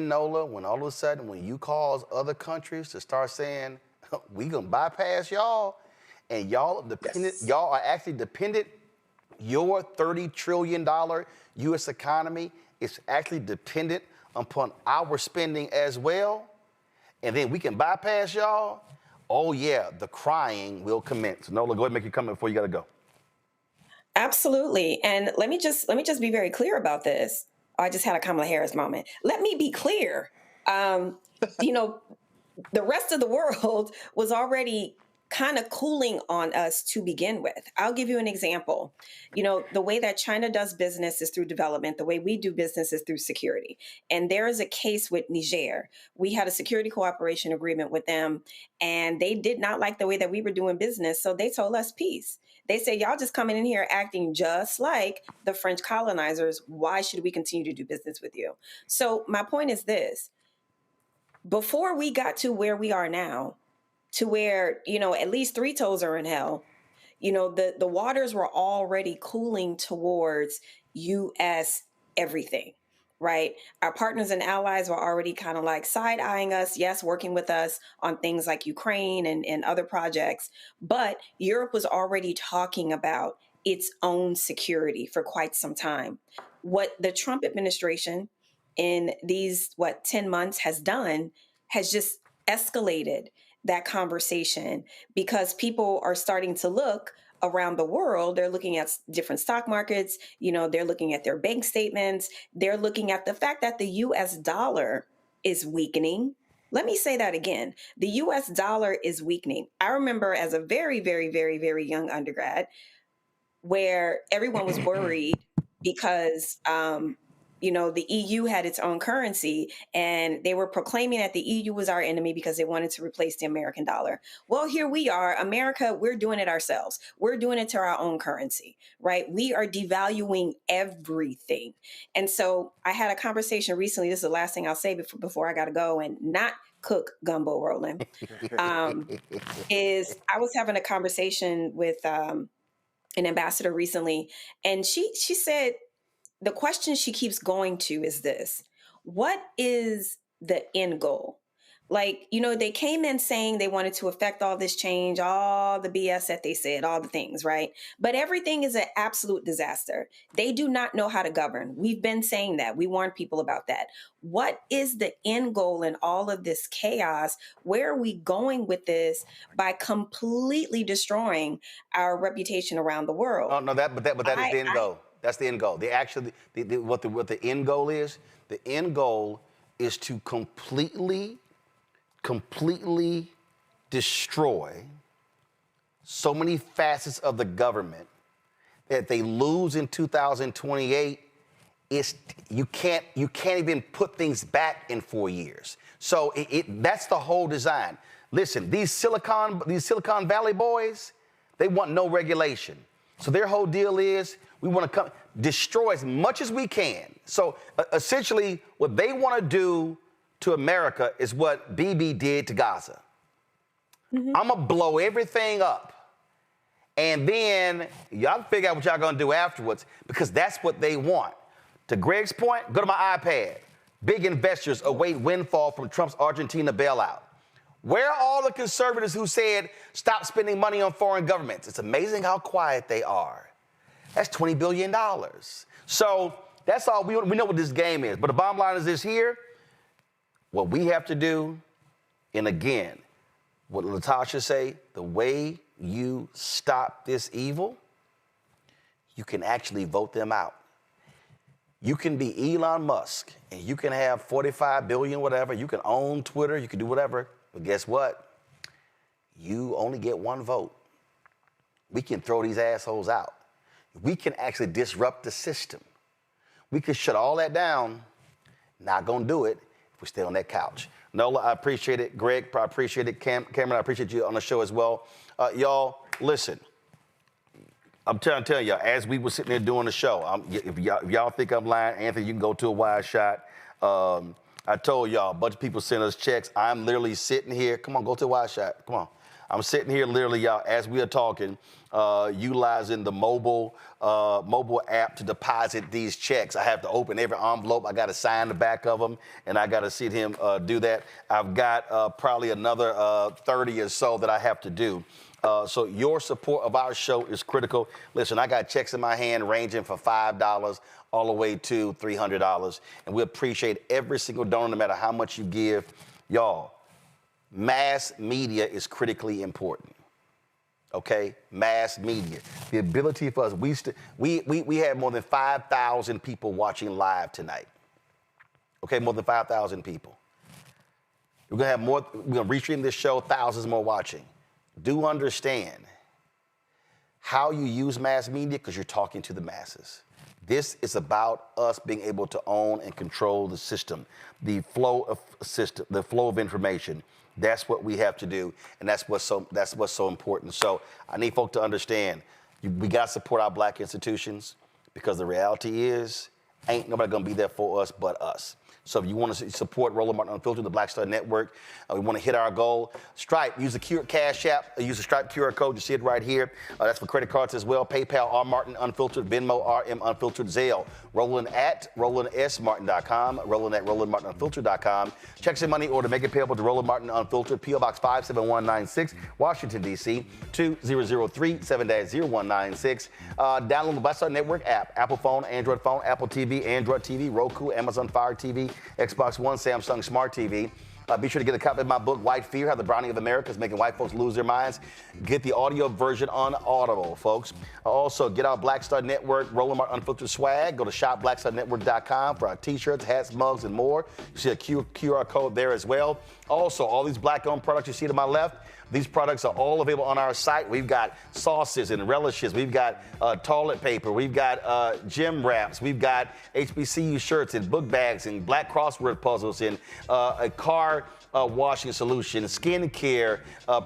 Nola, when all of a sudden, when you cause other countries to start saying, we gonna bypass y'all, and y'all dependent, y'all are actually dependent, your $30 trillion U.S. economy is actually dependent upon our spending as well, and then we can bypass y'all, oh yeah, the crying will commence. Nola, go ahead and make your comment before you gotta go. Absolutely. And let me just be very clear about this. I just had a Kamala Harris moment. Let me be clear. You know, the rest of the world was already kind of cooling on us to begin with. I'll give you an example. You know, the way that China does business is through development. The way we do business is through security. And there is a case with Niger. We had a security cooperation agreement with them, and they did not like the way that we were doing business. So they told us peace. They say, y'all just coming in here acting just like the French colonizers. Why should we continue to do business with you? So my point is this. Before we got to where we are now, to where, you know, at least 3 toes are in hell, you know, the waters were already cooling towards U.S. everything, right? Our partners and allies were already kind of like side-eyeing us, yes, working with us on things like Ukraine and other projects, but Europe was already talking about its own security for quite some time. What the Trump administration in these, 10 months has done has just escalated that conversation, because people are starting to look around the world. They're looking at different stock markets. You know, they're looking at their bank statements. They're looking at the fact that the U.S. dollar is weakening. Let me say that again. The U.S. dollar is weakening. I remember as a very, very, very, very young undergrad where everyone was worried because, you know, the EU had its own currency, and they were proclaiming that the EU was our enemy because they wanted to replace the American dollar. Well, here we are, America, we're doing it ourselves. We're doing it to our own currency, right? We are devaluing everything. And so I had a conversation recently, this is the last thing I'll say before I got to go and not cook gumbo rolling, is I was having a conversation with an ambassador recently, and she said, the question she keeps going to is this: what is the end goal? Like, you know, they came in saying they wanted to affect all this change, all the BS that they said, all the things, right? But everything is an absolute disaster. They do not know how to govern. We've been saying that. We warned people about that. What is the end goal in all of this chaos? Where are we going with this by completely destroying our reputation around the world? No, but that is the end goal. That's the end goal. What the end goal is? The end goal is to completely destroy so many facets of the government that they lose in 2028. You can't even put things back in 4 years. So that's the whole design. Listen, these Silicon Valley boys, they want no regulation. So their whole deal is, we want to destroy as much as we can. So essentially, what they want to do to America is what Bibi did to Gaza. I'm gonna blow everything up. And then y'all figure out what y'all gonna do afterwards, because that's what they want. To Greg's point, go to my iPad. Big investors await windfall from Trump's Argentina bailout. Where are all the conservatives who said stop spending money on foreign governments? It's amazing how quiet they are. That's $20 billion. So that's all. We know what this game is. But the bottom line is this here. What we have to do, and again, what LaTosha say, the way you stop this evil, you can actually vote them out. You can be Elon Musk, and you can have 45 billion, whatever. You can own Twitter. You can do whatever. But guess what? You only get one vote. We can throw these assholes out. We can actually disrupt the system. We can shut all that down. Not gonna do it if we stay on that couch. Nola, I appreciate it. Greg, I appreciate it. Cameron, I appreciate you on the show as well. Y'all, listen. I'm trying to tell y'all, as we were sitting there doing the show, if y'all think I'm lying, Anthony, you can go to a wide shot. I told y'all, a bunch of people sent us checks. I'm literally sitting here. Come on, go to a wide shot. Come on. I'm sitting here literally, y'all, as we are talking, utilizing the mobile app to deposit these checks. I have to open every envelope. I got to sign the back of them, and I got to see him do that. I've got probably another 30 or so that I have to do. So your support of our show is critical. Listen, I got checks in my hand ranging from $5 all the way to $300, and we appreciate every single donor, no matter how much you give. Y'all, mass media is critically important. Okay, mass media, the ability for us. We had more than 5,000 people watching live tonight. Okay, more than 5,000 people. We're gonna have more. We're gonna restream this show, thousands more watching. Do understand how you use mass media, because you're talking to the masses. This is about us being able to own and control the system, the flow of information. That's what we have to do, and that's what's so important. So I need folk to understand, we got to support our black institutions, because the reality is, ain't nobody gonna be there for us but us. So if you want to support Roland Martin Unfiltered, the Black Star Network, we want to hit our goal. Stripe, use the Cash App, use the Stripe QR code. You see it right here. That's for credit cards as well. PayPal, R Martin Unfiltered, Venmo, RM Unfiltered, Zelle. Roland at RolandSMartin.com, Roland at RolandMartinUnfiltered.com. Checks and money order, make it payable to Roland Martin Unfiltered, P.O. Box 57196, Washington, D.C., 2003 7-0196. Download the Black Star Network app, Apple phone, Android phone, Apple TV, Android TV, Roku, Amazon Fire TV, Xbox One, Samsung Smart TV. Be sure to get a copy of my book, White Fear, How the Browning of America is Making White Folks Lose Their Minds. Get the audio version on Audible, folks. Also, get our Black Star Network Roland Martin Unfiltered swag. Go to shopblackstarnetwork.com for our T-shirts, hats, mugs, and more. You see a QR code there as well. Also, all these black-owned products you see to my left, these products are all available on our site. We've got sauces and relishes. We've got toilet paper. We've got gym wraps. We've got HBCU shirts and book bags and black crossword puzzles and a car washing solution, skincare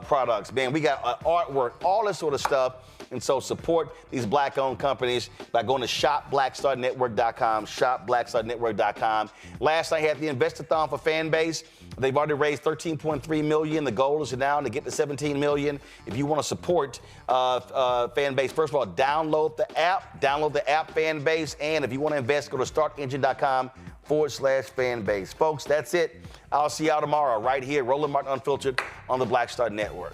products. Man, we got artwork, all this sort of stuff. And so support these black-owned companies by going to shopblackstarnetwork.com, shopblackstarnetwork.com. Last night, I had the Investathon for Fanbase. They've already raised $13.3 million. The goal is now to get to $17 million. If you want to support Fanbase, first of all, download the app Fanbase. And if you want to invest, go to startengine.com/Fanbase. Folks, that's it. I'll see y'all tomorrow right here, Roland Martin Unfiltered on the Black Star Network.